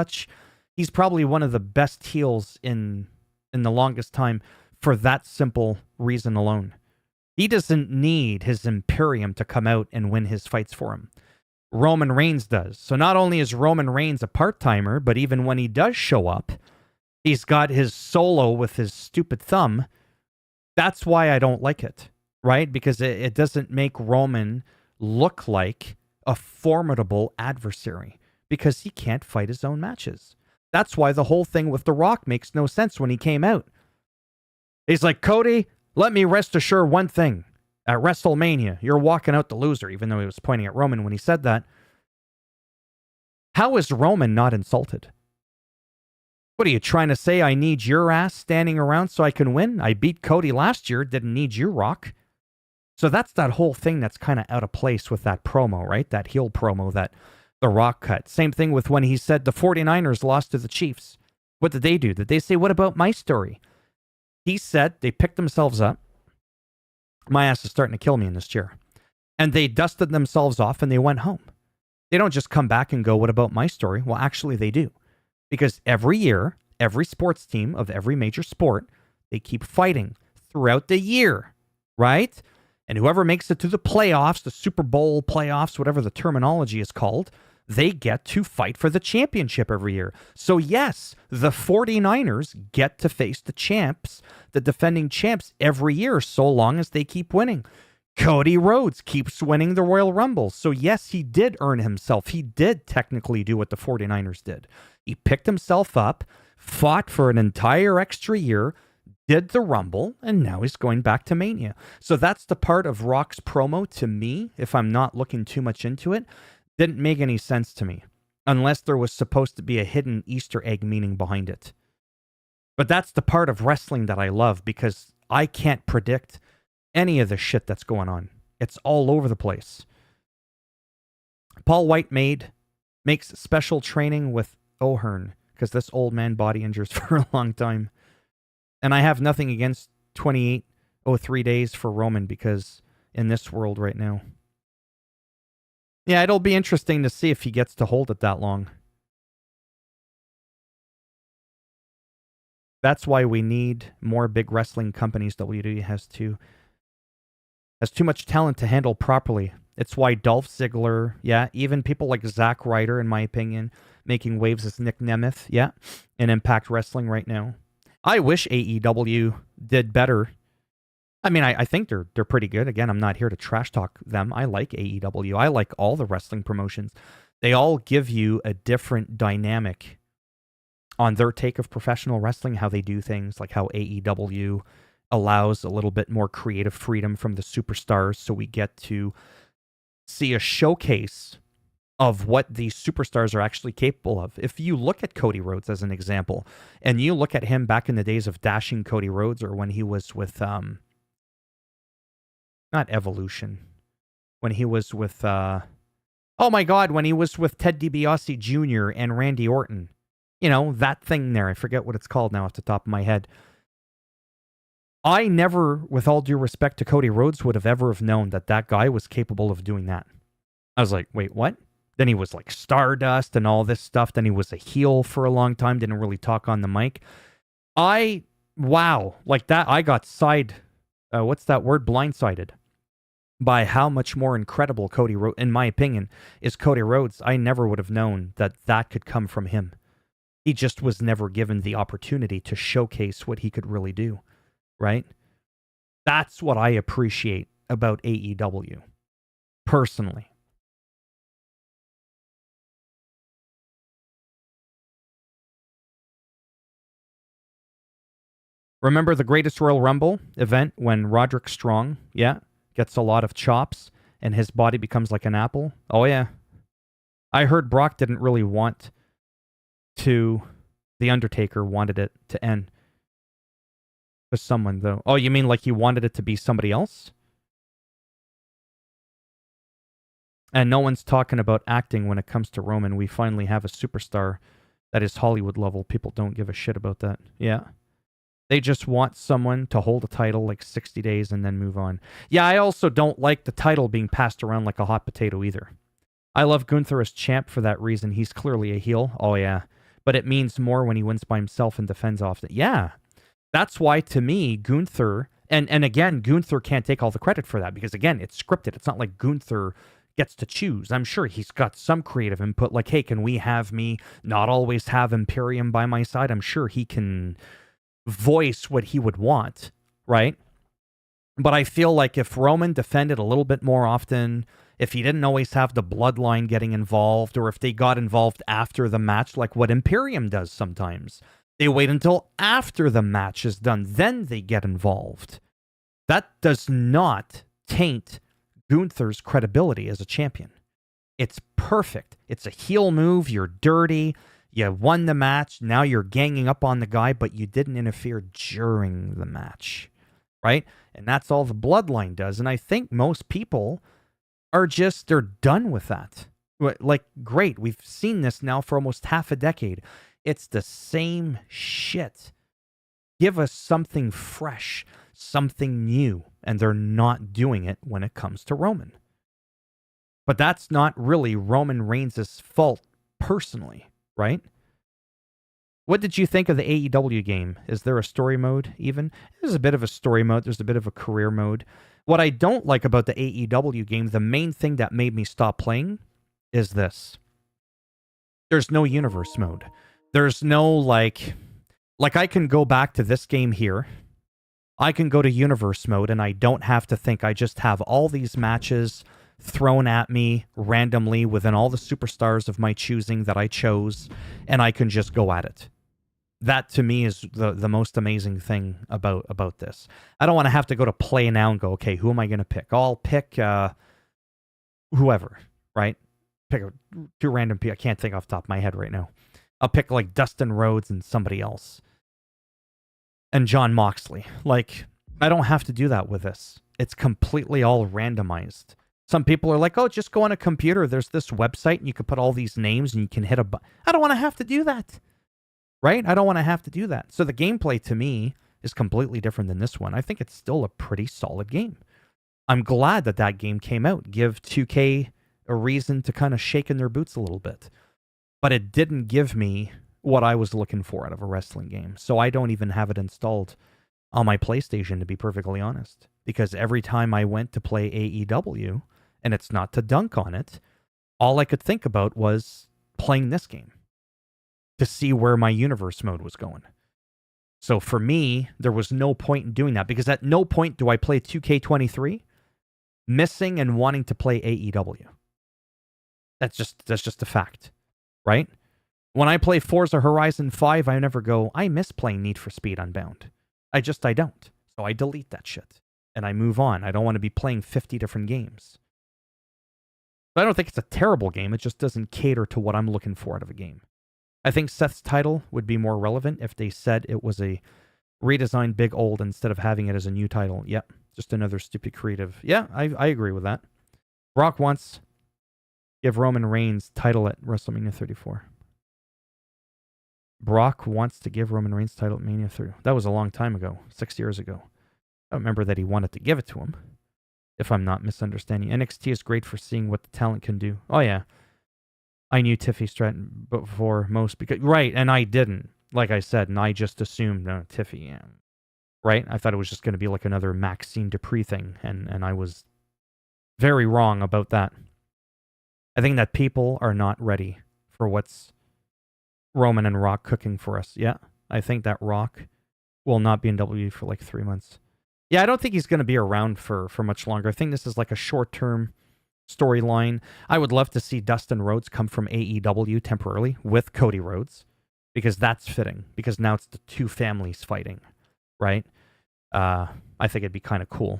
probably one of the best heels in the longest time for that simple reason alone. He doesn't need his Imperium to come out and win his fights for him. Roman Reigns does. So not only is Roman Reigns a part-timer, but even when he does show up, he's got his solo with his stupid thumb. That's why I don't like it, right? Because it doesn't make Roman look like a formidable adversary because he can't fight his own matches. That's why the whole thing with The Rock makes no sense when he came out. He's like, Cody, let me rest assure one thing. At WrestleMania, you're walking out the loser, even though he was pointing at Roman when he said that. How is Roman not insulted? What are you trying to say? I need your ass standing around so I can win? I beat Cody last year, didn't need you, Rock. So that's that whole thing that's kind of out of place with that promo, right? That heel promo that The Rock cut. Same thing with when he said the 49ers lost to the Chiefs. What did they do? Did they say, what about my story? He said they picked themselves up. My ass is starting to kill me in this chair. And they dusted themselves off and they went home. They don't just come back and go, what about my story? Well, actually they do. Because every year, every sports team of every major sport, they keep fighting throughout the year, right? And whoever makes it to the playoffs, the Super Bowl playoffs, whatever the terminology is called, they get to fight for the championship every year. So yes, the 49ers get to face the champs, the defending champs every year, so long as they keep winning. Cody Rhodes keeps winning the Royal Rumble. So yes, he did earn himself. He did technically do what the 49ers did. He picked himself up, fought for an entire extra year, did the Rumble, and now he's going back to Mania. So that's the part of Rock's promo to me, if I'm not looking too much into it, didn't make any sense to me. unless there was supposed to be a hidden Easter egg meaning behind it. But that's the part of wrestling that I love, because I can't predict any of the shit that's going on. It's all over the place. Paul White makes special training with O'Hearn because this old man body injures for a long time. And I have nothing against 2803 days for Roman, because in this world right now. Yeah, it'll be interesting to see if he gets to hold it that long. That's why we need more big wrestling companies. WWE has too much talent to handle properly. It's why Dolph Ziggler, yeah, even people like Zack Ryder, in my opinion, making waves as Nick Nemeth, yeah, in Impact Wrestling right now. I wish AEW did better. I mean, I think they're pretty good. Again, I'm not here to trash talk them. I like AEW. I like all the wrestling promotions. They all give you a different dynamic on their take of professional wrestling, how they do things, like how AEW allows a little bit more creative freedom from the superstars, so we get to see a showcase of what these superstars are actually capable of. If you look at Cody Rhodes as an example, and you look at him back in the days of Dashing Cody Rhodes, or when he was with, not Evolution, when he was with, oh my God, when he was with Ted DiBiase Jr. and Randy Orton. You know, that thing there. I forget what it's called now off the top of my head. I never, with all due respect to Cody Rhodes, would have ever have known that that guy was capable of doing that. I was like, wait, what? Then he was like Stardust and all this stuff. Then he was a heel for a long time. Didn't really talk on the mic. Wow. Like that, I got what's that word? Blindsided by how much more incredible Cody Rhodes, in my opinion, is Cody Rhodes. I never would have known that that could come from him. He just was never given the opportunity to showcase what he could really do, right? That's what I appreciate about AEW, personally. Remember the Greatest Royal Rumble event when Roderick Strong, yeah, gets a lot of chops and his body becomes like an apple? Oh, yeah. I heard Brock didn't really want to... The Undertaker wanted it to end with someone, though. Oh, you mean like he wanted it to be somebody else? And no one's talking about acting when it comes to Roman. We finally have a superstar that is Hollywood level. People don't give a shit about that. Yeah. They just want someone to hold a title like 60 days and then move on. Yeah, I also don't like the title being passed around like a hot potato either. I love Gunther as champ for that reason. He's clearly a heel. Oh, yeah. But it means more when he wins by himself and defends off it. Yeah. That's why, to me, Gunther... And again, Gunther can't take all the credit for that because, again, it's scripted. It's not like Gunther gets to choose. I'm sure he's got some creative input. Like, hey, can we have me not always have Imperium by my side? I'm sure he can voice what he would want, right? But I feel like if Roman defended a little bit more often, if he didn't always have the bloodline getting involved, or if they got involved after the match, like what Imperium does sometimes, they wait until after the match is done, then they get involved. That does not taint Gunther's credibility as a champion. It's perfect. It's a heel move. You're dirty. You won the match. Now you're ganging up on the guy, but you didn't interfere during the match, right? And that's all the bloodline does. And I think most people are just, they're done with that. Like, great. We've seen this now for almost half a decade. It's the same shit. Give us something fresh, something new. And they're not doing it when it comes to Roman. But that's not really Roman Reigns' fault personally, right? What did you think of the AEW game? Is there a story mode even? There's a bit of a story mode. There's a bit of a career mode. What I don't like about the AEW game, the main thing that made me stop playing is this. There's no universe mode. There's no like I can go back to this game here. I can go to universe mode and I don't have to think. I just have all these matches thrown at me randomly within all the superstars of my choosing that I chose, and I can just go at it. That to me is the most amazing thing about this. I don't want to have to go to play now and go, okay, who am I going to pick? I'll pick whoever, right? pick two random people. I can't think off the top of my head right now. I'll pick like Dustin Rhodes and somebody else. And John Moxley. Like, I don't have to do that with this. It's completely all randomized. Some people are like, oh, just go on a computer. There's this website and you can put all these names and you can hit a button. I don't want to have to do that. Right? I don't want to have to do that. So the gameplay to me is completely different than this one. I think it's still a pretty solid game. I'm glad that that game came out. Give 2K a reason to kind of shake in their boots a little bit. But it didn't give me what I was looking for out of a wrestling game. So I don't even have it installed on my PlayStation, to be perfectly honest. Because every time I went to play AEW, and it's not to dunk on it, all I could think about was playing this game to see where my universe mode was going. So for me, there was no point in doing that, because at no point do I play 2K23 missing and wanting to play AEW. That's just a fact, right? When I play Forza Horizon 5, I never go, I miss playing Need for Speed Unbound. I don't. So I delete that shit and I move on. I don't want to be playing 50 different games. But I don't think it's a terrible game. It just doesn't cater to what I'm looking for out of a game. I think Seth's title would be more relevant if they said it was a redesigned Big Old instead of having it as a new title. Yep, just another stupid creative. Yeah, I agree with that. Brock wants give Roman Reigns title at WrestleMania 34. Brock wants to give Roman Reigns title at Mania 30. That was a long time ago, 6 years ago. I don't remember that he wanted to give it to him, if I'm not misunderstanding. NXT is great for seeing what the talent can do. Oh, yeah. I knew Tiffy Stratton before most because... Right, and I didn't, like I said, and I just assumed, no, Tiffy, yeah. Right? I thought it was just going to be like another Maxine Dupree thing, and I was very wrong about that. I think that people are not ready for what's Roman and Rock cooking for us. Yeah, I think that Rock will not be in WWE for like 3 months. Yeah, I don't think he's going to be around for much longer. I think this is like a short-term storyline. I would love to see Dustin Rhodes come from AEW temporarily with Cody Rhodes, because that's fitting, because now it's the two families fighting, right? I think it'd be kind of cool.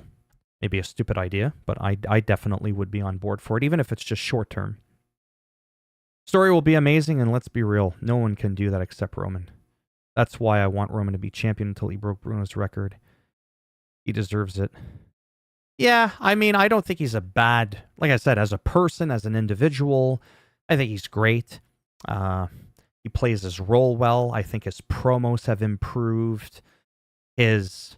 Maybe a stupid idea, but I definitely would be on board for it, even if it's just short-term. Story will be amazing, and let's be real, no one can do that except Roman. That's why I want Roman to be champion until he broke Bruno's record. He deserves it. Yeah, I mean, I don't think he's a bad, like I said, as a person, as an individual, I think he's great. He plays his role well. I think his promos have improved. His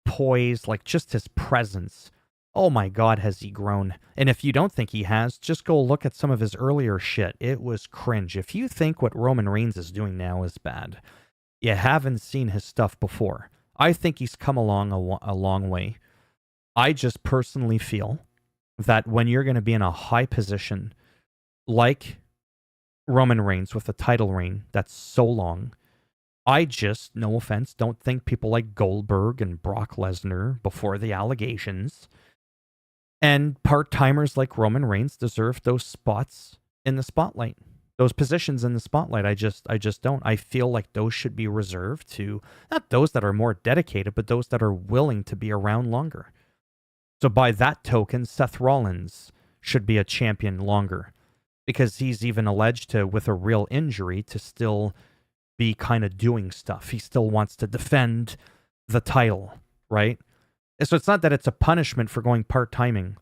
poise, like just his presence. Oh my God, has he grown? And if you don't think he has, just go look at some of his earlier shit. It was cringe. If you think what Roman Reigns is doing now is bad, you haven't seen his stuff before. I think he's come along a long way. I just personally feel that when you're going to be in a high position like Roman Reigns with a title reign that's so long, I just, no offense, don't think people like Goldberg and Brock Lesnar before the allegations and part-timers like Roman Reigns deserve those spots in the spotlight, those positions in the spotlight. I just don't. I feel like those should be reserved to not those that are more dedicated, but those that are willing to be around longer. So by that token, Seth Rollins should be a champion longer, because he's even alleged to, with a real injury, to still be kind of doing stuff. He still wants to defend the title, right? So it's not that it's a punishment for going part-time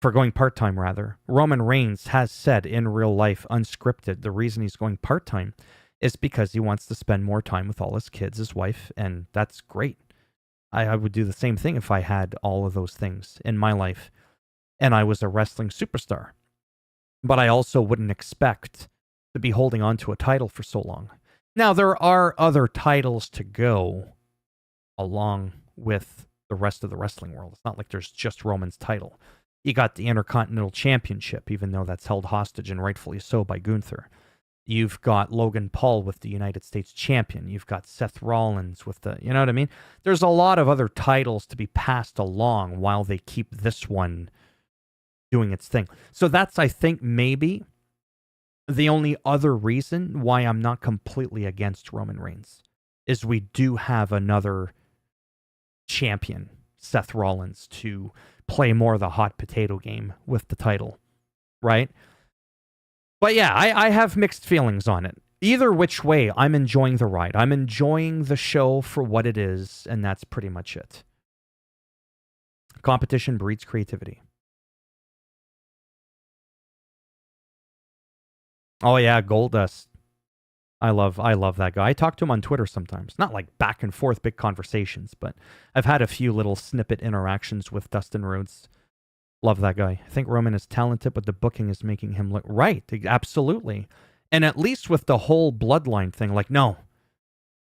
rather. Roman Reigns has said in real life, unscripted, the reason he's going part-time is because he wants to spend more time with all his kids, his wife, and that's great. I would do the same thing if I had all of those things in my life and I was a wrestling superstar. But I also wouldn't expect to be holding on to a title for so long. Now, there are other titles to go along with the rest of the wrestling world. It's not like there's just Roman's title. You got the Intercontinental Championship, even though that's held hostage and rightfully so by Gunther. You've got Logan Paul with the United States Champion. You've got Seth Rollins with the, you know what I mean? There's a lot of other titles to be passed along while they keep this one doing its thing. So that's, I think, maybe the only other reason why I'm not completely against Roman Reigns is we do have another champion, Seth Rollins, to play more of the hot potato game with the title, right? But yeah, I have mixed feelings on it. Either which way, I'm enjoying the ride. I'm enjoying the show for what it is, and that's pretty much it. Competition breeds creativity. Oh yeah, Goldust. I love that guy. I talk to him on Twitter sometimes. Not like back and forth big conversations, but I've had a few little snippet interactions with Dustin Rhodes. Love that guy. I think Roman is talented, but the booking is making him look right. Absolutely. And at least with the whole bloodline thing, like, no,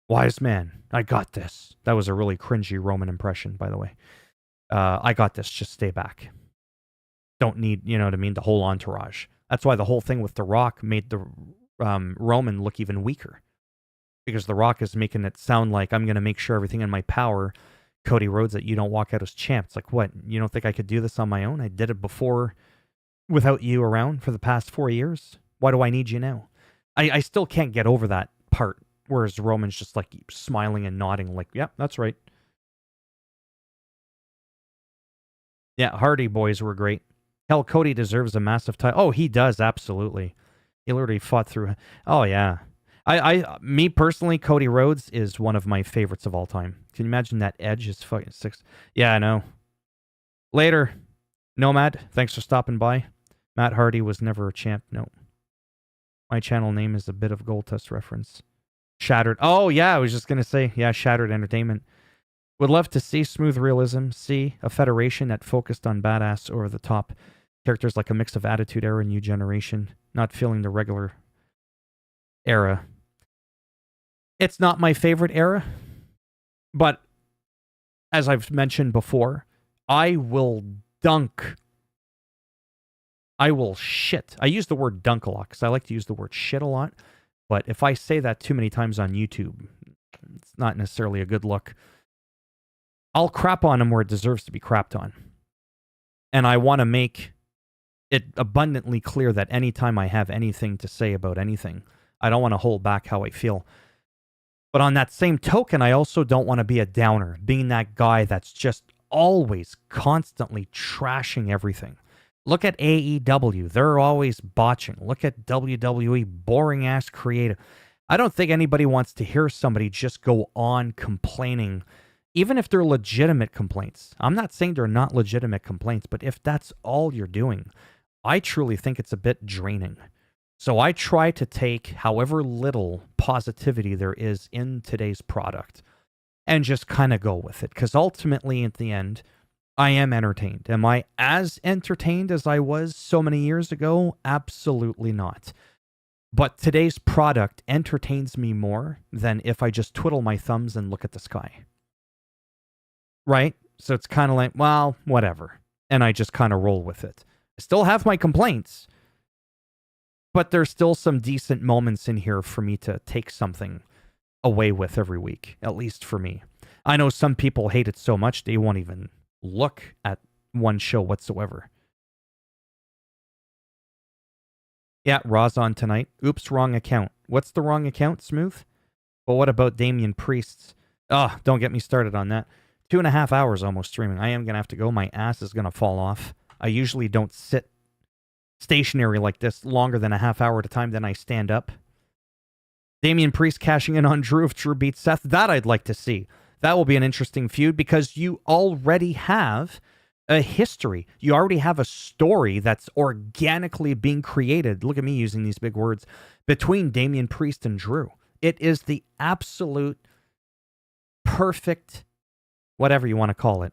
wise man, I got this. That was a really cringy Roman impression, by the way. I got this. Just stay back. Don't need, you know what I mean, the whole entourage. That's why the whole thing with The Rock made the Roman look even weaker. Because The Rock is making it sound like I'm going to make sure everything in my power, Cody Rhodes, that you don't walk out as champ. It's like, what? You don't think I could do this on my own? I did it before without you around for the past 4 years. Why do I need you now? I still can't get over that part. Whereas Roman's just like smiling and nodding like, yeah, that's right. Yeah, Hardy Boys were great. Hell, Cody deserves a massive title. Oh, he does, absolutely. He literally fought through. Oh, yeah. Me personally, Cody Rhodes is one of my favorites of all time. Can you imagine that Edge is fucking 6? Yeah, I know. Later, Nomad, thanks for stopping by. Matt Hardy was never a champ. No. My channel name is a bit of Gold Test reference. Shattered. Oh, yeah, I was just going to say, yeah, Shattered Entertainment. Would love to see smooth realism, see a federation that focused on badass over the top characters like a mix of Attitude Era and New Generation, not feeling the regular era. It's not my favorite era, but as I've mentioned before, I will dunk. I will shit. I use the word dunk a lot because I like to use the word shit a lot, but if I say that too many times on YouTube, it's not necessarily a good look. I'll crap on him where it deserves to be crapped on. And I want to make it abundantly clear that anytime I have anything to say about anything, I don't want to hold back how I feel. But on that same token, I also don't want to be a downer, being that guy that's just always constantly trashing everything. Look at AEW. They're always botching. Look at WWE. Boring-ass creative. I don't think anybody wants to hear somebody just go on complaining, even if they're legitimate complaints. I'm not saying they're not legitimate complaints, but if that's all you're doing, I truly think it's a bit draining. So I try to take however little positivity there is in today's product and just kind of go with it. Because ultimately, at the end, I am entertained. Am I as entertained as I was so many years ago? Absolutely not. But today's product entertains me more than if I just twiddle my thumbs and look at the sky. Right? So it's kind of like, well, whatever. And I just kind of roll with it. I still have my complaints, but there's still some decent moments in here for me to take something away with every week, at least for me. I know some people hate it so much they won't even look at one show whatsoever. Yeah, Raw's on tonight. Oops, wrong account. What's the wrong account, Smooth? Well, what about Damian Priest's? Oh, don't get me started on that. 2.5 hours almost streaming. I am going to have to go. My ass is going to fall off. I usually don't sit stationary like this longer than a half hour at a time, then I stand up. Damian Priest cashing in on Drew if Drew beats Seth. That I'd like to see. That will be an interesting feud because you already have a history. You already have a story that's organically being created. Look at me using these big words. Between Damian Priest and Drew. It is the absolute perfect, whatever you want to call it,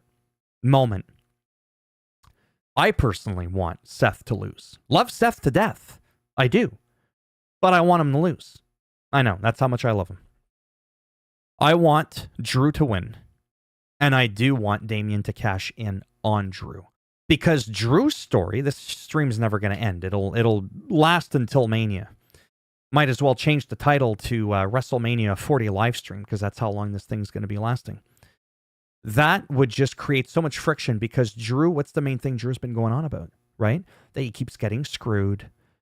moment. I personally want Seth to lose. Love Seth to death. I do. But I want him to lose. I know. That's how much I love him. I want Drew to win. And I do want Damian to cash in on Drew. Because Drew's story, this stream's never going to end. It'll last until Mania. Might as well change the title to WrestleMania 40 livestream, because that's how long this thing's going to be lasting. That would just create so much friction because Drew, what's the main thing Drew's been going on about, right? That he keeps getting screwed.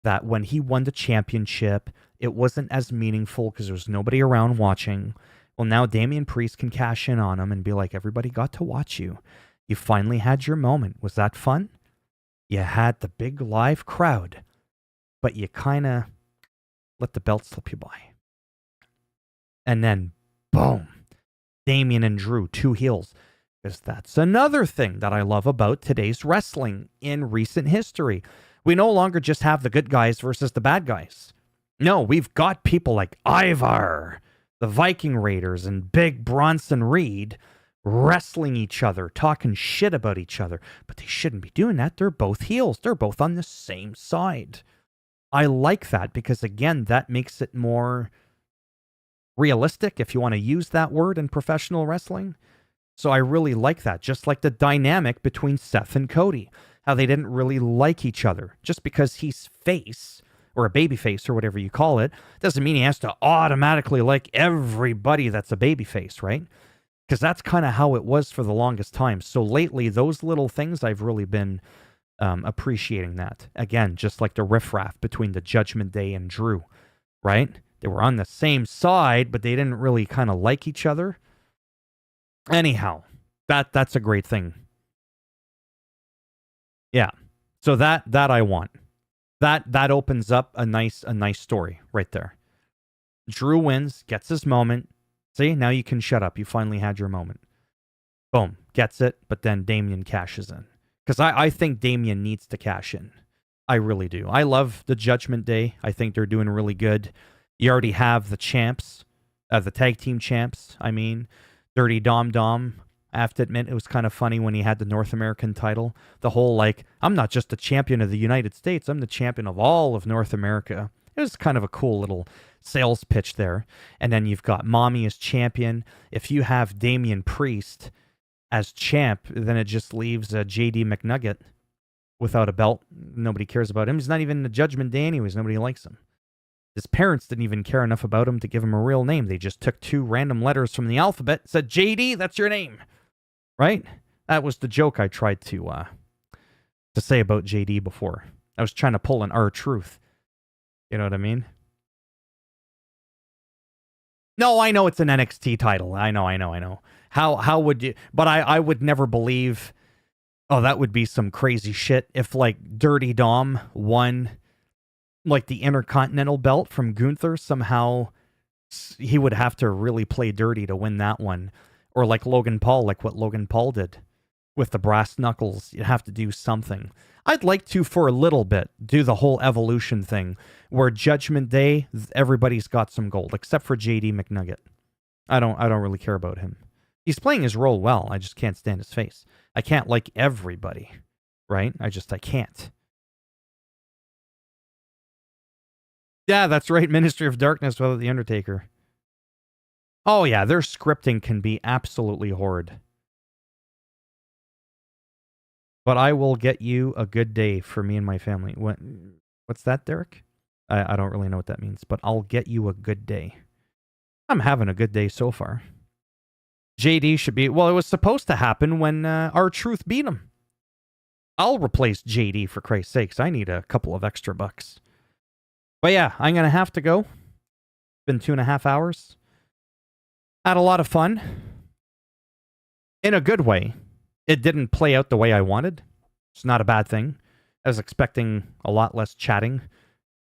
That when he won the championship, it wasn't as meaningful because there was nobody around watching. Well, now Damian Priest can cash in on him and be like, everybody got to watch you. You finally had your moment. Was that fun? You had the big live crowd. but you kind of let the belt slip you by. And then, boom, Damian and Drew, 2 heels. Because that's another thing that I love about today's wrestling in recent history. We no longer just have the good guys versus the bad guys. No, we've got people like Ivar, the Viking Raiders, and Big Bronson Reed wrestling each other, talking shit about each other. But they shouldn't be doing that. They're both heels. They're both on the same side. I like that because, again, that makes it more realistic, if you want to use that word in professional wrestling. So I really like that. Just like the dynamic between Seth and Cody, how they didn't really like each other. Just because he's face, or a baby face, or whatever you call it, doesn't mean he has to automatically like everybody that's a baby face, right? Because that's kind of how it was for the longest time. So lately, those little things, I've really been appreciating that. Again, just like the riffraff between the Judgment Day and Drew, right? They were on the same side, but they didn't really kind of like each other. Anyhow, that's a great thing. Yeah. So that I want. That opens up a nice story right there. Drew wins, gets his moment. See, now you can shut up. You finally had your moment. Boom, gets it, but then Damian cashes in. Because I think Damian needs to cash in. I really do. I love the Judgment Day. I think they're doing really good. You already have the champs, the tag team champs, I mean. Dirty Dom Dom. I have to admit, it was kind of funny when he had the North American title. The whole, like, I'm not just the champion of the United States, I'm the champion of all of North America. It was kind of a cool little sales pitch there. And then you've got Mommy as champion. If you have Damian Priest as champ, then it just leaves JD McNugget without a belt. Nobody cares about him. He's not even in the Judgment Day anyways. Nobody likes him. His parents didn't even care enough about him to give him a real name. They just took 2 random letters from the alphabet, said, JD, that's your name. Right? That was the joke I tried to say about JD before. I was trying to pull an R-Truth. You know what I mean? No, I know it's an NXT title. I know. How would you... But I would never believe... Oh, that would be some crazy shit if, like, Dirty Dom won, like, the Intercontinental belt from Gunther. Somehow he would have to really play dirty to win that one. Or like Logan Paul, like what Logan Paul did with the brass knuckles. You'd have to do something. I'd like to, for a little bit, do the whole evolution thing where Judgment Day, everybody's got some gold, except for JD McNugget. I don't really care about him. He's playing his role well. I just can't stand his face. I can't like everybody, right? I can't. Yeah, that's right. Ministry of Darkness without The Undertaker. Oh yeah, their scripting can be absolutely horrid. But I will get you a good day for me and my family. What's that, Derek? I don't really know what that means, but I'll get you a good day. I'm having a good day so far. JD should be... Well, it was supposed to happen when R-Truth beat him. I'll replace JD for Christ's sakes. I need a couple of extra bucks. But yeah, I'm going to have to go. It's been 2.5 hours. Had a lot of fun. In a good way. It didn't play out the way I wanted. It's not a bad thing. I was expecting a lot less chatting.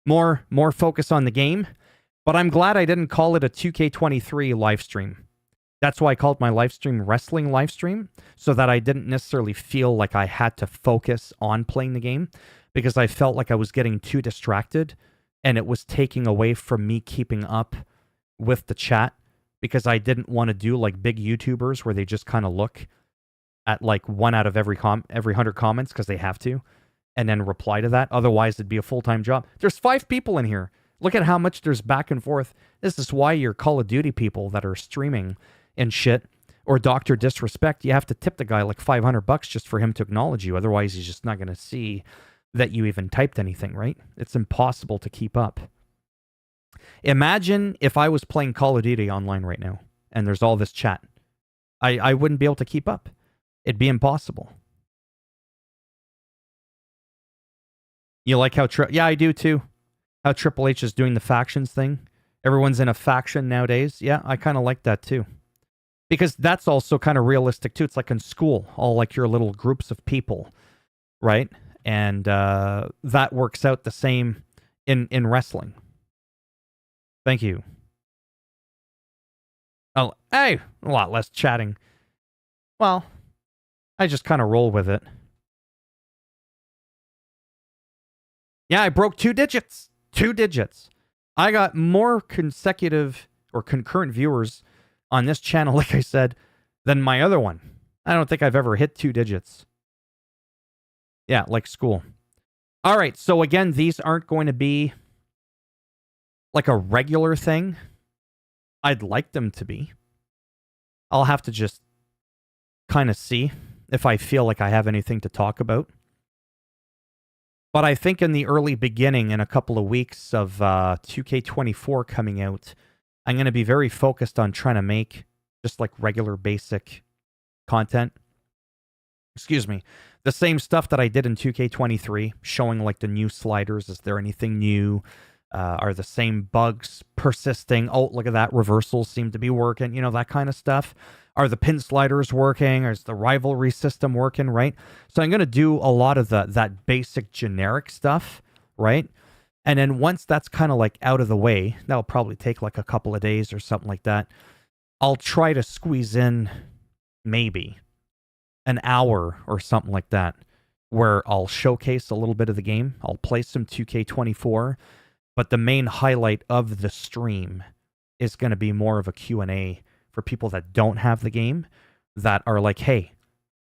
More focus on the game. But I'm glad I didn't call it a 2K23 live stream. That's why I called my live stream Wrestling Live Stream, so that I didn't necessarily feel like I had to focus on playing the game, because I felt like I was getting too distracted, and it was taking away from me keeping up with the chat, because I didn't want to do like big YouTubers where they just kind of look at like 1 out of every 100 comments because they have to, and then reply to that. Otherwise, it'd be a full-time job. There's 5 people in here. Look at how much there's back and forth. This is why your Call of Duty people that are streaming and shit, or Dr. Disrespect, you have to tip the guy like $500 just for him to acknowledge you. Otherwise, he's just not going to see that you even typed anything, right? It's impossible to keep up. Imagine if I was playing Call of Duty online right now, and there's all this chat. I wouldn't be able to keep up. It'd be impossible. You like how... Yeah, I do too. How Triple H is doing the factions thing. Everyone's in a faction nowadays. Yeah, I kind of like that too. Because that's also kind of realistic too. It's like in school, all like your little groups of people, right? And that works out the same in wrestling. Thank you. Oh, hey, a lot less chatting. Well, I just kind of roll with it. Yeah, I broke 2 digits. 2 digits. I got more consecutive or concurrent viewers on this channel, like I said, than my other one. I don't think I've ever hit 2 digits. Yeah, like school. All right, so again, these aren't going to be like a regular thing. I'd like them to be. I'll have to just kind of see if I feel like I have anything to talk about. But I think in the early beginning, in a couple of weeks of 2K24 coming out, I'm going to be very focused on trying to make just like regular basic content. Excuse me. The same stuff that I did in 2K23, showing like the new sliders. Is there anything new? Are the same bugs persisting? Oh, look at that. Reversals seem to be working. You know, that kind of stuff. Are the pin sliders working? Is the rivalry system working, right? So I'm going to do a lot of that basic generic stuff, right? And then once that's kind of like out of the way, that'll probably take like a couple of days or something like that. I'll try to squeeze in maybe an hour or something like that where I'll showcase a little bit of the game. I'll play some 2K24, but the main highlight of the stream is going to be more of a Q&A for people that don't have the game, that are like, hey,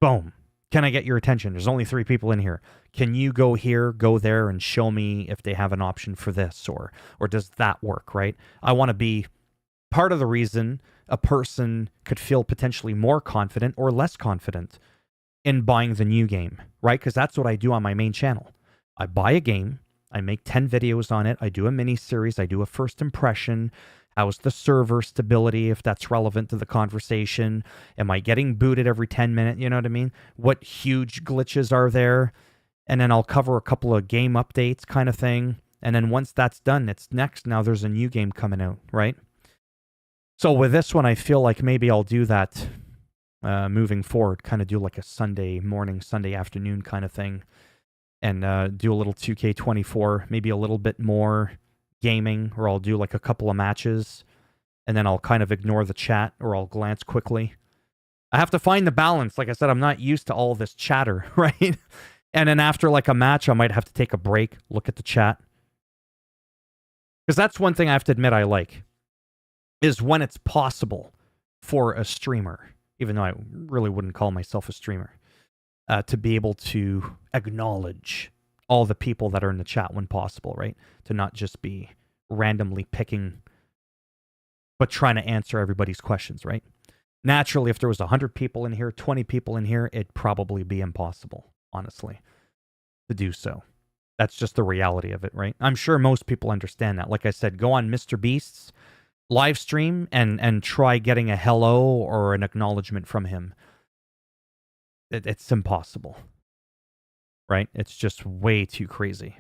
boom, can I get your attention? There's only 3 people in here. Can you go here, go there, and show me if they have an option for this, or does that work, right? I want to be part of the reason a person could feel potentially more confident or less confident in buying the new game, right? Because that's what I do on my main channel. I buy a game, I make 10 videos on it, I do a mini series, I do a first impression. How's the server stability, if that's relevant to the conversation? Am I getting booted every 10 minutes? You know what I mean? What huge glitches are there? And then I'll cover a couple of game updates kind of thing. And then once that's done, it's next. Now there's a new game coming out, right? So with this one, I feel like maybe I'll do that moving forward, kind of do like a Sunday morning, Sunday afternoon kind of thing. And do a little 2K24, maybe a little bit more gaming, or I'll do like a couple of matches, and then I'll kind of ignore the chat, or I'll glance quickly. I have to find the balance. Like I said, I'm not used to all this chatter, right? And then after like a match, I might have to take a break, look at the chat. Because that's one thing I have to admit I like, is when it's possible for a streamer, even though I really wouldn't call myself a streamer, to be able to acknowledge all the people that are in the chat when possible, right? To not just be randomly picking, but trying to answer everybody's questions, right? Naturally, if there was 100 people in here, 20 people in here, it'd probably be impossible, honestly, to do so. That's just the reality of it, right? I'm sure most people understand that. Like I said, go on Mr. Beast's live stream and try getting a hello or an acknowledgement from him. It's impossible. Right? It's just way too crazy.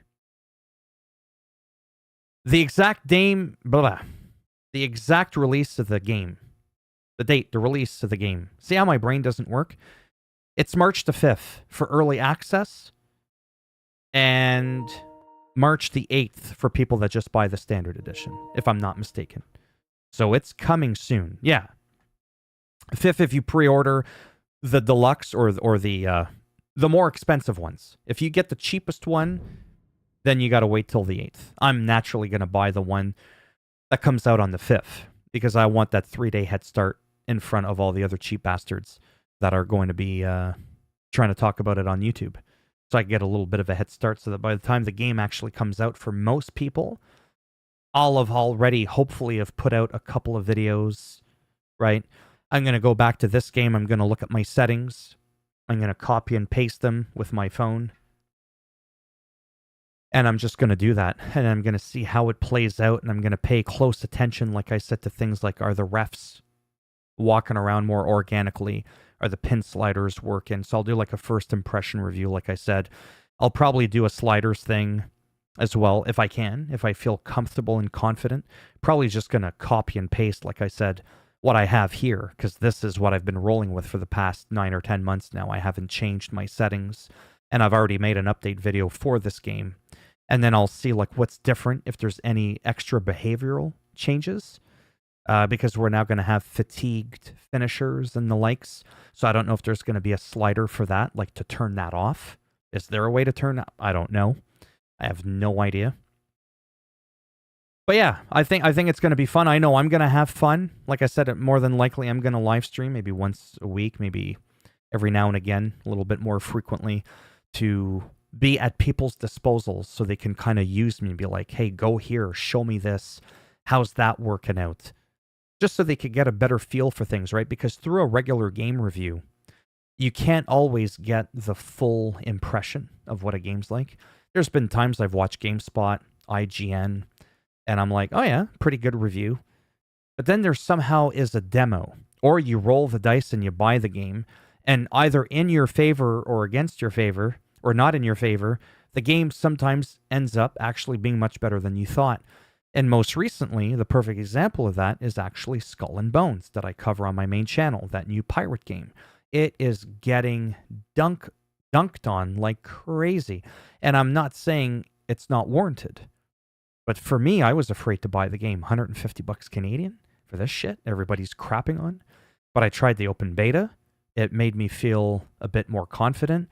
The exact the exact release of the game. The date, the release of the game. See how my brain doesn't work? It's March the 5th for early access, and March the 8th for people that just buy the standard edition, if I'm not mistaken. So it's coming soon. Yeah. 5th if you pre-order the deluxe or the more expensive ones. If you get the cheapest one, then you got to wait till the 8th. I'm naturally going to buy the one that comes out on the 5th because I want that 3-day head start in front of all the other cheap bastards that are going to be trying to talk about it on YouTube. So I can get a little bit of a head start so that by the time the game actually comes out for most people, I'll have already hopefully have put out a couple of videos, right? I'm going to go back to this game. I'm going to look at my settings. I'm going to copy and paste them with my phone. And I'm just going to do that. And I'm going to see how it plays out. And I'm going to pay close attention, like I said, to things like, are the refs walking around more organically? Are the pin sliders working? So I'll do like a first impression review, like I said. I'll probably do a sliders thing as well, if I can, if I feel comfortable and confident. Probably just going to copy and paste, like I said, what I have here, because this is what I've been rolling with for the past 9 or 10 months now. I haven't changed my settings, and I've already made an update video for this game. and then I'll see like what's different, if there's any extra behavioral changes, because we're now going to have fatigued finishers and the likes. So I don't know if there's going to be a slider for that, like to turn that off. Is there a way to turn that? I don't know. I have no idea. But yeah, I think it's going to be fun. I know I'm going to have fun. Like I said, more than likely I'm going to live stream maybe once a week, maybe every now and again, a little bit more frequently, to be at people's disposals so they can kind of use me and be like, hey, go here, show me this. How's that working out? Just so they could get a better feel for things, right? Because through a regular game review, you can't always get the full impression of what a game's like. There's been times I've watched GameSpot, IGN, and I'm like, oh yeah, pretty good review. But then there somehow is a demo, or you roll the dice and you buy the game, and either in your favor or against your favor, or not in your favor, the game sometimes ends up actually being much better than you thought. And most recently, the perfect example of that is actually Skull and Bones that I cover on my main channel, that new pirate game. It is getting dunked on like crazy. And I'm not saying it's not warranted. But for me, I was afraid to buy the game. 150 bucks Canadian for this shit everybody's crapping on. But I tried the open beta. It made me feel a bit more confident.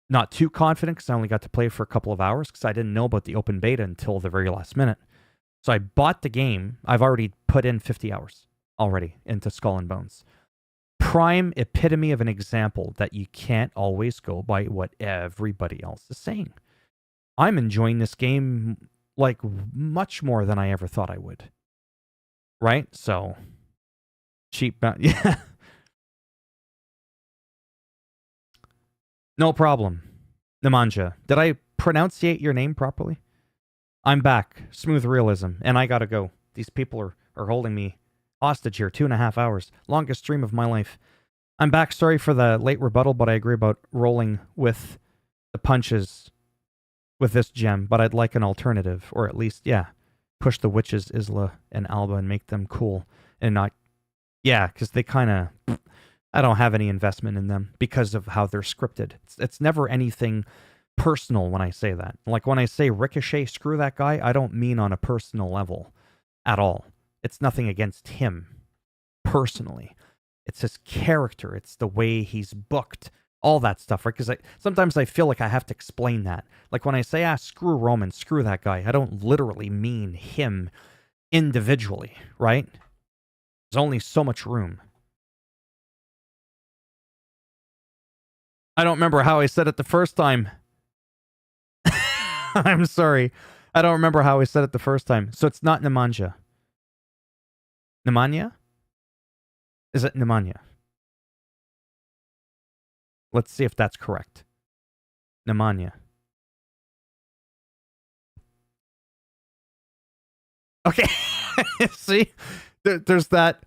Not too confident because I only got to play for a couple of hours because I didn't know about the open beta until the very last minute. So I bought the game. I've already put in 50 hours already into Skull and Bones. Prime epitome of an example that you can't always go by what everybody else is saying. I'm enjoying this game like much more than I ever thought I would. Right? So, cheap, yeah. No problem. Nemanja, did I pronunciate your name properly? I'm back. Smooth realism. And I gotta go. These people are holding me hostage here. 2.5 hours. Longest stream of my life. I'm back. Sorry for the late rebuttal, but I agree about rolling with the punches with this gem. But I'd like an alternative. Or at least, yeah, push the witches, Isla and Alba, and make them cool. And not... Yeah, because they kind of... I don't have any investment in them because of how they're scripted. It's never anything personal when I say that. Like when I say Ricochet, screw that guy, I don't mean on a personal level at all. It's nothing against him personally. It's his character. It's the way he's booked. All that stuff, right? Because sometimes I feel like I have to explain that. Like when I say, screw Roman, screw that guy, I don't literally mean him individually, right? There's only so much room. I don't remember how I said it the first time. I'm sorry. I don't remember how I said it the first time. So it's not Nemanja. Nemanja? Is it Nemanja? Let's see if that's correct. Nemanja. Okay. See? There's that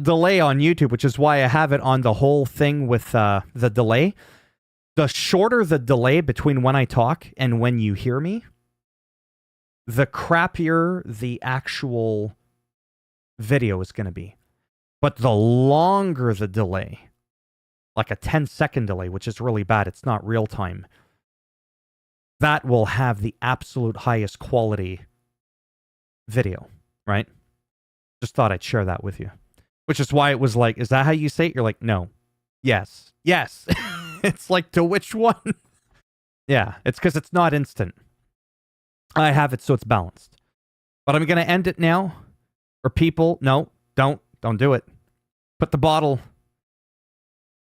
delay on YouTube, which is why I have it on the whole thing with the delay. The shorter the delay between when I talk and when you hear me, the crappier the actual video is going to be. But the longer the delay, like a 10-second delay, which is really bad, it's not real time, that will have the absolute highest quality video, right? Just thought I'd share that with you. Which is why it was like, is that how you say it? You're like, no. Yes. Yes. It's like, to which one? Yeah, it's because it's not instant. I have it so it's balanced. But I'm going to end it now. Or people, no, don't do it. Put the bottle,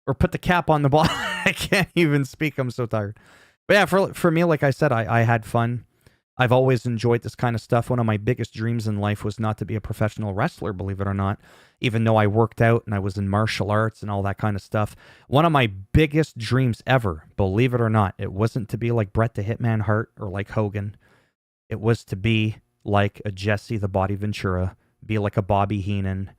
or put the cap on the bottle. I can't even speak. I'm so tired. But yeah, for me, like I said, I had fun. I've always enjoyed this kind of stuff. One of my biggest dreams in life was not to be a professional wrestler, believe it or not, even though I worked out and I was in martial arts and all that kind of stuff. One of my biggest dreams ever, believe it or not, it wasn't to be like Bret the Hitman Hart or like Hogan. It was to be like a Jesse the Body Ventura, be like a Bobby Heenan,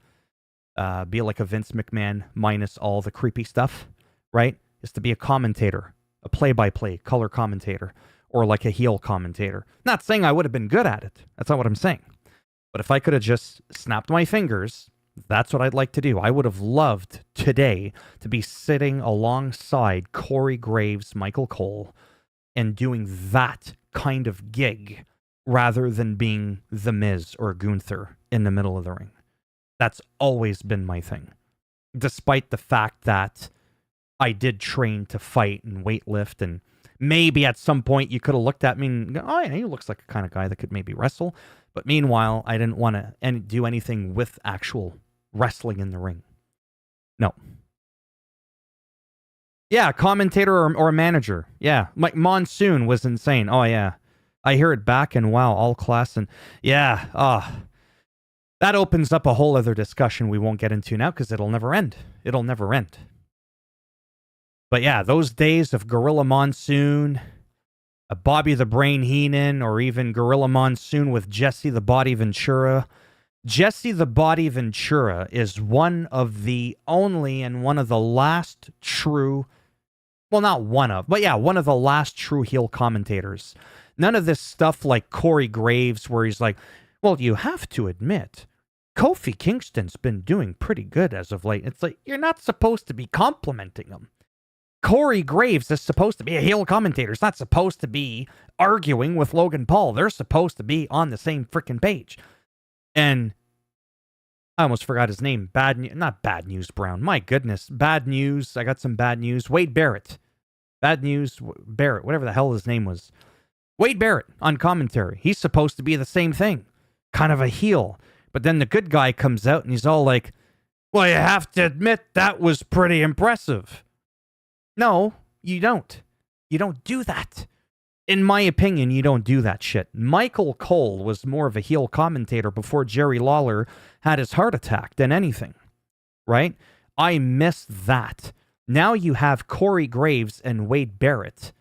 be like a Vince McMahon minus all the creepy stuff, right? Is to be a commentator, a play-by-play color commentator, or like a heel commentator. Not saying I would have been good at it. That's not what I'm saying. But if I could have just snapped my fingers, that's what I'd like to do. I would have loved today to be sitting alongside Corey Graves, Michael Cole, and doing that kind of gig rather than being The Miz or Gunther in the middle of the ring. That's always been my thing. Despite the fact that I did train to fight and weightlift, and maybe at some point you could have looked at me and go, oh yeah, he looks like a kind of guy that could maybe wrestle. But meanwhile, I didn't want to do anything with actual wrestling in the ring. No. Yeah, commentator or manager. Yeah, like Monsoon was insane. Oh yeah, I hear it back and wow, all class and yeah. That opens up a whole other discussion we won't get into now because it'll never end. It'll never end. But yeah, those days of Gorilla Monsoon, Bobby the Brain Heenan, or even Gorilla Monsoon with Jesse the Body Ventura. Jesse the Body Ventura is one of the only and one of the last true, well, not one of, but yeah, one of the last true heel commentators. None of this stuff like Corey Graves where he's like, well, you have to admit, Kofi Kingston's been doing pretty good as of late. It's like, you're not supposed to be complimenting him. Corey Graves is supposed to be a heel commentator. He's not supposed to be arguing with Logan Paul. They're supposed to be on the same freaking page. And I almost forgot his name. Not Bad News Brown. My goodness. Bad News. I got some bad news. Wade Barrett. Bad News Barrett. Whatever the hell his name was. Wade Barrett on commentary. He's supposed to be the same thing. Kind of a heel. But then the good guy comes out and he's all like, well, you have to admit that was pretty impressive. No, you don't. You don't do that. In my opinion, you don't do that shit. Michael Cole was more of a heel commentator before Jerry Lawler had his heart attack than anything, right? I miss that. Now you have Corey Graves and Wade Barrett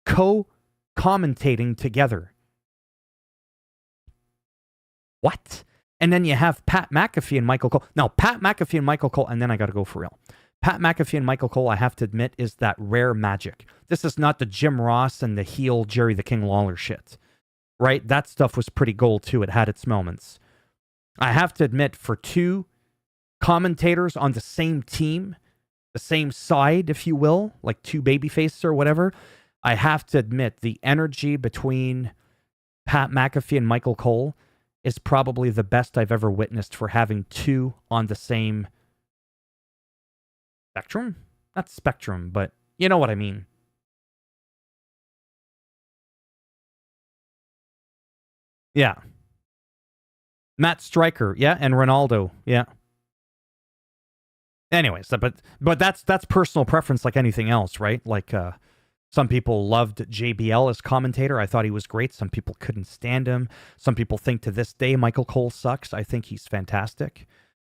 co-commentating together. What? And then you have Pat McAfee and Michael Cole. Now, Pat McAfee and Michael Cole, and then I got to go for real. Pat McAfee and Michael Cole, I have to admit, is that rare magic. This is not the Jim Ross and the heel Jerry the King Lawler shit, right? That stuff was pretty gold too. It had its moments. I have to admit, for two commentators on the same team, the same side, if you will, like two babyfaces or whatever, I have to admit the energy between Pat McAfee and Michael Cole is probably the best I've ever witnessed for having two on the same spectrum? Not spectrum, but you know what I mean. Yeah. Matt Stryker, yeah, and Ronaldo, yeah. Anyways, but that's personal preference like anything else, right? Like some people loved JBL as commentator. I thought he was great. Some people couldn't stand him. Some people think to this day Michael Cole sucks. I think he's fantastic.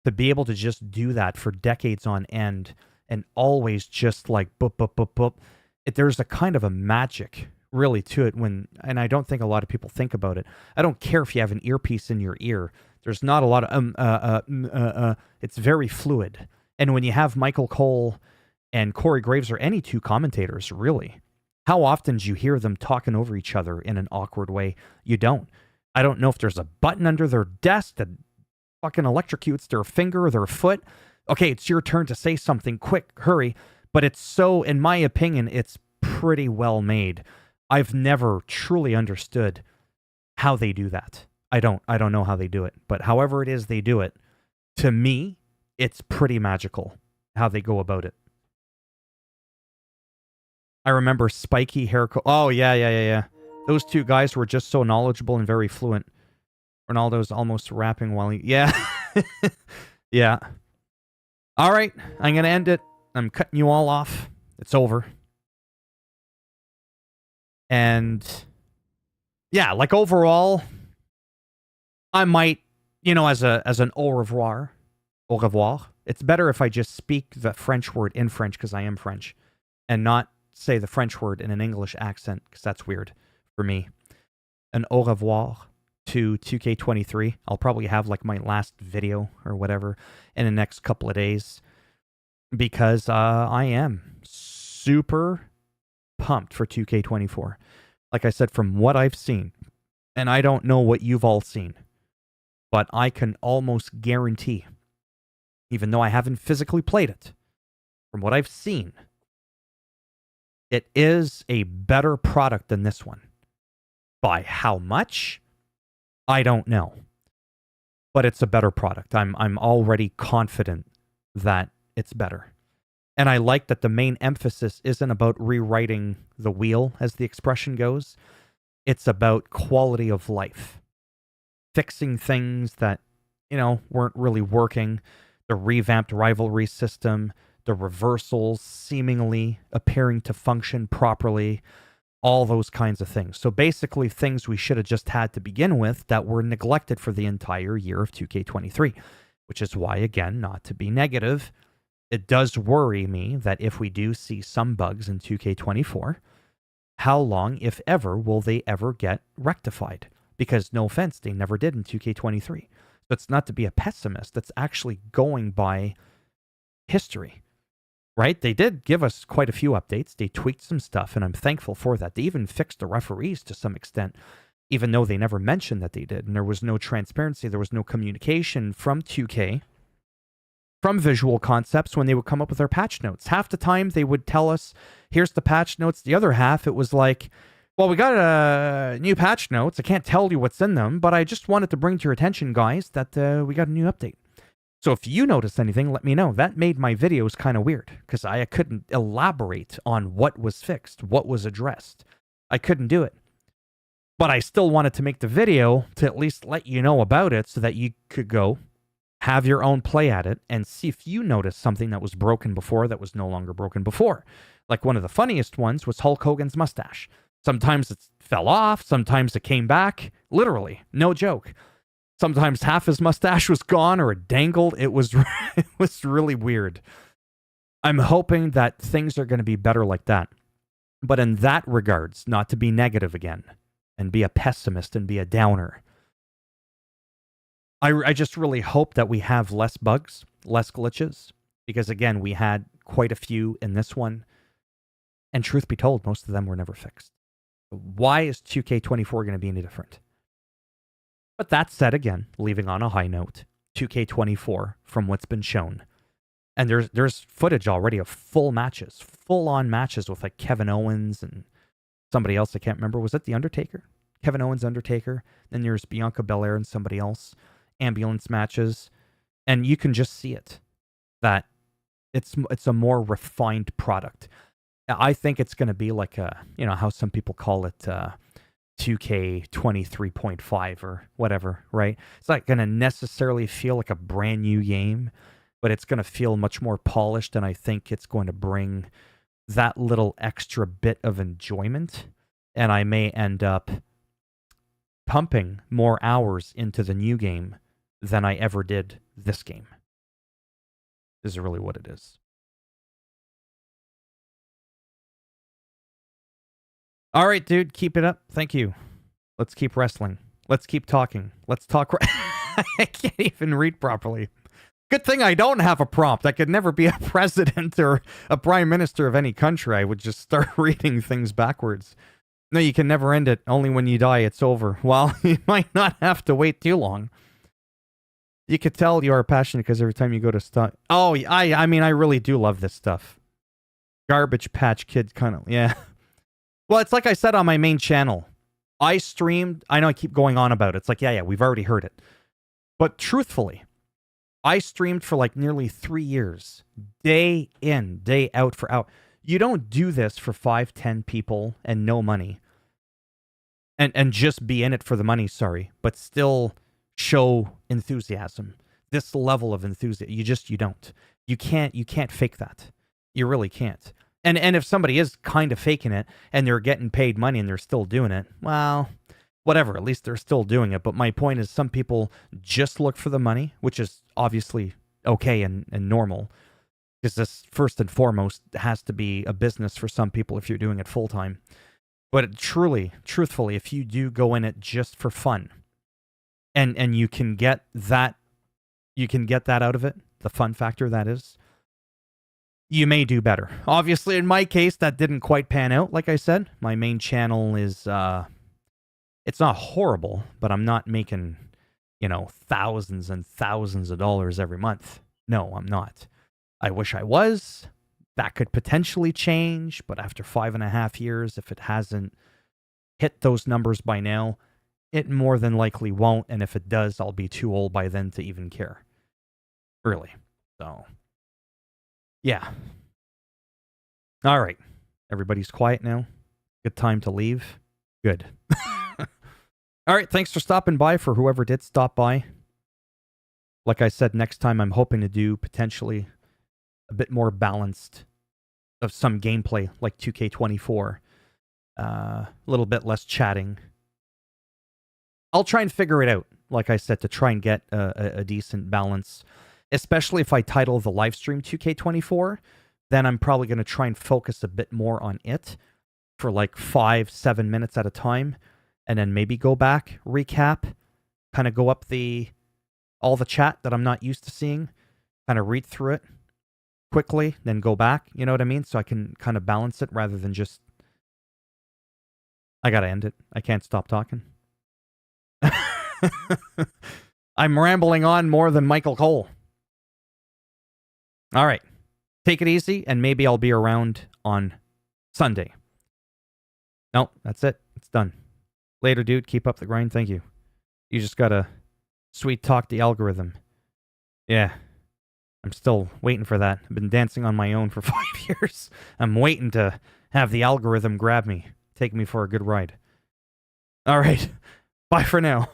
To be able to just do that for decades on end and always just like boop, boop, boop, boop. There's a kind of a magic really to it and I don't think a lot of people think about it. I don't care if you have an earpiece in your ear. There's not a lot of, it's very fluid. And when you have Michael Cole and Corey Graves or any two commentators, really, how often do you hear them talking over each other in an awkward way? You don't. I don't know if there's a button under their desk that fucking electrocutes their finger or their foot. Okay, it's your turn to say something. Quick, hurry. But it's so, in my opinion, it's pretty well made. I've never truly understood how they do that. I don't know how they do it. But however it is they do it, to me, it's pretty magical how they go about it. I remember spiky hair. Oh, yeah. Those two guys were just so knowledgeable and very fluent. Ronaldo's almost rapping while he... Yeah. Yeah. All right. I'm going to end it. I'm cutting you all off. It's over. And... yeah, like overall, I might, as an au revoir, it's better if I just speak the French word in French because I am French and not say the French word in an English accent because that's weird for me. An au revoir to 2K23. I'll probably have like my last video or whatever in the next couple of days because I am super pumped for 2K24. Like I said, from what I've seen, and I don't know what you've all seen, but I can almost guarantee, even though I haven't physically played it, from what I've seen, it is a better product than this one. By how much? I don't know. But it's a better product. I'm already confident that it's better. And I like that the main emphasis isn't about rewriting the wheel, as the expression goes. It's about quality of life. Fixing things that, weren't really working. The revamped rivalry system, the reversals seemingly appearing to function properly, all those kinds of things. So basically things we should have just had to begin with that were neglected for the entire year of 2K23, which is why, again, not to be negative, it does worry me that if we do see some bugs in 2K24, how long, if ever, will they ever get rectified? Because, no offense, they never did in 2K23. So it's not to be a pessimist. It's actually going by history, right? They did give us quite a few updates. They tweaked some stuff, and I'm thankful for that. They even fixed the referees to some extent, even though they never mentioned that they did. And there was no transparency. There was no communication from 2K, from Visual Concepts, when they would come up with their patch notes. Half the time they would tell us, here's the patch notes. The other half, it was like, well, we got a new patch notes. I can't tell you what's in them, but I just wanted to bring to your attention, guys, that we got a new update. So if you notice anything, let me know. That made my videos kind of weird because I couldn't elaborate on what was fixed, what was addressed. I couldn't do it. But I still wanted to make the video to at least let you know about it so that you could go have your own play at it and see if you noticed something that was broken before that was no longer broken before. Like one of the funniest ones was Hulk Hogan's mustache. Sometimes it fell off, sometimes it came back. Literally, no joke. Sometimes half his mustache was gone or it dangled. It was really weird. I'm hoping that things are going to be better like that. But in that regards, not to be negative again and be a pessimist and be a downer, I just really hope that we have less bugs, less glitches, because again, we had quite a few in this one. And truth be told, most of them were never fixed. Why is 2K24 going to be any different? But that said, again, leaving on a high note, 2K24 from what's been shown. And there's footage already of full matches, full-on matches with like Kevin Owens and somebody else I can't remember. Was it The Undertaker? Kevin Owens, Undertaker. Then there's Bianca Belair and somebody else. Ambulance matches. And you can just see it. That it's a more refined product. I think it's going to be like how some people call it 2K 23.5 or whatever, right? It's not going to necessarily feel like a brand new game, but it's going to feel much more polished, and I think it's going to bring that little extra bit of enjoyment, and I may end up pumping more hours into the new game than I ever did this game. This is really what it is. All right, dude, keep it up. Thank you. Let's keep wrestling. Let's keep talking. Let's talk. I can't even read properly. Good thing I don't have a prompt. I could never be a president or a prime minister of any country. I would just start reading things backwards. No, you can never end it. Only when you die, it's over. Well, you might not have to wait too long. You could tell you are passionate because every time you go to stop. Oh, I mean, I really do love this stuff. Garbage Patch Kid kind of, yeah. Well, it's like I said on my main channel. I streamed, I know I keep going on about it. It's like, yeah, we've already heard it. But truthfully, I streamed for like nearly 3 years. Day in, day out for out. You don't do this for 5, 10 people and no money. And just be in it for the money, sorry. But still show enthusiasm. This level of enthusiasm. You don't. You can't fake that. You really can't. And if somebody is kind of faking it and they're getting paid money and they're still doing it, well, whatever, at least they're still doing it. But my point is some people just look for the money, which is obviously okay and normal. Because this, first and foremost, has to be a business for some people if you're doing it full time. But truthfully, if you do go in it just for fun, and you can get that out of it, the fun factor that is, you may do better. Obviously, in my case, that didn't quite pan out. Like I said, my main channel is, it's not horrible, but I'm not making, thousands and thousands of dollars every month. No, I'm not. I wish I was. That could potentially change, but after 5.5 years, if it hasn't hit those numbers by now. It more than likely won't, and if it does, I'll be too old by then to even care. Really. So, yeah. All right. Everybody's quiet now. Good time to leave. Good. All right, thanks for stopping by, for whoever did stop by. Like I said, next time I'm hoping to do potentially a bit more balanced of some gameplay, like 2K24. A little bit less chatting. I'll try and figure it out, like I said, to try and get a decent balance. Especially if I title the live stream 2K24, then I'm probably going to try and focus a bit more on it for like 5-7 minutes at a time, and then maybe go back, recap, kind of go up all the chat that I'm not used to seeing, kind of read through it quickly, then go back, you know what I mean? So I can kind of balance it rather than just... I gotta end it. I can't stop talking. I'm rambling on more than Michael Cole. All right. Take it easy, and maybe I'll be around on Sunday. No, that's it. It's done. Later, dude. Keep up the grind. Thank you. You just gotta sweet talk the algorithm. Yeah. I'm still waiting for that. I've been dancing on my own for 5 years. I'm waiting to have the algorithm grab me, take me for a good ride. All right. Bye for now.